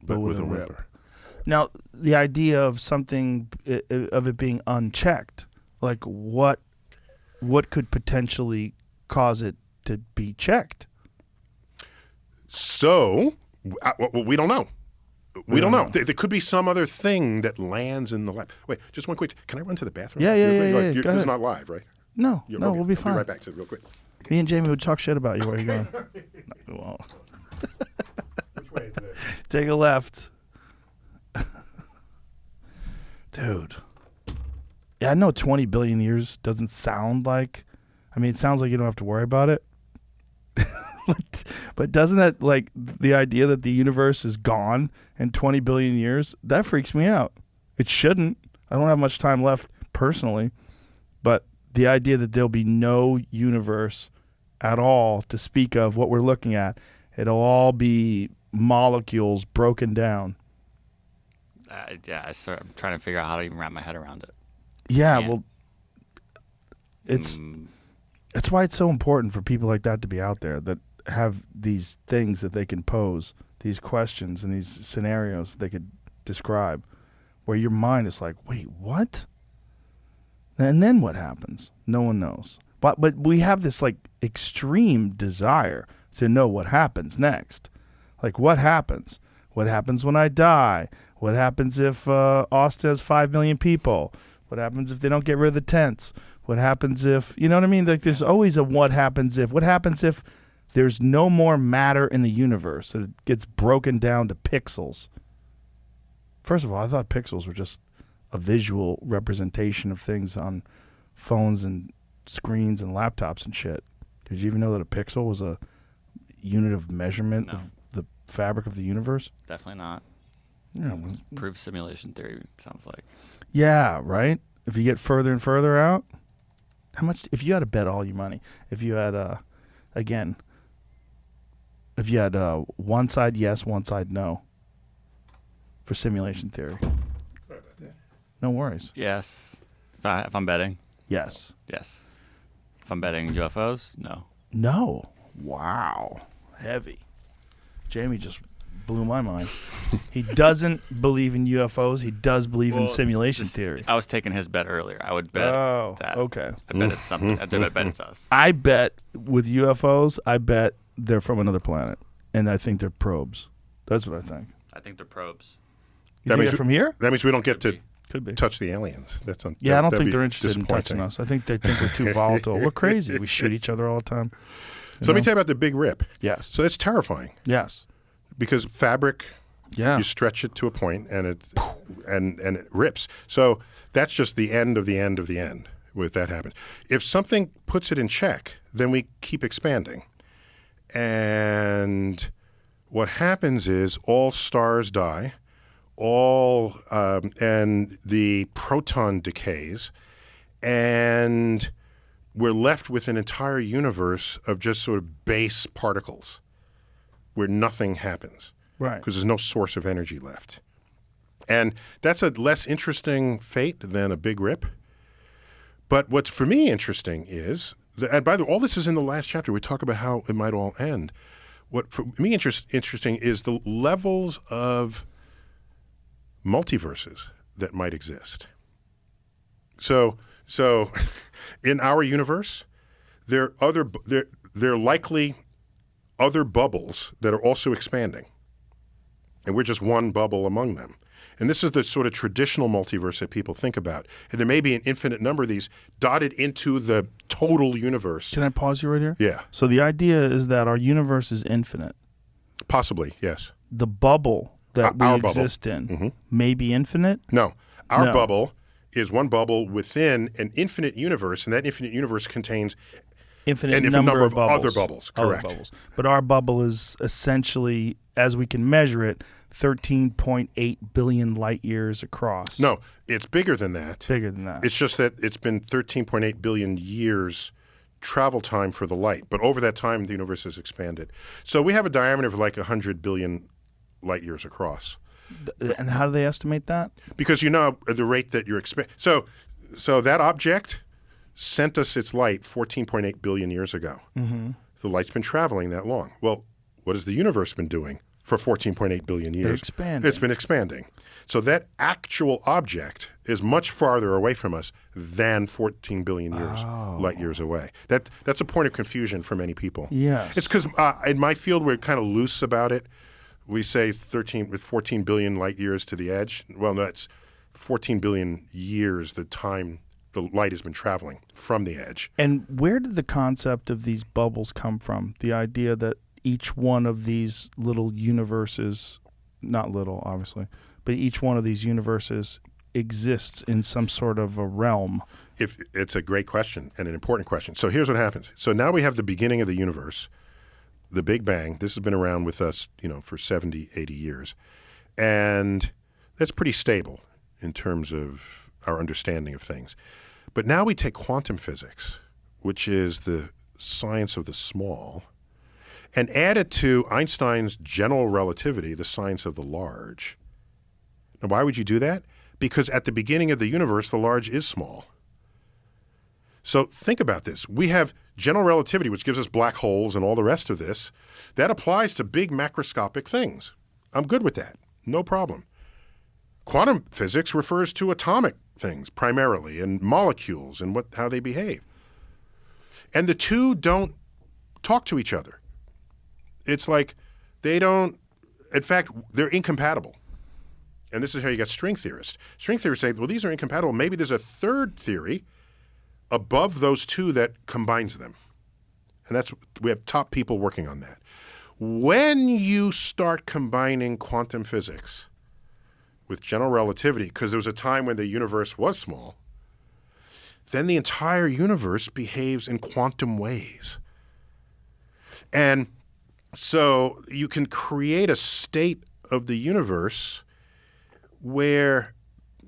but with a rip. whimper. Now, the idea of something of it being unchecked, like what could potentially cause it to be checked? So, we don't know. We don't know. There could be some other thing that lands in the lab. Wait, just one quick. Can I run to the bathroom? Yeah. This Go is ahead. not live, right? No, Okay, we'll be fine. I'll be right back to it real quick. Me and Jamie would talk shit about you. Where are you going? Well, Which way is it? take a left. Dude. Yeah, I know 20 billion years doesn't sound like... I mean, it sounds like you don't have to worry about it. But doesn't that, like, the idea that the universe is gone in 20 billion years, that freaks me out. It shouldn't. I don't have much time left personally. But the idea that there'll be no universe at all to speak of what we're looking at, it'll all be molecules broken down. I'm trying to figure out how to even wrap my head around it. Yeah, Can't. well, that's why it's so important for people like that to be out there that have these things that they can pose, these questions and these scenarios they could describe, where your mind is like, wait, what? And then what happens? No one knows. But we have this like extreme desire to know what happens next. Like, what happens? What happens when I die? What happens if Austin has 5 million people? What happens if they don't get rid of the tents? What happens if, you know what I mean? Like, there's always a what happens if. What happens if there's no more matter in the universe, that it gets broken down to pixels? First of all, I thought pixels were just a visual representation of things on phones and screens and laptops and shit. Did you even know that a pixel was a unit of measurement of the fabric of the universe? Definitely not. Yeah, Proof simulation theory, sounds like. yeah, right? If you get further and further out, how much, if you had to bet all your money, if you had, one side yes, one side no for simulation theory. No worries. Yes. If I'm betting, Yes. yes. If I'm betting UFOs, no. No. Wow. Heavy. Jamie just blew my mind. He doesn't believe in UFOs. He does believe in simulation theory. I was taking his bet earlier. I would bet that. Okay. I bet it's something. I bet it's us. I bet with UFOs, I bet they're from another planet, and I think they're probes. That's what I think. I think they're probes. You think they're from here? That means we don't get to Could be. touch the aliens. Yeah, I don't think they're interested in touching us. I think they think we're too volatile. We're crazy. We shoot each other all the time. So let me tell you about the big rip. Yes. So it's terrifying Yes. because fabric, Yeah. you stretch it to a point and it rips. So that's just the end of the end of the end when that happens. If something puts it in check, then we keep expanding. And what happens is all stars die, and the proton decays, and we're left with an entire universe of just sort of base particles where nothing happens. Right. Because there's no source of energy left. And that's a less interesting fate than a big rip. But what's for me interesting is, and by the way, all this is in the last chapter. We talk about how it might all end. What for me interesting is the levels of multiverses that might exist. So in our universe, there are likely other bubbles that are also expanding. And we're just one bubble among them. And this is the sort of traditional multiverse that people think about. And there may be an infinite number of these dotted into the total universe. Can I pause you right here? Yeah. So the idea is that our universe is infinite. Possibly, yes. The bubble that we Our bubble. exist in may be infinite. No. Our No. bubble is one bubble within an infinite universe, and that infinite universe contains Infinite an infinite number of bubbles. other bubbles. Other Correct. bubbles. But our bubble is essentially, as we can measure it, 13.8 billion light years across. No, it's bigger than that. Bigger than that. It's just that it's been 13.8 billion years travel time for the light. But over that time, the universe has expanded. So we have a diameter of like 100 billion light years across. And how do they estimate that? Because you know the rate that you're so that object sent us its light 14.8 billion years ago. Mm-hmm. The light's been traveling that long. Well, what has the universe been doing for 14.8 billion years? It's been expanding. So that actual object is much farther away from us than 14 billion years, light years away. That's a point of confusion for many people. Yes. It's because in my field, we're kind of loose about it. We say 14 billion light years to the edge. Well, no, it's 14 billion years the time the light has been traveling from the edge. And where did the concept of these bubbles come from? The idea that each one of these little universes, not little, obviously, but each one of these universes exists in some sort of a realm. If it's a great question and an important question. So here's what happens. So now we have the beginning of the universe, the Big Bang. This has been around with us, for 70, 80 years. And that's pretty stable in terms of our understanding of things. But now we take quantum physics, which is the science of the small, and add it to Einstein's general relativity, the science of the large. Now, why would you do that? Because at the beginning of the universe, the large is small. So think about this. We have general relativity, which gives us black holes and all the rest of this. That applies to big macroscopic things. I'm good with that. No problem. Quantum physics refers to atomic things primarily and molecules and how they behave. And the two don't talk to each other. It's like they don't, in fact, they're incompatible. And this is how you get string theorists. String theorists say, well, these are incompatible. Maybe there's a third theory above those two that combines them. And we have top people working on that. When you start combining quantum physics with general relativity, because there was a time when the universe was small, then the entire universe behaves in quantum ways. And so you can create a state of the universe where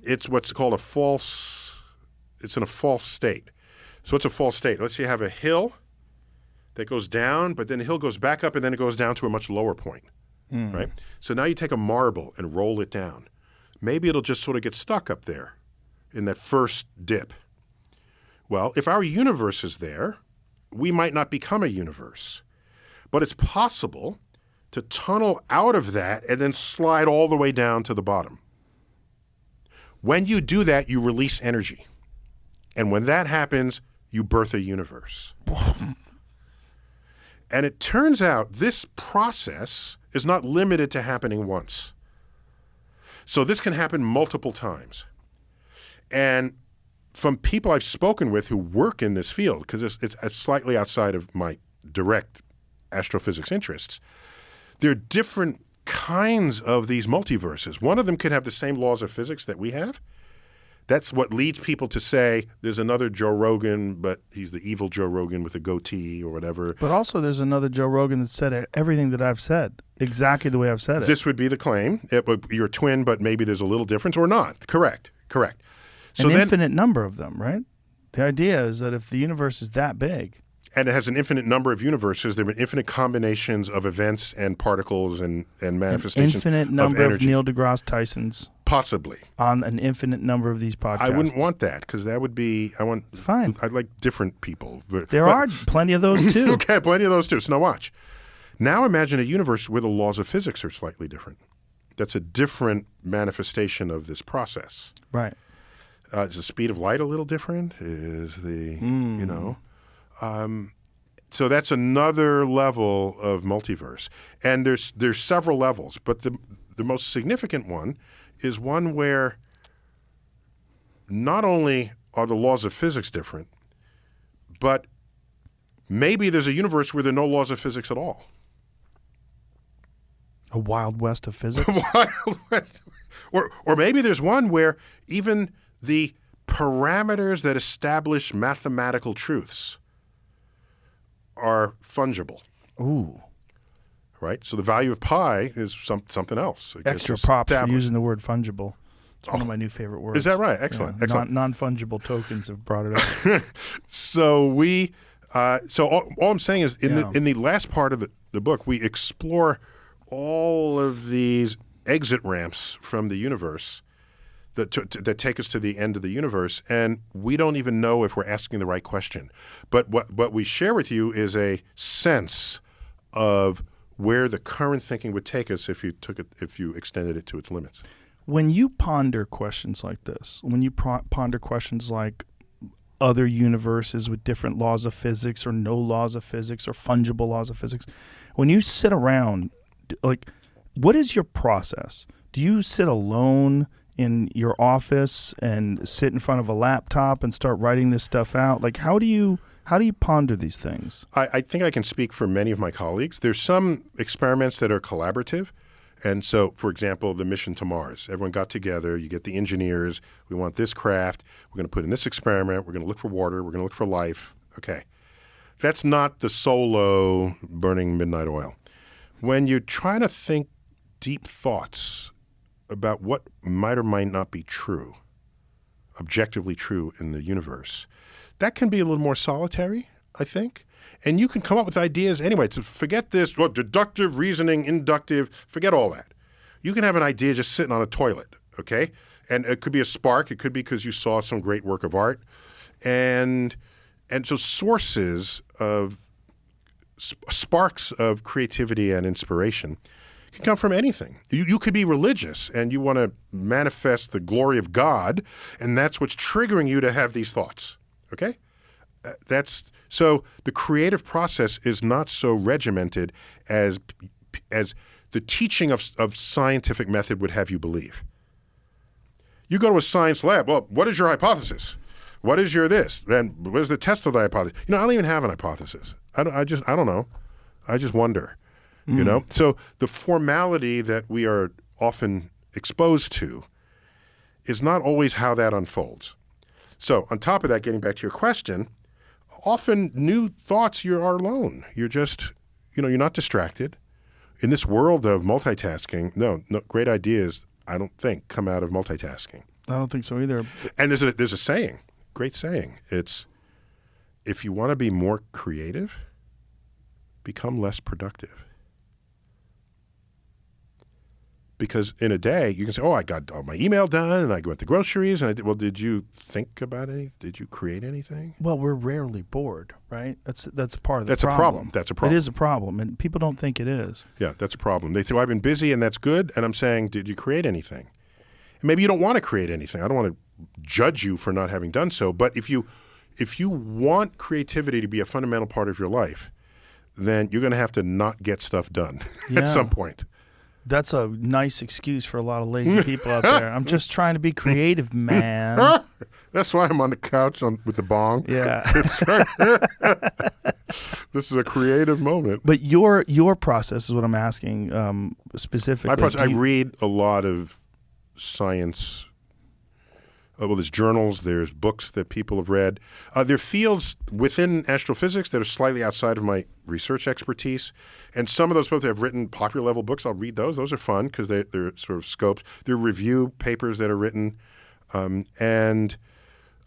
it's what's called it's in a false state. So what's a false state? Let's say you have a hill that goes down, but then the hill goes back up and then it goes down to a much lower point, right? So now you take a marble and roll it down. Maybe it'll just sort of get stuck up there in that first dip. Well, if our universe is there, we might not become a universe. But it's possible to tunnel out of that and then slide all the way down to the bottom. When you do that, you release energy. And when that happens, you birth a universe. And it turns out this process is not limited to happening once. So this can happen multiple times. And from people I've spoken with who work in this field, because it's slightly outside of my direct astrophysics interests, there are different kinds of these multiverses. One of them could have the same laws of physics that we have. That's what leads people to say there's another Joe Rogan, but he's the evil Joe Rogan with a goatee or whatever. But also there's another Joe Rogan that said everything that I've said, exactly the way I've said it. This would be the claim. You're a twin, but maybe there's a little difference or not. Correct. So An infinite number of them, right? The idea is that if the universe is that big, and it has an infinite number of universes, there are infinite combinations of events and particles and manifestations of energy. Infinite number of Neil deGrasse Tysons. Possibly. On an infinite number of these podcasts. I wouldn't want that because that would be, It's fine. I'd like different people. There are plenty of those too. Okay, plenty of those too. So now watch. Now imagine a universe where the laws of physics are slightly different. That's a different manifestation of this process. Right. Is the speed of light a little different? Is the, so that's another level of multiverse. And there's several levels, but the most significant one is one where not only are the laws of physics different, but maybe there's a universe where there are no laws of physics at all. A Wild West of physics? Wild West. Or maybe there's one where even the parameters that establish mathematical truths are fungible. Ooh. Right? So the value of pi is something else. Extra props for using the word fungible. It's one of my new favorite words. Is that right? Excellent. Yeah. Excellent. Non-fungible tokens have brought it up. So all I'm saying is in the last part of the book, we explore all of these exit ramps from the universe that take us to the end of the universe, and we don't even know if we're asking the right question. But what we share with you is a sense of where the current thinking would take us if you extended it to its limits. When you ponder questions like this, when you ponder questions like other universes with different laws of physics or no laws of physics or fungible laws of physics, when you sit around, like, what is your process? Do you sit alone in your office and sit in front of a laptop and start writing this stuff out? Like, how do you ponder these things? I think I can speak for many of my colleagues. There's some experiments that are collaborative. And so, for example, the mission to Mars. Everyone got together. You get the engineers. We want this craft. We're going to put in this experiment. We're going to look for water. We're going to look for life. Okay. That's not the solo burning midnight oil. When you're trying to think deep thoughts about what might or might not be true, objectively true in the universe, that can be a little more solitary, I think. And you can come up with ideas anyway. So forget this, deductive, reasoning, inductive, forget all that. You can have an idea just sitting on a toilet, okay? And it could be a spark. It could be because you saw some great work of art. And so sources of sparks of creativity and inspiration can come from anything. You could be religious and you want to manifest the glory of God, and that's what's triggering you to have these thoughts, okay? So the creative process is not so regimented as the teaching of scientific method would have you believe. You go to a science lab, well, what is your hypothesis? What is your this? And what is the test of the hypothesis? I don't even have an hypothesis. I don't know. I just wonder. So the formality that we are often exposed to is not always how that unfolds. So on top of that, getting back to your question, often new thoughts, you are alone. You're just, you're not distracted. In this world of multitasking, no, great ideas, I don't think, come out of multitasking. I don't think so either. And there's a saying, great saying. It's, if you want to be more creative, become less productive. Because in a day, you can say, I got all my email done, and I went to groceries, and did you think about any? Did you create anything? Well, we're rarely bored, right? That's part of the problem. That's a problem. That's a problem. It is a problem, and people don't think it is. Yeah, that's a problem. They say, I've been busy, and that's good, and I'm saying, did you create anything? And maybe you don't want to create anything. I don't want to judge you for not having done so, but if you want creativity to be a fundamental part of your life, then you're going to have to not get stuff done at some point. That's a nice excuse for a lot of lazy people out there. I'm just trying to be creative, man. That's why I'm on the couch with the bong. Yeah. This is a creative moment. But your process is what I'm asking specifically. My process, I read a lot of science. There's journals, there's books that people have read. There are fields within astrophysics that are slightly outside of my research expertise. And some of those folks that have written popular level books, I'll read those. Those are fun because they're sort of scoped. They're review papers that are written. And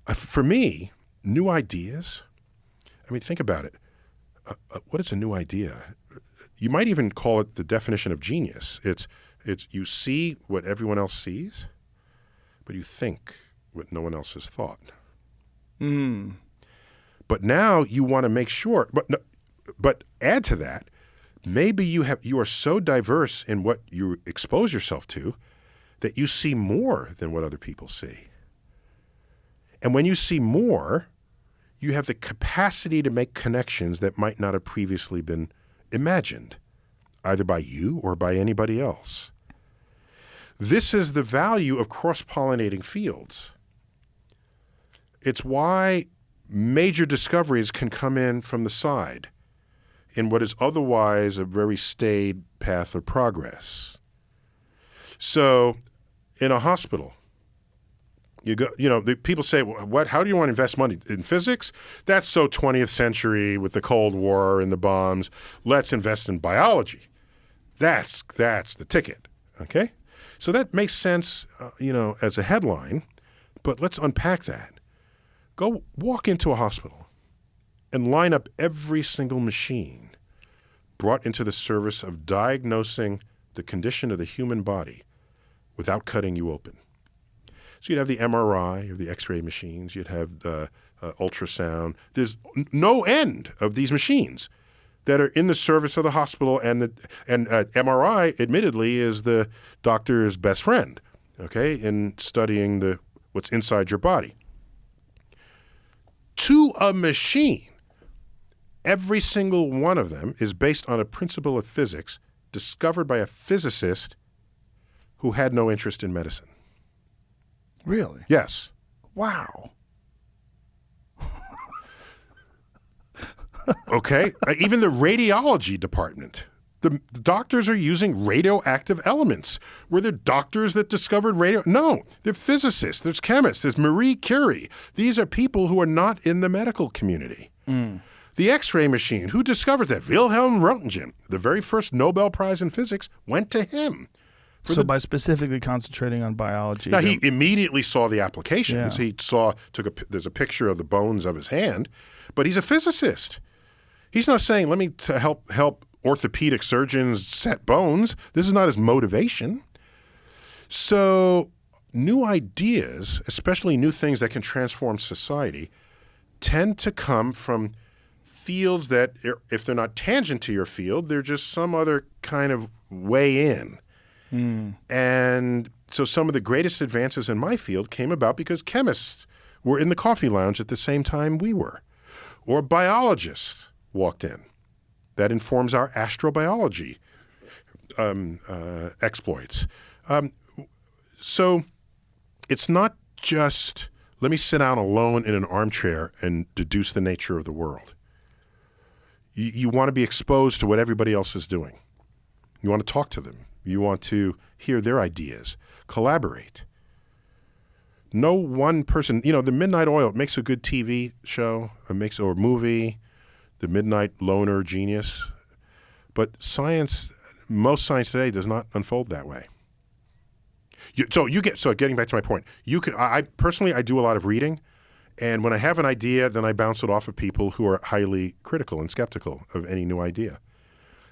for me, new ideas, think about it. What is a new idea? You might even call it the definition of genius. It's you see what everyone else sees, but you think what no one else has thought. But now you want to make sure, but add to that, maybe you are so diverse in what you expose yourself to that you see more than what other people see. And when you see more, you have the capacity to make connections that might not have previously been imagined, either by you or by anybody else. This is the value of cross-pollinating fields. It's why major discoveries can come in from the side in what is otherwise a very staid path of progress. So in a hospital, people say, well, how do you want to invest money? In physics? That's so 20th century with the Cold War and the bombs. Let's invest in biology. That's the ticket, okay? So that makes sense, as a headline, but let's unpack that. Go walk into a hospital and line up every single machine brought into the service of diagnosing the condition of the human body without cutting you open. So you'd have the MRI or the X-ray machines. You'd have the ultrasound. There's no end of these machines that are in the service of the hospital, and MRI, admittedly, is the doctor's best friend, okay, in studying what's inside your body. To a machine, every single one of them is based on a principle of physics discovered by a physicist who had no interest in medicine. Really? Yes. Wow. Okay. Even the radiology department. The doctors are using radioactive elements. Were there doctors that discovered radio? No. They're physicists. There's chemists. There's Marie Curie. These are people who are not in the medical community. The X-ray machine, who discovered that? Wilhelm Röntgen. The very first Nobel Prize in physics went to him. By specifically concentrating on biology. Now, he immediately saw the applications. Yeah. He there's a picture of the bones of his hand, but he's a physicist. He's not saying, let me help orthopedic surgeons set bones. This is not his motivation. So new ideas, especially new things that can transform society, tend to come from fields that, if they're not tangent to your field, they're just some other kind of way in. And so some of the greatest advances in my field came about because chemists were in the coffee lounge at the same time we were, or biologists walked in. That informs our astrobiology exploits. So it's not just, let me sit down alone in an armchair and deduce the nature of the world. You want to be exposed to what everybody else is doing. You want to talk to them. You want to hear their ideas, collaborate. No one person, the Midnight Oil, it makes a good TV show, or movie, The Midnight Loner Genius. But most science today does not unfold that way. So getting back to my point, I personally do a lot of reading, and when I have an idea, then I bounce it off of people who are highly critical and skeptical of any new idea.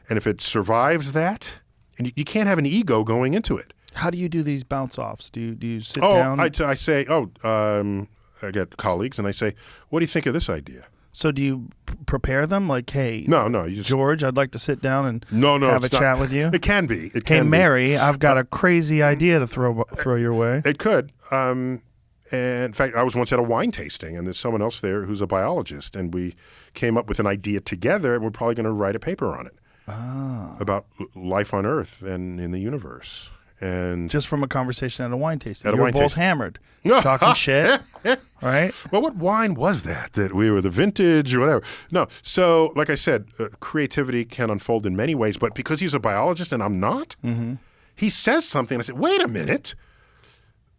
And if it survives that, and you can't have an ego going into it. How do you do these bounce offs? Do you sit down? I say, I get colleagues, and I say, what do you think of this idea? So do you prepare them? Like, hey, no, you just, George, I'd like to sit down and have a it's not. chat with you. It can be. Hey, Mary, I've got a crazy idea to throw your way. It could. And in fact, I was once at a wine tasting, and there's someone else there who's a biologist, and we came up with an idea together, and we're probably going to write a paper on it about life on Earth and in the universe. And just from a conversation at a wine tasting. You were both hammered, talking shit, right? Well, what wine was that we were the vintage or whatever? No. So, like I said, creativity can unfold in many ways, but because he's a biologist and I'm not, he says something, and I said, wait a minute.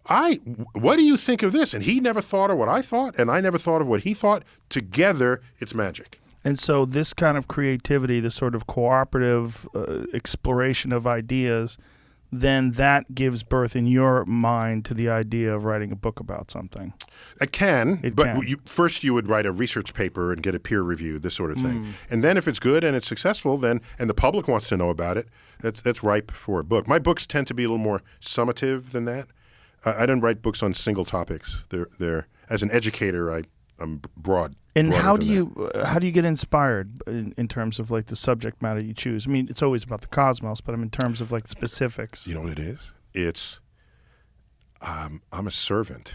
What do you think of this? And he never thought of what I thought, and I never thought of what he thought. Together, it's magic. And so this kind of creativity, this sort of cooperative exploration of ideas, then that gives birth in your mind to the idea of writing a book about something. It can, first you would write a research paper and get it peer reviewed, this sort of thing. And then if it's good and it's successful, and the public wants to know about it, that's ripe for a book. My books tend to be a little more summative than that. I don't write books on single topics. They're as an educator, I'm broad. And how do you get inspired in terms of like the subject matter you choose? I mean, it's always about the cosmos, but in terms of like specifics. You know what it is? It's I'm a servant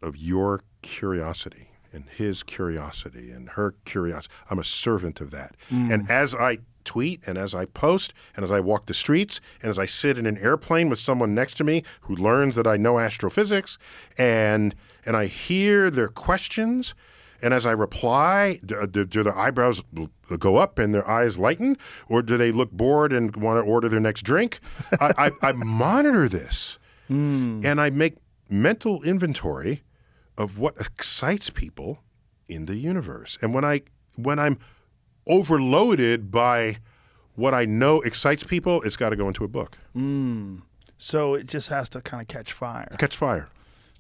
of your curiosity and his curiosity and her curiosity. I'm a servant of that. And as I tweet and as I post and as I walk the streets and as I sit in an airplane with someone next to me who learns that I know astrophysics and I hear their questions, and as I reply, do their eyebrows go up and their eyes lighten, or do they look bored and want to order their next drink? I monitor this, and I make mental inventory of what excites people in the universe. And when I'm overloaded by what I know excites people, it's got to go into a book. So it just has to kind of catch fire. Catch fire.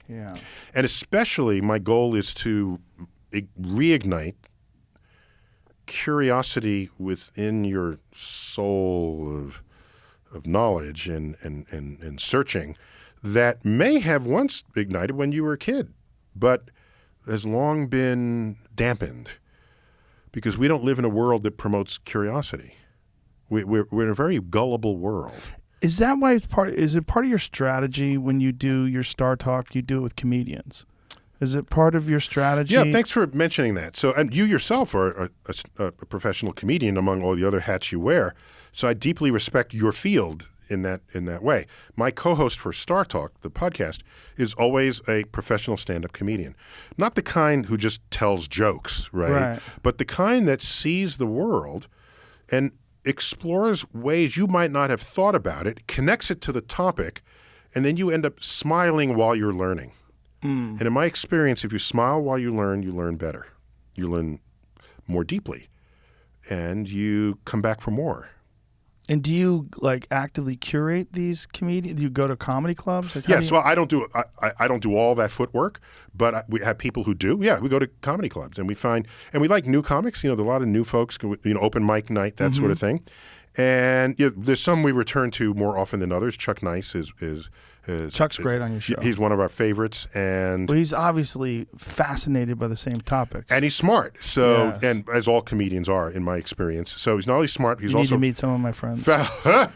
Yeah. And especially my goal is to reignite curiosity within your soul knowledge and searching that may have once ignited when you were a kid, but has long been dampened because we don't live in a world that promotes curiosity. We're in a very gullible world. Is that why is it part of your strategy when you do your StarTalk, you do it with comedians? Is it part of your strategy? Yeah, thanks for mentioning that. So, and you yourself are a professional comedian among all the other hats you wear. So I deeply respect your field in that way. My co-host for StarTalk, the podcast, is always a professional stand-up comedian. Not the kind who just tells jokes, right? But the kind that sees the world and explores ways you might not have thought about it, connects it to the topic, and then you end up smiling while you're learning. And in my experience, if you smile while you learn better. You learn more deeply, and you come back for more. And do you actively curate these comedians? Do you go to comedy clubs? Yes. Well, I don't do all that footwork, but we have people who do. Yeah, we go to comedy clubs and we like new comics. There's a lot of new folks. Open mic night, that sort of thing. And there's some we return to more often than others. Chuck Nice is Chuck's great on your show. He's one of our favorites, and he's obviously fascinated by the same topics, and he's smart. So, yes. And as all comedians are, in my experience. So he's not only smart, he's you also need to meet some of my friends. I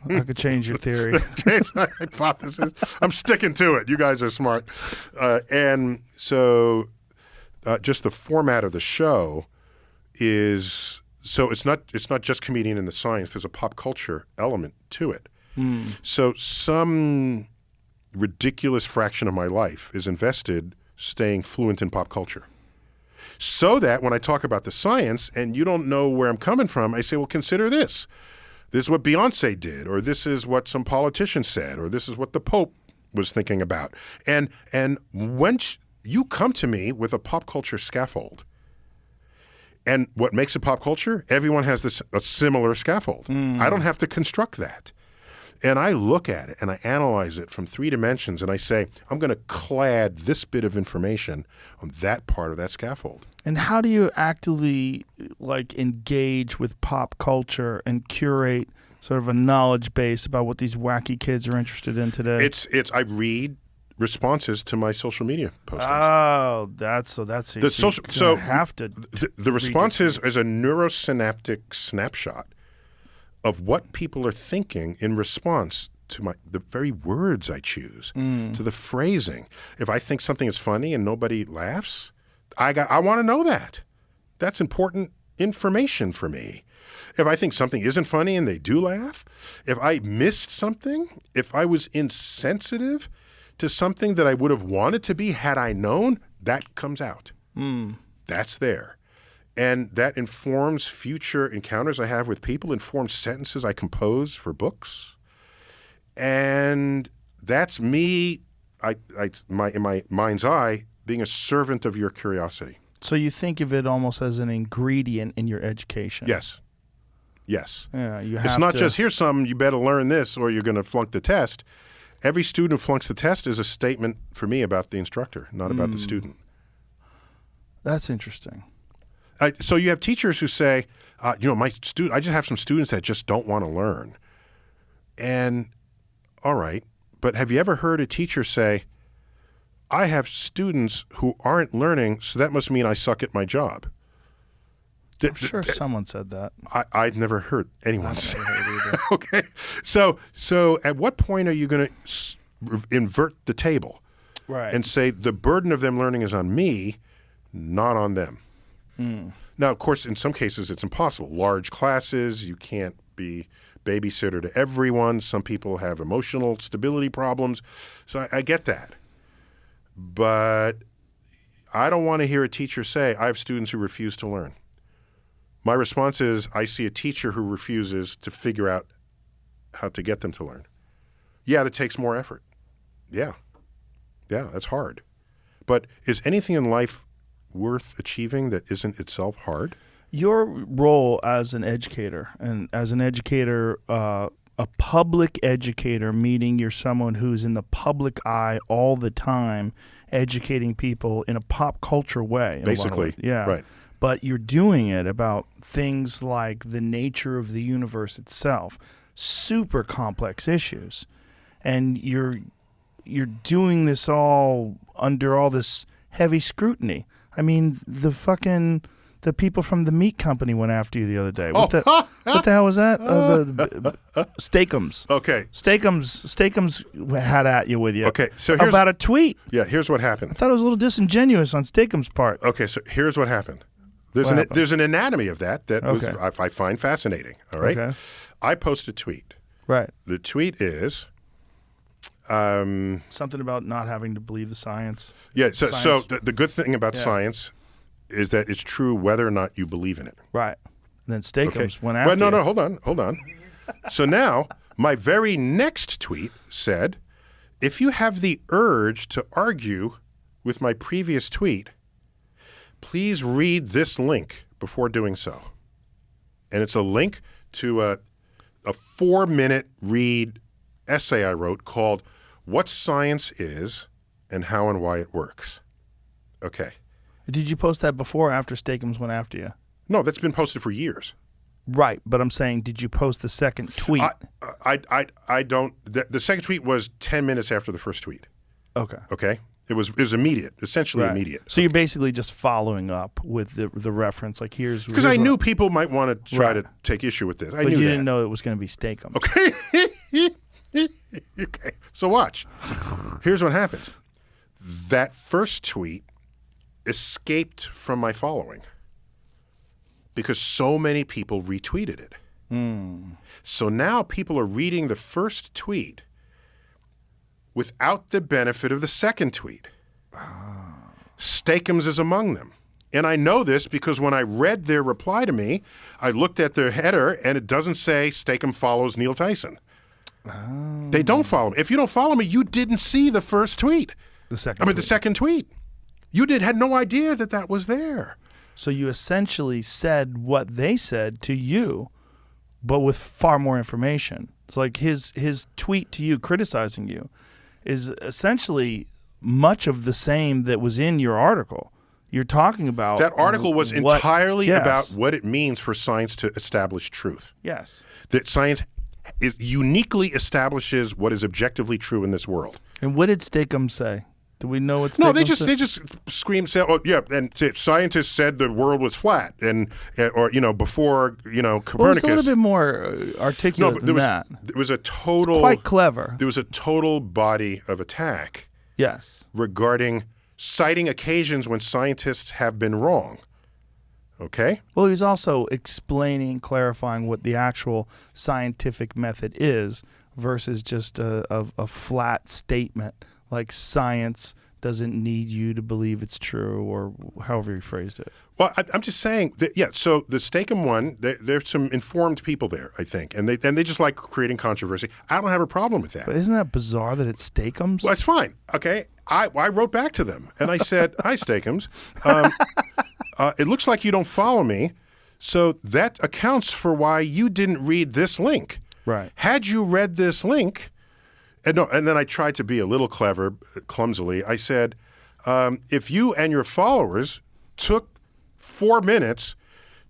could change your theory. Change my hypothesis. I'm sticking to it. You guys are smart, and so just the format of the show is so it's not just comedian in the science. There's a pop culture element to it. So some ridiculous fraction of my life is invested staying fluent in pop culture. So that when I talk about the science and you don't know where I'm coming from, I say, well, consider this. This is what Beyonce did, or this is what some politician said, or this is what the Pope was thinking about. And when you come to me with a pop culture scaffold, and what makes it pop culture, everyone has a similar scaffold. I don't have to construct that. And I look at it and I analyze it from 3 dimensions and I say, I'm going to clad this bit of information on that part of that scaffold. And how do you actively engage with pop culture and curate sort of a knowledge base about what these wacky kids are interested in today? I read responses to my social media postings. Oh, that's the social. So have to. The responses is a neurosynaptic snapshot of what people are thinking in response to the very words I choose, to the phrasing. If I think something is funny and nobody laughs, I want to know that. That's important information for me. If I think something isn't funny and they do laugh, if I missed something, if I was insensitive to something that I would have wanted to be had I known, that comes out. That's there. And that informs future encounters I have with people, informs sentences I compose for books. And that's me, in my mind's eye, being a servant of your curiosity. So you think of it almost as an ingredient in your education? Yes. Yeah, you have It's not just, here's something, you better learn this or you're going to flunk the test. Every student who flunks the test is a statement for me about the instructor, not about the student. That's interesting. So you have teachers who say, I just have some students that just don't want to learn. And all right, but have you ever heard a teacher say, I have students who aren't learning, so that must mean I suck at my job? I'm sure someone said that. I'd never heard anyone say that. Okay. So at what point are you going to invert the table and say the burden of them learning is on me, not on them? Now, of course, in some cases, it's impossible. Large classes, you can't be babysitter to everyone. Some people have emotional stability problems. So I get that. But I don't want to hear a teacher say, I have students who refuse to learn. My response is, I see a teacher who refuses to figure out how to get them to learn. Yeah, that takes more effort. Yeah, that's hard. But is anything in life worth achieving that isn't itself hard? Your role as an educator, and as an educator, a public educator, meaning you're someone who's in the public eye all the time, educating people in a pop culture way. Basically, yeah. Right. but you're doing it about things like the nature of the universe itself, super complex issues, and you're doing this all under all this heavy scrutiny. I mean, the people from the meat company went after you the other day. What the hell was that? Steakums. Okay. Steakums had at you with you. Okay, so here's about a tweet. Yeah, here's what happened. I thought it was a little disingenuous on Steakums' part. Okay, so here's what happened. What There's an anatomy of that Okay. I find fascinating. All right. Okay. I post a tweet. Right. The tweet is. Something about not having to believe the science. Yeah. So Science. the good thing about Yeah. science is that it's true whether or not you believe in it. Right. And then Steakums Okay. went after But no, you. hold on. So now my very next tweet said, if you have the urge to argue with my previous tweet, please read this link before doing so. And it's a link to a 4-minute read essay I wrote called What Science Is and How and Why It Works. Okay. Did you post that before or after Steakums went after you? No, that's been posted for years. Right, but I'm saying, did you post the second tweet? I don't. The second tweet was 10 minutes after the first tweet. Okay. Okay, it was immediate, essentially Right. immediate. So you're basically just following up with the reference, like here's Because I what- knew people might want to try Right. to take issue with this. I but knew you that. didn't know it was going to be Steakums. Okay. Okay. So watch. Here's what happened. That first tweet escaped from my following because so many people retweeted it. So now people are reading the first tweet without the benefit of the second tweet. Steakums is among them. And I know this because when I read their reply to me, I looked at their header and it doesn't say Steakum follows Neil Tyson. They don't follow me. If you don't follow me, you didn't see the first tweet. The second. The tweet. second tweet. You had no idea that was there. So you essentially said what they said to you, but with far more information. It's like his tweet to you criticizing you is essentially much of the same that was in your article. You're talking about That article was entirely Yes. about what it means for science to establish truth. Yes. That science uniquely establishes what is objectively true in this world. And what did Steakum say? Do we know what Steakum No, they said? just scream, say, "Oh, yeah!" And scientists said the world was flat, and before Copernicus. Well, it's a little bit more articulate but than there that. was a total Quite clever. There was a total body of attack Yes. regarding citing occasions when scientists have been wrong. Okay? Well, he was also explaining, clarifying what the actual scientific method is versus just a flat statement like science doesn't need you to believe it's true, or however he phrased it. Well, I'm just saying that, yeah, so the Steakum one, there's some informed people there, I think, and they just like creating controversy. I don't have a problem with that. But isn't that bizarre that it's Steakums? Well, that's fine. Okay. I wrote back to them and I said, hi, Steakums. It looks like you don't follow me. So that accounts for why you didn't read this link. Right. Had you read this link, and then I tried to be a little clever, clumsily. I said, if you and your followers took 4 minutes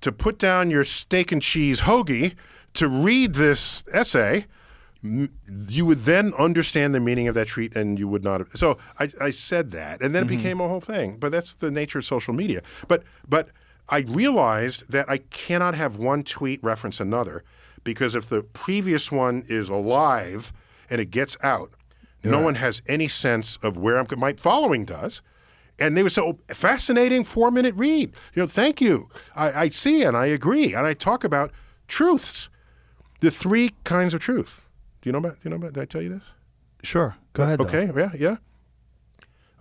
to put down your steak and cheese hoagie to read this essay, you would then understand the meaning of that tweet, and you would not have. So I said that, and then it became a whole thing. But that's the nature of social media. But I realized that I cannot have one tweet reference another, because if the previous one is alive and it gets out, no one has any sense of where I'm. My following does. And they were so fascinating 4-minute read. Thank you. I see and I agree. And I talk about truths, the 3 kinds of truth. Do you know about? Did I tell you this? Sure. Go ahead. Okay. Yeah.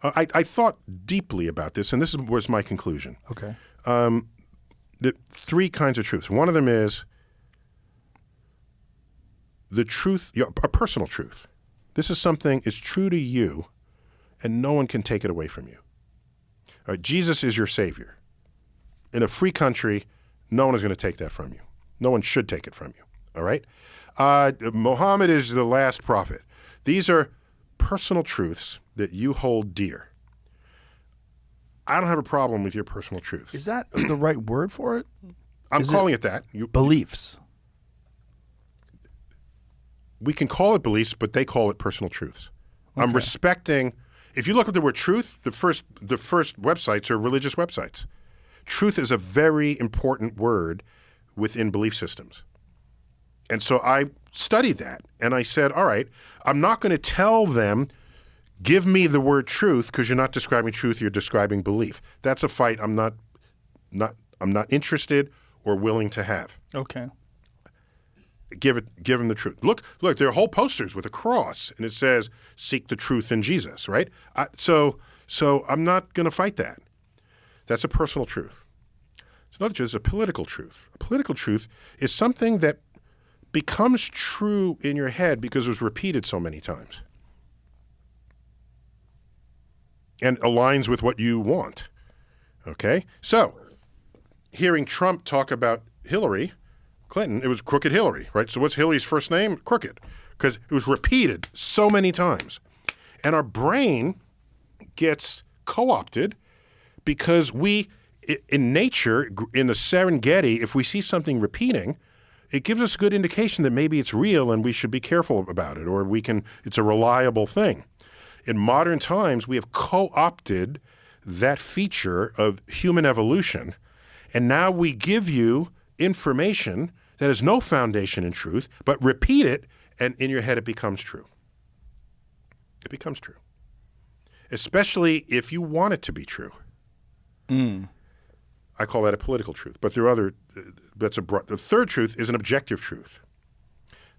I thought deeply about this, and this was my conclusion. Okay. The 3 kinds of truths. One of them is the truth, a personal truth. This is something is true to you, and no one can take it away from you. All right, Jesus is your Savior. In a free country, no one is going to take that from you. No one should take it from you. All right? Muhammad is the last prophet. These are personal truths that you hold dear. I don't have a problem with your personal truth. Is that the right word for it? I'm calling it that. Beliefs. We can call it beliefs, but they call it personal truths. Okay. I'm respecting. If you look at the word truth, the first websites are religious websites. Truth is a very important word within belief systems. And so I studied that, and I said, all right, I'm not going to tell them, give me the word truth, because you're not describing truth, you're describing belief. That's a fight I'm not interested or willing to have. Okay. Give them the truth. Look, there are whole posters with a cross, and it says, seek the truth in Jesus, right? So I'm not going to fight that. That's a personal truth. So another truth is a political truth. A political truth is something that becomes true in your head because it was repeated so many times and aligns with what you want, okay? So hearing Trump talk about Hillary Clinton, it was Crooked Hillary, right? So what's Hillary's first name? Crooked, because it was repeated so many times. And our brain gets co-opted because we, in nature, in the Serengeti, if we see something repeating, it gives us a good indication that maybe it's real and we should be careful about it, or it's a reliable thing. In modern times, we have co-opted that feature of human evolution, and now we give you information that has no foundation in truth, but repeat it, and in your head it becomes true. It becomes true. Especially if you want it to be true. I call that a political truth. But there are other, the third truth is an objective truth.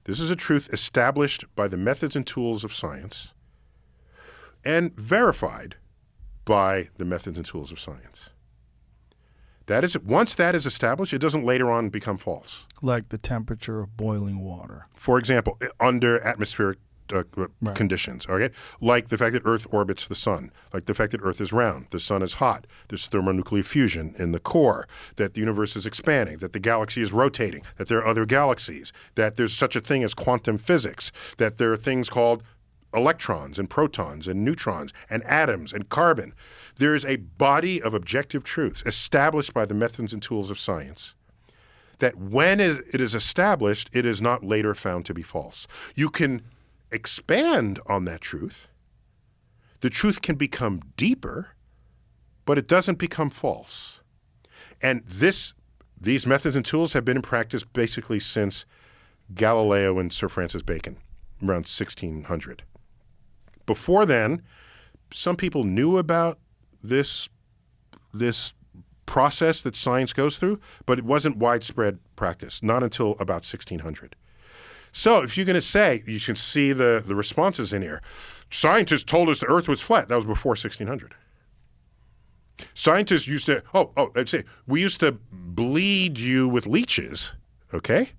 This is a truth established by the methods and tools of science and verified by the methods and tools of science. That is, once that is established, it doesn't later on become false. Like the temperature of boiling water. For example, under atmospheric conditions, okay? Like the fact that Earth orbits the sun, like the fact that Earth is round, the sun is hot, there's thermonuclear fusion in the core, that the universe is expanding, that the galaxy is rotating, that there are other galaxies, that there's such a thing as quantum physics, that there are things called electrons and protons and neutrons and atoms and carbon. There is a body of objective truths established by the methods and tools of science that when it is established, it is not later found to be false. You can expand on that truth. The truth can become deeper, but it doesn't become false. And these methods and tools have been in practice basically since Galileo and Sir Francis Bacon, around 1600. Before then, some people knew about this process that science goes through, but it wasn't widespread practice, not until about 1600. So if you're going to say, you can see the responses in here. Scientists told us the Earth was flat. That was before 1600. Scientists used to, I'd say, we used to bleed you with leeches, okay?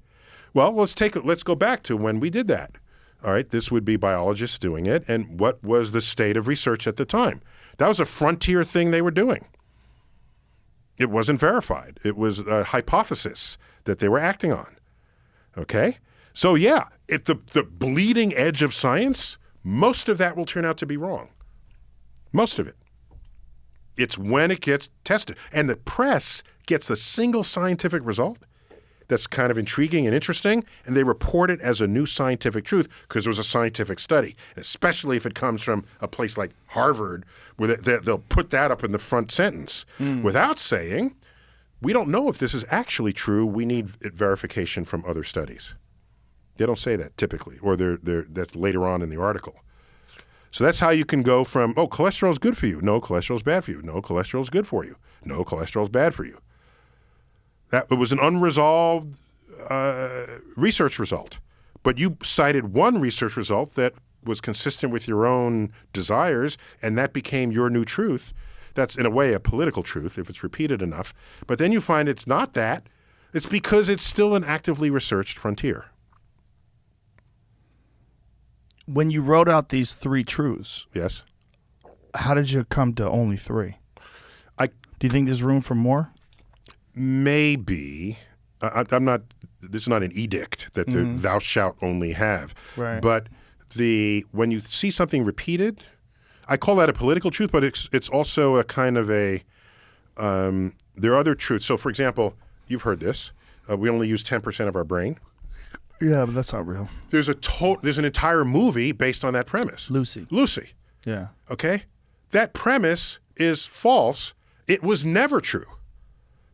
Well, let's go back to when we did that. All right, this would be biologists doing it, and what was the state of research at the time? That was a frontier thing they were doing. It wasn't verified. It was a hypothesis that they were acting on, okay? So yeah, if the bleeding edge of science, most of that will turn out to be wrong. Most of it. It's when it gets tested. And the press gets the single scientific result that's kind of intriguing and interesting, and they report it as a new scientific truth because it was a scientific study, especially if it comes from a place like Harvard, where they'll put that up in the front sentence without saying, we don't know if this is actually true. We need verification from other studies. They don't say that typically, or that's later on in the article. So that's how you can go from, cholesterol is good for you. No, cholesterol is bad for you. No, cholesterol is good for you. No, cholesterol is bad for you. That it was an unresolved research result. But you cited one research result that was consistent with your own desires, and that became your new truth. That's, in a way, a political truth if it's repeated enough. But then you find it's not that. It's because it's still an actively researched frontier. When you wrote out these three truths, yes, how did you come to only three? Do you think there's room for more? Maybe. I'm not. This is not an edict that thou shalt only have. Right. But when you see something repeated, I call that a political truth, but it's also a kind of a there are other truths. So, for example, you've heard this. We only use 10% of our brain. Yeah, but that's not real. There's an entire movie based on that premise. Lucy. Yeah. Okay? That premise is false. It was never true.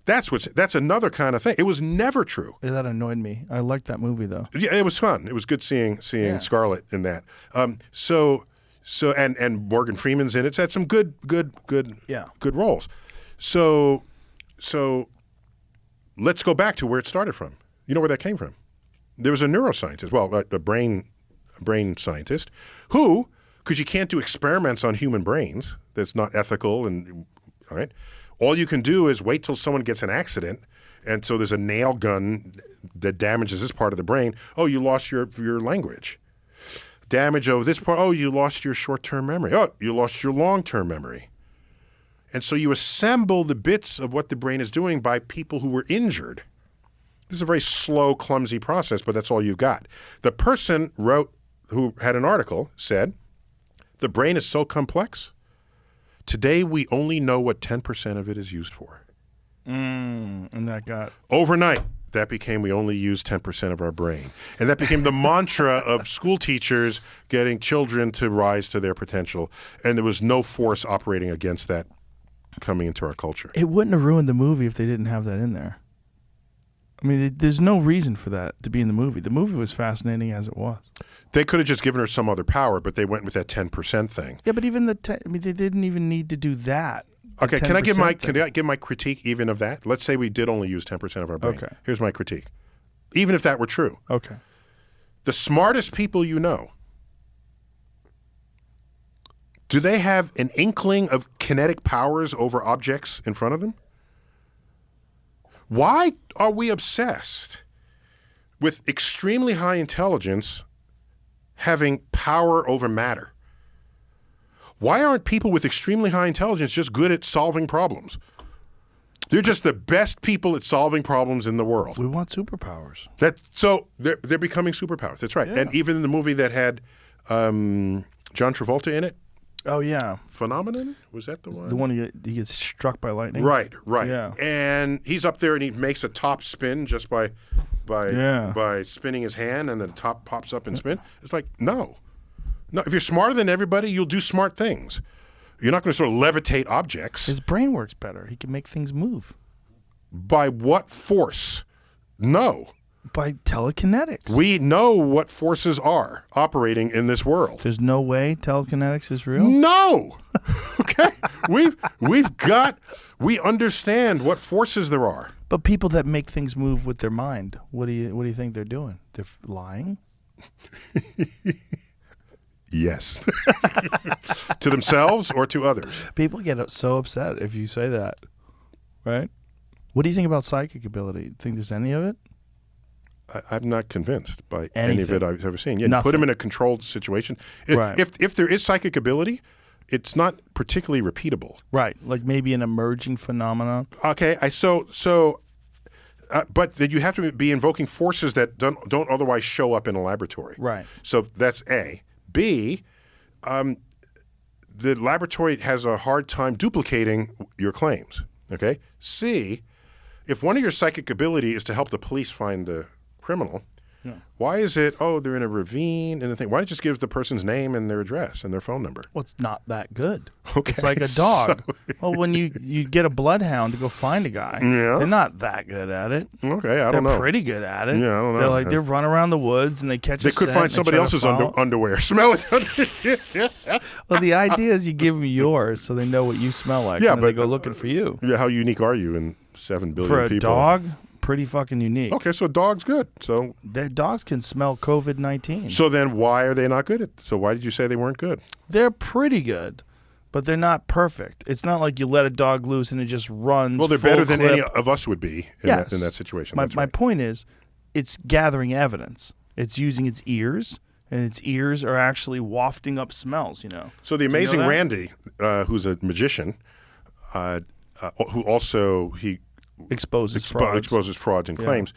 That's another kind of thing. It was never true. Yeah, that annoyed me. I liked that movie though. Yeah, it was fun. It was good seeing Scarlett in that. And Morgan Freeman's in it. It's had some good roles. So let's go back to where it started from. You know where that came from? There was a neuroscientist, a brain scientist, who, because you can't do experiments on human brains, that's not ethical, and all right, all you can do is wait till someone gets an accident, and so there's a nail gun that damages this part of the brain. Oh, you lost your language. Damage of this part. Oh, you lost your short-term memory. Oh, you lost your long-term memory. And so you assemble the bits of what the brain is doing by people who were injured. This is a very slow, clumsy process, but that's all you've got. The person who had an article, said, the brain is so complex. Today, we only know what 10% of it is used for. And that got... Overnight, that became we only use 10% of our brain. And that became the mantra of school teachers getting children to rise to their potential. And there was no force operating against that coming into our culture. It wouldn't have ruined the movie if they didn't have that in there. I mean, there's no reason for that to be in the movie. The movie was fascinating as it was. They could have just given her some other power, but they went with that 10% thing. Yeah, but even they didn't even need to do that. Okay, can I give my critique even of that? Let's say we did only use 10% of our brain. Okay. Here's my critique. Even if that were true. Okay. The smartest people you know, do they have an inkling of kinetic powers over objects in front of them? Why are we obsessed with extremely high intelligence having power over matter? Why aren't people with extremely high intelligence just good at solving problems? They're just the best people at solving problems in the world. We want superpowers. So they're becoming superpowers. That's right. Yeah. And even in the movie that had John Travolta in it, Oh, yeah. Phenomenon? Was that the one? The one he gets struck by lightning? Right. Yeah. And he's up there and he makes a top spin just by spinning his hand, and then the top pops up and spin. It's like, no. If you're smarter than everybody, you'll do smart things. You're not going to sort of levitate objects. His brain works better. He can make things move. By what force? No. By telekinetics. We know what forces are operating in this world. There's no way telekinetics is real? No. Okay. We understand what forces there are. But people that make things move with their mind, what do you think they're doing? They're lying? Yes. To themselves or to others? People get so upset if you say that, right? What do you think about psychic ability? Think there's any of it? I'm not convinced by Anything. any of it I've ever seen. You Nothing. put them in a controlled situation. Right. If there is psychic ability, it's not particularly repeatable. Right, like maybe an emerging phenomenon. Okay, but that you have to be invoking forces that don't otherwise show up in a laboratory. Right. So that's A. B, the laboratory has a hard time duplicating your claims. Okay. C, if one of your psychic ability is to help the police find the criminal, why is it, they're in a ravine and the thing? Why don't you just give the person's name and their address and their phone number? Well, it's not that good. Okay, it's like a dog. Well, when you get a bloodhound to go find a guy, they're not that good at it. Okay, I don't know. They're pretty good at it. Yeah, I don't know. They're running around the woods and they catch a They could scent find and they somebody try to else's follow. underwear. Smell it. Well, the idea is you give them yours so they know what you smell like. Yeah, and then they but go looking for you. Yeah, how unique are you in 7 billion For a people? dog, pretty fucking unique. Okay, so a dog's good. So Their dogs can smell COVID-19. So then why are they not good at? So why did you say they weren't good? They're pretty good, but they're not perfect. It's not like you let a dog loose and it just runs. Well, they're full better than clip. any of us would be in that situation. My That's right. point is, it's gathering evidence. It's using its ears, and its ears are actually wafting up smells. So the amazing Randy, who's a magician, who also exposes frauds and claims.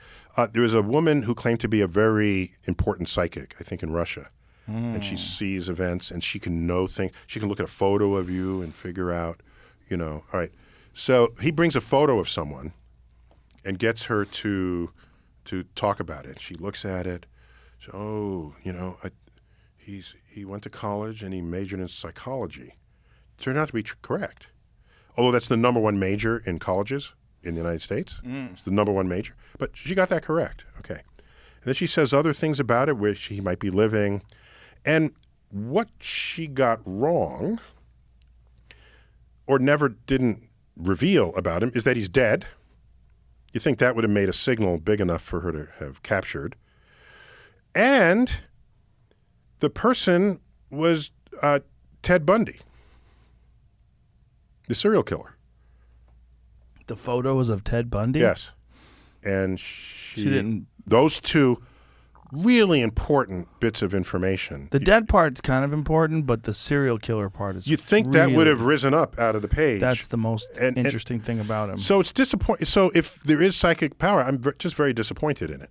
There was a woman who claimed to be a very important psychic, I think in Russia. and she sees events, and she can know things. She can look at a photo of you and figure out, all right. So he brings a photo of someone and gets her to talk about it. She looks at it. So, he went to college and he majored in psychology. Turned out to be correct. Although that's the number one major in colleges in the United States. It's the number one major. But she got that correct. Okay. And then she says other things about it where he might be living. And what she got wrong or didn't reveal about him is that he's dead. You think that would have made a signal big enough for her to have captured. And the person was Ted Bundy, the serial killer. The photo was of Ted Bundy? Yes. And she didn't. Those two really important bits of information. The dead part's kind of important, but the serial killer part is You think that would have risen up out of the page. That's the most interesting thing about him. So it's disappointing. So if there is psychic power, I'm just very disappointed in it.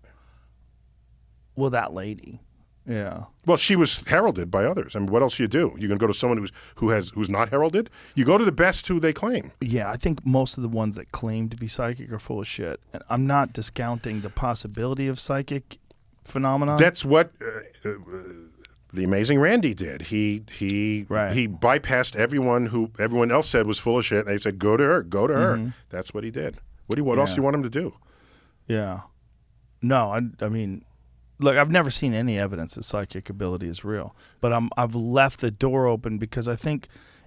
Well, that lady. Yeah. Well, she was heralded by others. I mean, what else do? You're going to go to someone who's not heralded? You go to the best who they claim. Yeah, I think most of the ones that claim to be psychic are full of shit. And I'm not discounting the possibility of psychic phenomenon. That's what the amazing Randy did. He bypassed everyone else said was full of shit. And they said, go to her. That's what he did. What else do you want him to do? Yeah. No, I mean, look, I've never seen any evidence that psychic ability is real, but I've left the door open because I think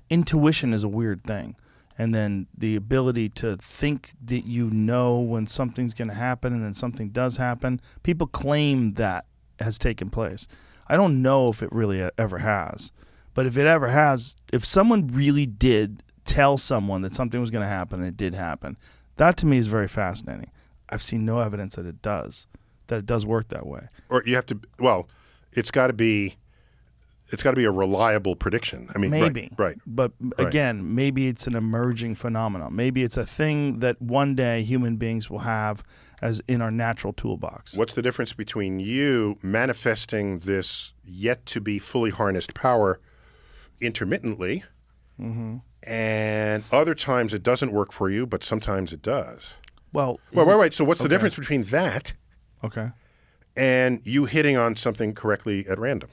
intuition is a weird thing. And then the ability to think that you know when something's going to happen and then something does happen, people claim that has taken place. I don't know if it really ever has. But if it ever has, if someone really did tell someone that something was going to happen and it did happen, that to me is very fascinating. I've seen no evidence that it does work that way. Or you have to, it's got to be a reliable prediction. I mean, maybe. Right. But again, maybe it's an emerging phenomenon. Maybe it's a thing that one day human beings will have as in our natural toolbox. What's the difference between you manifesting this yet to be fully harnessed power intermittently and other times it doesn't work for you, but sometimes it does? Well, right. So what's the difference between that and you hitting on something correctly at random?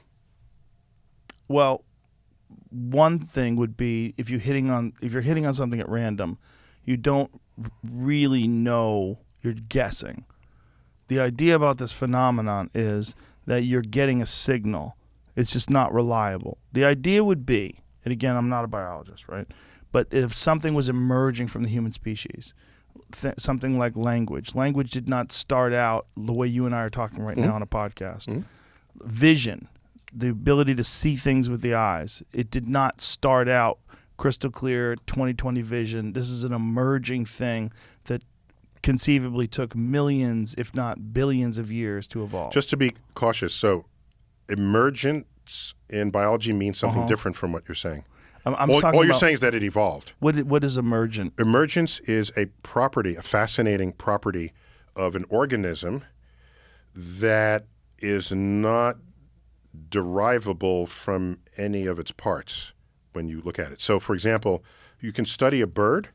Well, one thing would be if you're hitting on something at random, you don't really know, you're guessing. The idea about this phenomenon is that you're getting a signal. It's just not reliable. The idea would be, and again, I'm not a biologist, right? But if something was emerging from the human species, something like language. Language did not start out the way you and I are talking right now on a podcast. Vision, the ability to see things with the eyes. It did not start out crystal clear 20/20 vision. This is an emerging thing that conceivably took millions, if not billions of years to evolve. Just to be cautious, so emergence in biology means something different from what you're saying. All you're saying is that it evolved. What is emergent? Emergence is a property, a fascinating property of an organism that is not derivable from any of its parts when you look at it. So, for example, you can study a bird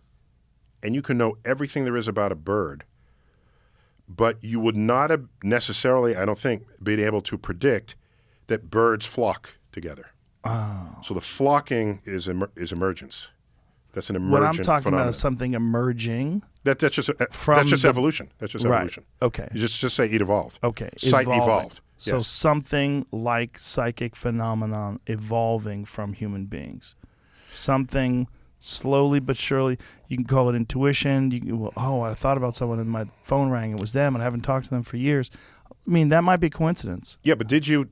and you can know everything there is about a bird, but you would not have necessarily, I don't think, been able to predict that birds flock together. Oh. So the flocking is emergence. That's an emergent What I'm talking phenomenon. about is something emerging. That's just evolution. That's just evolution. Okay. You just say it evolved. Okay. Sight evolved. So Yes. something like psychic phenomenon evolving from human beings. Something slowly but surely. You can call it intuition. I thought about someone and my phone rang. It was them, and I haven't talked to them for years. I mean, that might be coincidence. Yeah, but did you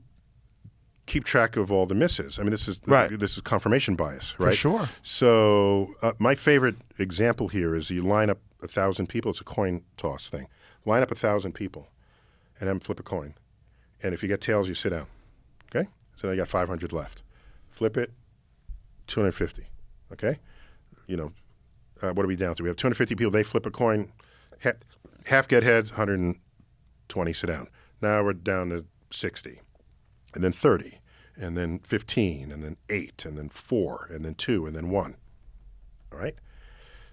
keep track of all the misses? I mean, this is confirmation bias, right? For sure. So my favorite example here is you line up 1,000 people. It's a coin toss thing. Line up 1,000 people and have them flip a coin. And if you get tails, you sit down. Okay? So now you got 500 left. Flip it, 250. Okay? What are we down to? We have 250 people. They flip a coin. Half get heads, 120 sit down. Now we're down to 60. And then 30. and then 15, and then 8, and then 4, and then 2, and then 1. All right?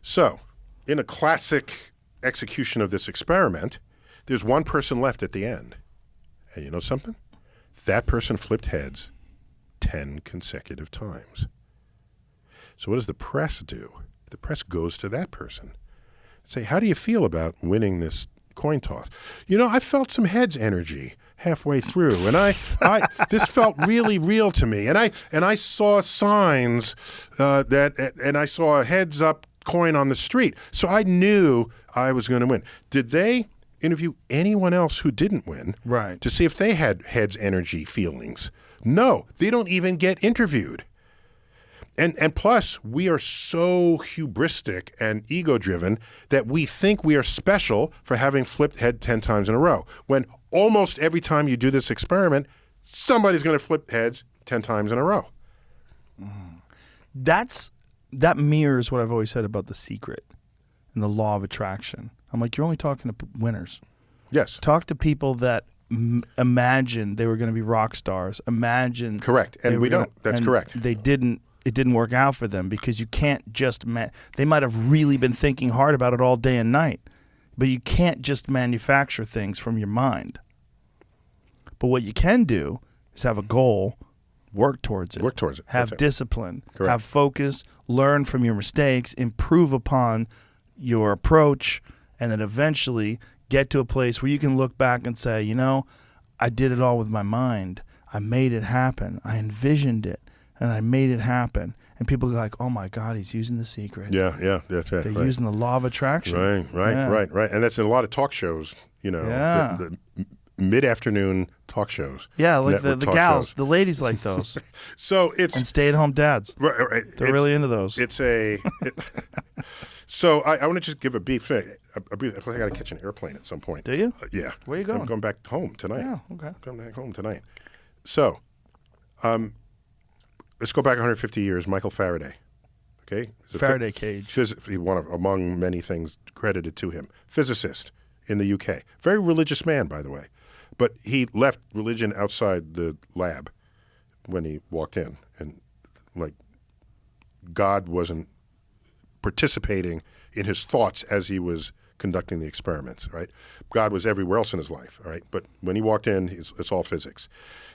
So, in a classic execution of this experiment, there's one person left at the end. And you know something? That person flipped heads 10 consecutive times. So what does the press do? The press goes to that person. Say, how do you feel about winning this coin toss? You know, I felt some heads energy halfway through, and I this felt really real to me. And I saw signs and I saw a heads up coin on the street. So I knew I was going to win. Did they interview anyone else who didn't win to see if they had heads energy feelings? No, they don't even get interviewed. And plus, we are so hubristic and ego-driven that we think we are special for having flipped head 10 times in a row, when almost every time you do this experiment, somebody's going to flip heads 10 times in a row. That mirrors what I've always said about The Secret and the law of attraction. I'm like, you're only talking to winners. Yes. Talk to people that imagined they were going to be rock stars. Imagine. Correct. And we don't. That's correct. They didn't. It didn't work out for them because you can't just. They might have really been thinking hard about it all day and night, but you can't just manufacture things from your mind. But what you can do is have a goal, work towards it. Work towards it. Have That's discipline. Correct. Have focus. Learn from your mistakes. Improve upon your approach, and then eventually get to a place where you can look back and say, you know, I did it all with my mind. I made it happen. I envisioned it, and I made it happen. And people are like, oh, my God, he's using The Secret. Yeah, that's right. They're using the law of attraction. Right. And that's in a lot of talk shows, you know, the mid-afternoon talk shows. Yeah, like the gals, shows. the ladies like those. So it's... And stay-at-home dads. Right. They're really into those. So I want to just give a brief thing. I got to catch an airplane at some point. Do you? Yeah. Where are you going? I'm going back home tonight. Yeah, okay. I'm going back home tonight. So, let's go back 150 years. Michael Faraday. Okay? Faraday cage. Among many things credited to him. Physicist in the UK. Very religious man, by the way. But he left religion outside the lab when he walked in. And, like, God wasn't participating in his thoughts as he was conducting the experiments, right? God was everywhere else in his life, all right? But when he walked in, it's all physics.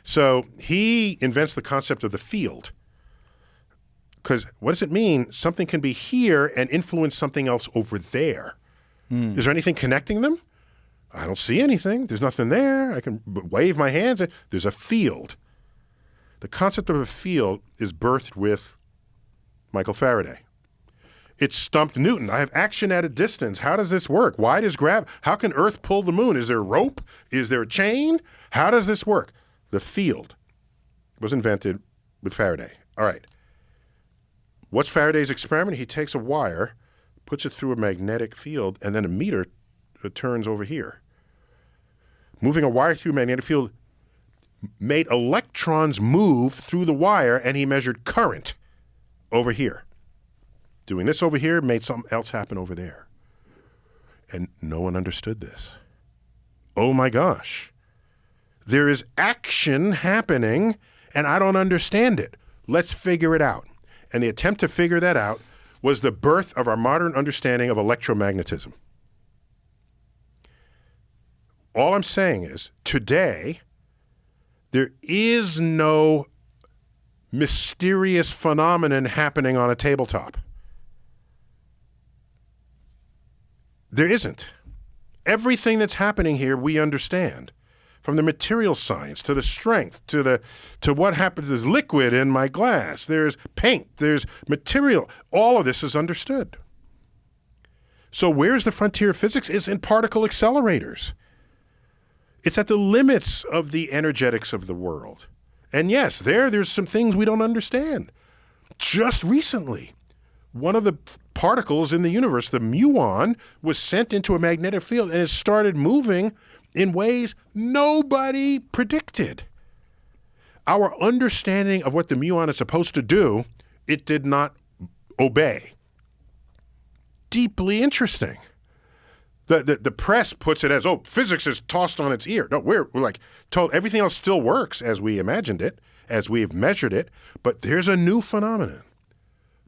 So he invents the concept of the field. Because what does it mean? Something can be here and influence something else over there. Is there anything connecting them? I don't see anything. There's nothing there. I can wave my hands. There's a field. The concept of a field is birthed with Michael Faraday. It stumped Newton. I have action at a distance. How does this work? Why does how can Earth pull the moon? Is there a rope? Is there a chain? How does this work? The field was invented with Faraday. All right. What's Faraday's experiment? He takes a wire, puts it through a magnetic field, and then a meter turns over here. Moving a wire through a magnetic field made electrons move through the wire, and he measured current over here. Doing this over here made something else happen over there. And no one understood this. Oh my gosh. There is action happening, and I don't understand it. Let's figure it out. And the attempt to figure that out was the birth of our modern understanding of electromagnetism. All I'm saying is, today, there is no mysterious phenomenon happening on a tabletop. There isn't. Everything that's happening here, we understand. From the material science to the strength to what happens. There's liquid in my glass. There's paint. There's material. All of this is understood. So where's the frontier of physics? It's in particle accelerators. It's at the limits of the energetics of the world. And yes, there's some things we don't understand. Just recently, one of the particles in the universe, the muon, was sent into a magnetic field and it started moving in ways nobody predicted. Our understanding of what the muon is supposed to do, it did not obey. Deeply interesting. The press puts it as, physics is tossed on its ear. No, we're like told everything else still works as we imagined it, as we have measured it, but there's a new phenomenon.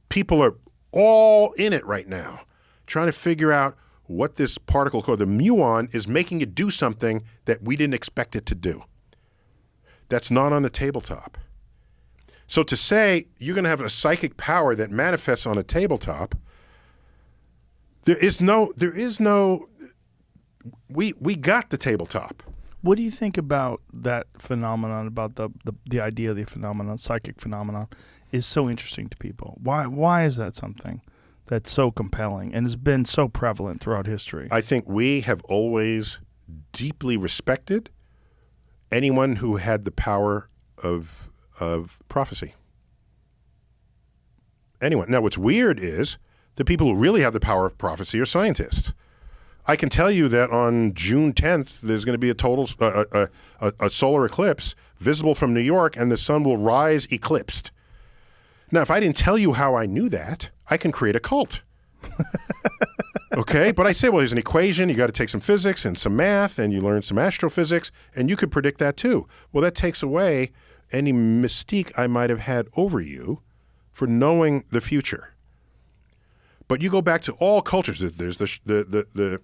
People are all in it right now, trying to figure out what this particle called the muon is making it do something that we didn't expect it to do. That's not on the tabletop. So to say you're going to have a psychic power that manifests on a tabletop, we got the tabletop. What do you think about that phenomenon, about the idea of the phenomenon, psychic phenomenon, is so interesting to people? Why is that something that's so compelling and has been so prevalent throughout history? I think we have always deeply respected anyone who had the power of prophecy. Anyone. Now, what's weird is the people who really have the power of prophecy are scientists. I can tell you that on June 10th, there's going to be a total a solar eclipse visible from New York, and the sun will rise eclipsed. Now, if I didn't tell you how I knew that, I can create a cult. Okay? But I say, well, there's an equation. You got to take some physics and some math, and you learn some astrophysics, and you could predict that too. Well, that takes away any mystique I might have had over you for knowing the future. But you go back to all cultures. There's the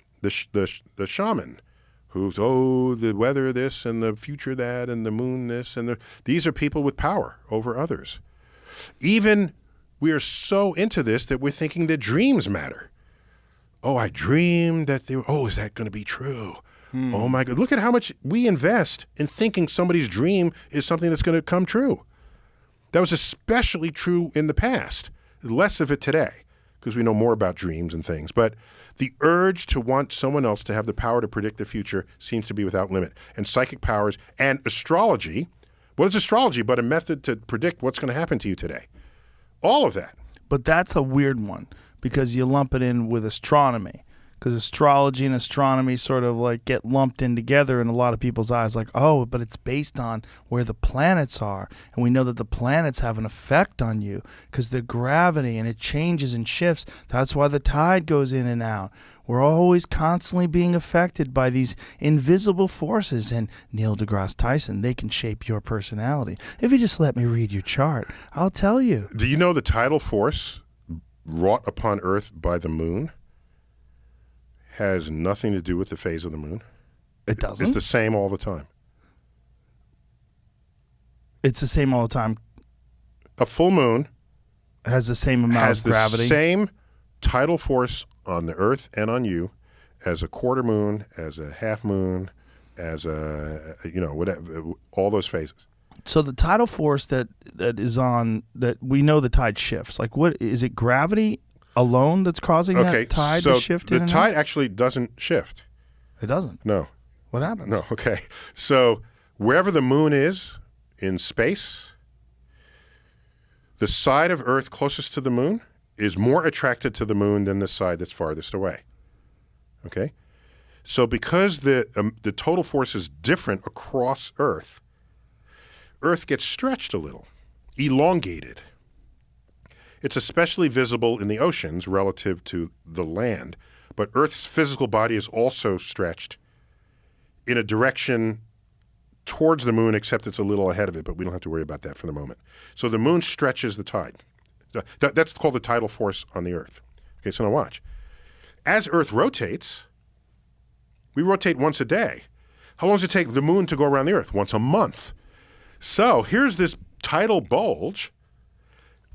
shaman who's, the weather this and the future that and the moon this. And these are people with power over others. Even we are so into this that we're thinking that dreams matter. Oh, I dreamed that is that going to be true? Oh, my God. Look at how much we invest in thinking somebody's dream is something that's going to come true. That was especially true in the past. Less of it today, because we know more about dreams and things. But the urge to want someone else to have the power to predict the future seems to be without limit. And psychic powers and astrology, what is astrology but a method to predict what's going to happen to you today? All of that. But that's a weird one because you lump it in with astronomy. Because astrology and astronomy sort of like get lumped in together in a lot of people's eyes, like, oh, but it's based on where the planets are. And we know that the planets have an effect on you because the gravity and it changes and shifts. That's why the tide goes in and out. We're always constantly being affected by these invisible forces. And Neil deGrasse Tyson, they can shape your personality. If you just let me read your chart, I'll tell you. Do you know the tidal force wrought upon Earth by the moon has nothing to do with the phase of the moon? It doesn't? It's the same all the time. It's the same all the time. A full moon has the same amount of gravity. Has the same tidal force on the Earth and on you as a quarter moon, as a half moon, as a, whatever, all those phases. So the tidal force that is on, that we know the tide shifts. Like, what is it, gravity alone that's causing that tide to shift? The tide actually doesn't shift. It doesn't? No. What happens? No, okay. So wherever the moon is in space, the side of Earth closest to the moon is more attracted to the moon than the side that's farthest away. Okay? So because the total force is different across Earth, Earth gets stretched a little, elongated. It's especially visible in the oceans relative to the land, but Earth's physical body is also stretched in a direction towards the moon, except it's a little ahead of it, but we don't have to worry about that for the moment. So the moon stretches the tide. That's called the tidal force on the Earth. Okay, so now watch. As Earth rotates, we rotate once a day. How long does it take the moon to go around the Earth? Once a month. So here's this tidal bulge.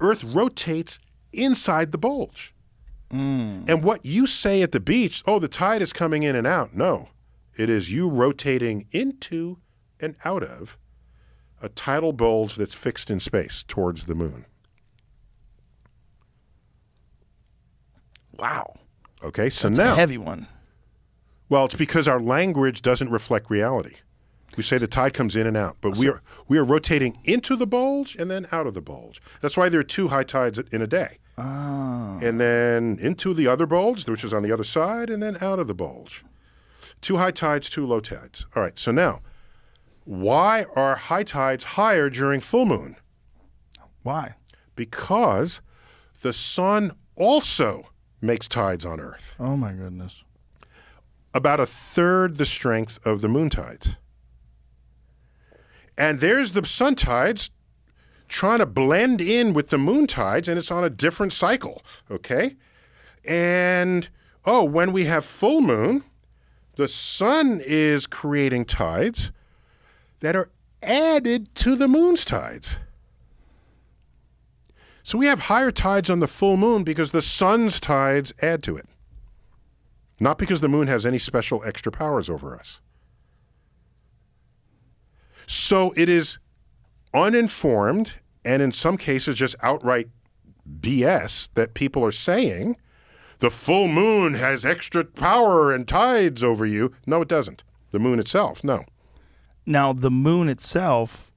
Earth rotates inside the bulge. And what you say at the beach, the tide is coming in and out. No, it is you rotating into and out of a tidal bulge that's fixed in space towards the moon. Wow. Okay, so That's now... a heavy one. Well, it's because our language doesn't reflect reality. We say the tide comes in and out, but we are rotating into the bulge and then out of the bulge. That's why there are 2 high tides in a day. Oh. And then into the other bulge, which is on the other side, and then out of the bulge. 2 high tides, 2 low tides. All right, so now, why are high tides higher during full moon? Why? Because the sun also makes tides on Earth. Oh, my goodness. About 1/3 the strength of the moon tides. And there's the sun tides trying to blend in with the moon tides, and it's on a different cycle, okay? And, when we have full moon, the sun is creating tides that are added to the moon's tides. So we have higher tides on the full moon because the sun's tides add to it, not because the moon has any special extra powers over us. So it is uninformed and in some cases just outright BS that people are saying the full moon has extra power and tides over you. No, it doesn't. The moon itself, no. Now, the moon itself,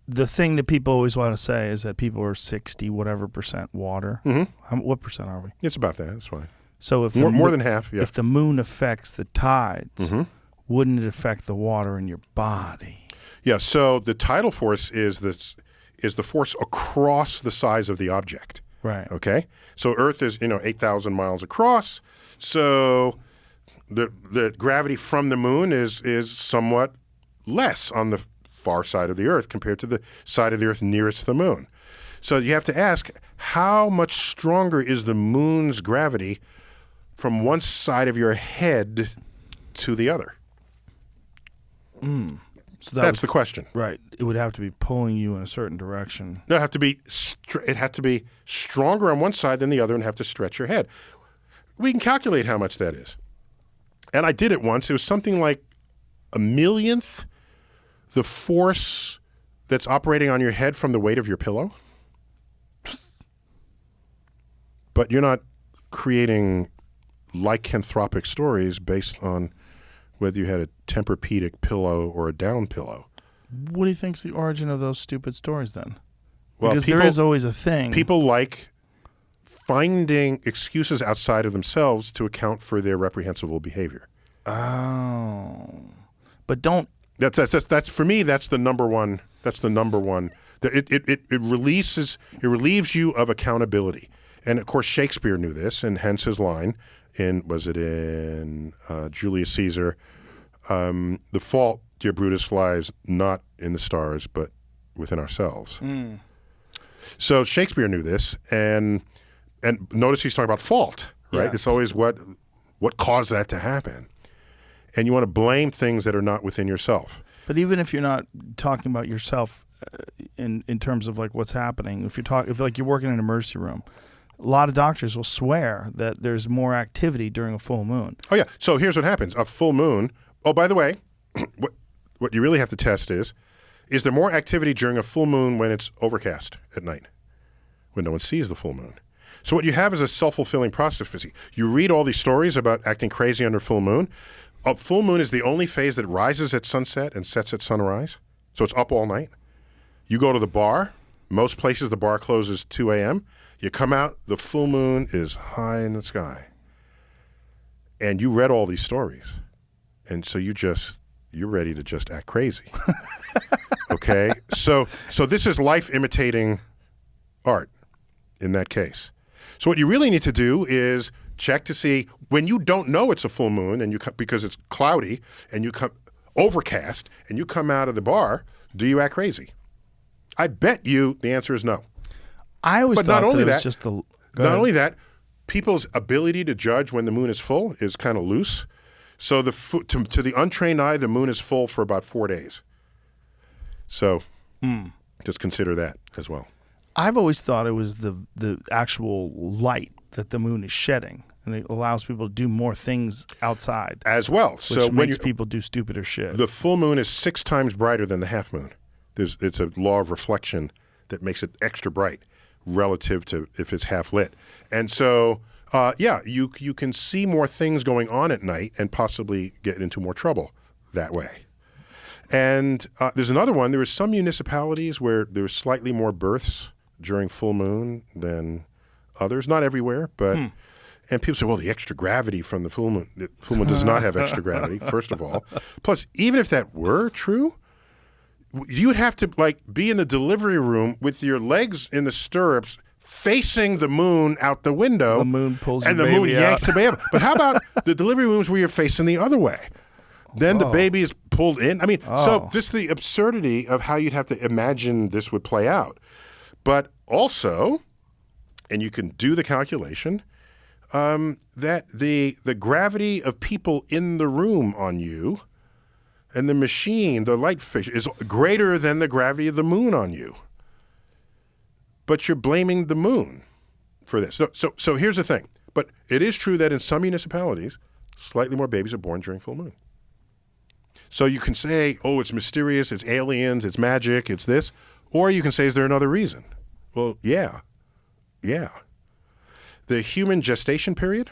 the thing that people always want to say is that people are 60 whatever % water. Mm-hmm. What percent are we? It's about that. That's fine. So if more than half, yeah. If the moon affects the tides, wouldn't it affect the water in your body? Yeah, so the tidal force is the force across the size of the object. Right. Okay? So Earth is, 8,000 miles across. So the gravity from the moon is somewhat less on the far side of the Earth compared to the side of the Earth nearest the moon. So you have to ask, how much stronger is the moon's gravity from one side of your head to the other? So that's the question. Right. It would have to be pulling you in a certain direction. No, it had to be stronger on one side than the other and have to stretch your head. We can calculate how much that is. And I did it once. It was something like a millionth the force that's operating on your head from the weight of your pillow. But you're not creating lycanthropic stories based on whether you had a Tempur-Pedic pillow or a down pillow. What do you think's the origin of those stupid stories then? Well, because there is always a thing. People like finding excuses outside of themselves to account for their reprehensible behavior. Oh. But don't... That's for me, that's the number one. That's the number one. It relieves you of accountability. And of course, Shakespeare knew this, and hence his line in Julius Caesar, the fault, dear Brutus, lies not in the stars, but within ourselves. So Shakespeare knew this, and notice he's talking about fault, right? Yes. It's always what caused that to happen. And you want to blame things that are not within yourself. But even if you're not talking about yourself in terms of like what's happening, if you're working in an emergency room, a lot of doctors will swear that there's more activity during a full moon. Oh yeah. So here's what happens: a full moon. Oh, by the way, what you really have to test is there more activity during a full moon when it's overcast at night, when no one sees the full moon? So what you have is a self-fulfilling prophecy. You read all these stories about acting crazy under full moon. A full moon is the only phase that rises at sunset and sets at sunrise. So it's up all night. You go to the bar. Most places the bar closes 2 a.m. You come out, the full moon is high in the sky. And you read all these stories. And so you're ready to just act crazy. Okay? So this is life imitating art in that case. So what you really need to do is check to see when you don't know it's a full moon and because it's cloudy and you come overcast and you come out of the bar, do you act crazy? I bet you the answer is no. I always thought that it was just the... Not only that, people's ability to judge when the moon is full is kind of loose. So to the untrained eye, the moon is full for about 4 days. So just consider that as well. I've always thought it was the actual light that the moon is shedding, and it allows people to do more things outside. As well. Which makes people do stupider shit. The full moon is 6 times brighter than the half moon. It's a law of reflection that makes it extra bright relative to if it's half lit. And so, you can see more things going on at night and possibly get into more trouble that way. And there's another one. There are some municipalities where there's slightly more births during full moon than others. Not everywhere, but... And people say, well, the extra gravity from the full moon. The full moon does not have extra gravity, first of all. Plus, even if that were true, you would have to be in the delivery room with your legs in the stirrups facing the moon out the window. The moon pulls and your the moon baby yanks out. the baby out. But how about the delivery rooms where you're facing the other way? Then the baby is pulled in. I mean, so Oh. just the absurdity of how you'd have to imagine this would play out. But also, and you can do the calculation, that the gravity of people in the room on you and the machine, the light fixture, is greater than the gravity of the moon on you. But you're blaming the moon for this. So here's the thing. But it is true that in some municipalities, slightly more babies are born during full moon. So you can say, oh, it's mysterious, it's aliens, it's magic, it's this. Or you can say, is there another reason? Well, yeah. The human gestation period,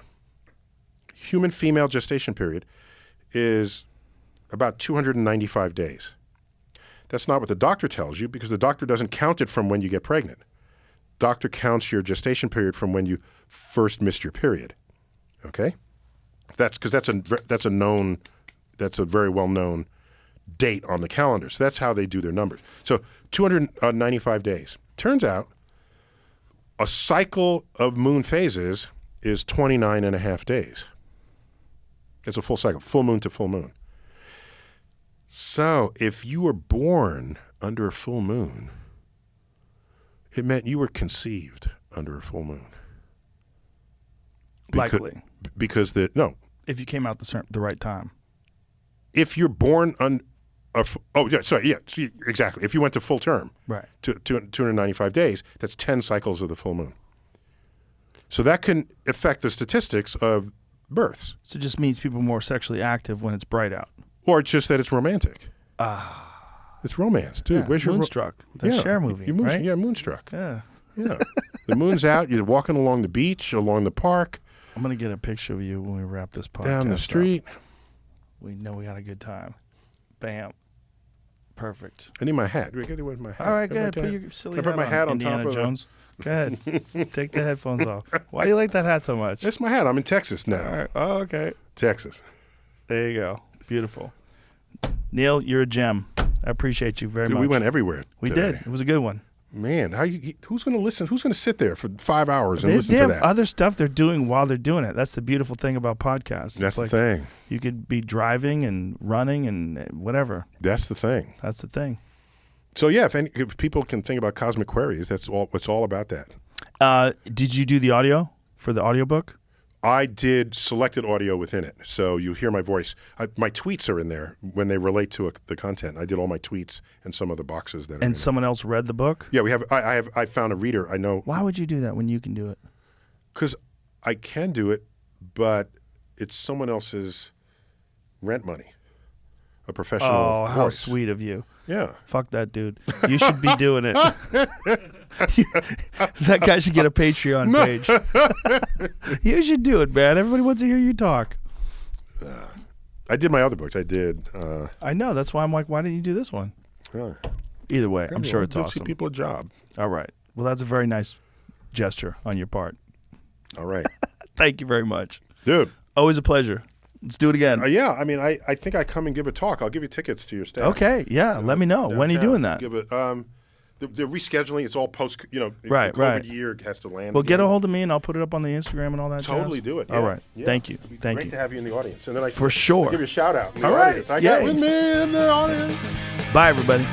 human female gestation period, is about 295 days. That's not what the doctor tells you because the doctor doesn't count it from when you get pregnant. Doctor counts your gestation period from when you first missed your period. Okay? That's because that's a very well-known date on the calendar. So that's how they do their numbers. So 295 days. Turns out a cycle of moon phases is 29 and a half days. It's a full cycle, full moon to full moon. So if you were born under a full moon, it meant you were conceived under a full moon. Likely. Because If you came out the right time. if you're born exactly. If you went to full term, Right. 295 days, that's 10 cycles of the full moon. So that can affect the statistics of births. So it just means people are more sexually active when it's bright out. Or it's just that it's romantic. It's romance, dude. Yeah, Where's your Moonstruck, the Cher movie, right? Yeah, Moonstruck. Yeah. Yeah. The moon's out. You're walking along the beach, along the park, I'm going to get a picture of you when we wrap this podcast down the up. street. We know we had a good time. Bam. Perfect. I need my hat. Do I get it with my hat? All right, go Can I ahead. get- Put your silly can I put my hat on top Indiana of the- Jones. Go ahead. Take the headphones off. Why do you like that hat so much? That's my hat. I'm in Texas now. All right. Oh, okay. Texas. There you go. Beautiful. Neil, you're a gem. I appreciate you very Dude, much. we went everywhere. We today. did. It was a good one. Man, who's going to listen? Who's going to sit there for 5 hours and They listen to have that? other stuff they're doing while they're doing it. That's the beautiful thing about podcasts. That's It's the like thing. you could be driving and running and whatever. That's the thing. That's the thing. So yeah, if people can think about cosmic queries, that's all. It's all about that. Did you do the audio for the audiobook? I did selected audio within it, so you hear my voice. My tweets are in there when they relate to the content. I did all my tweets and some of the boxes that. And someone else read the book? Yeah, we have. I found a reader. I know Why would you do that when you can do it? because I can do it, but it's someone else's rent money. A professional. Oh, how voice. sweet of you. Yeah. Fuck that dude. You should be doing it. That guy should get a Patreon page. You should do it, man. Everybody wants to hear you talk. I did my other books. I did. I know. That's why I'm like, why didn't you do this one? Yeah. Either way, I'm sure it's Give awesome. people a job. All right. Well, that's a very nice gesture on your part. All right, Thank you very much. dude. Always a pleasure. Let's do it again. Yeah, I mean, I think I come and give a talk. I'll give you tickets to your staff. Okay. Yeah. Let me know. When are you downtown. doing that? Give it. The rescheduling. It's all post. Right, the COVID right. year has to land. Well, get again. a hold of me and I'll put it up on the Instagram and all that Totally jazz. do it. All yeah. right. Yeah. Thank you. It'd be Thank great you. to have you in the audience, and then For sure. I'll give you a shout out. In the All right. audience. I got Yay. with me in the audience. Bye, everybody.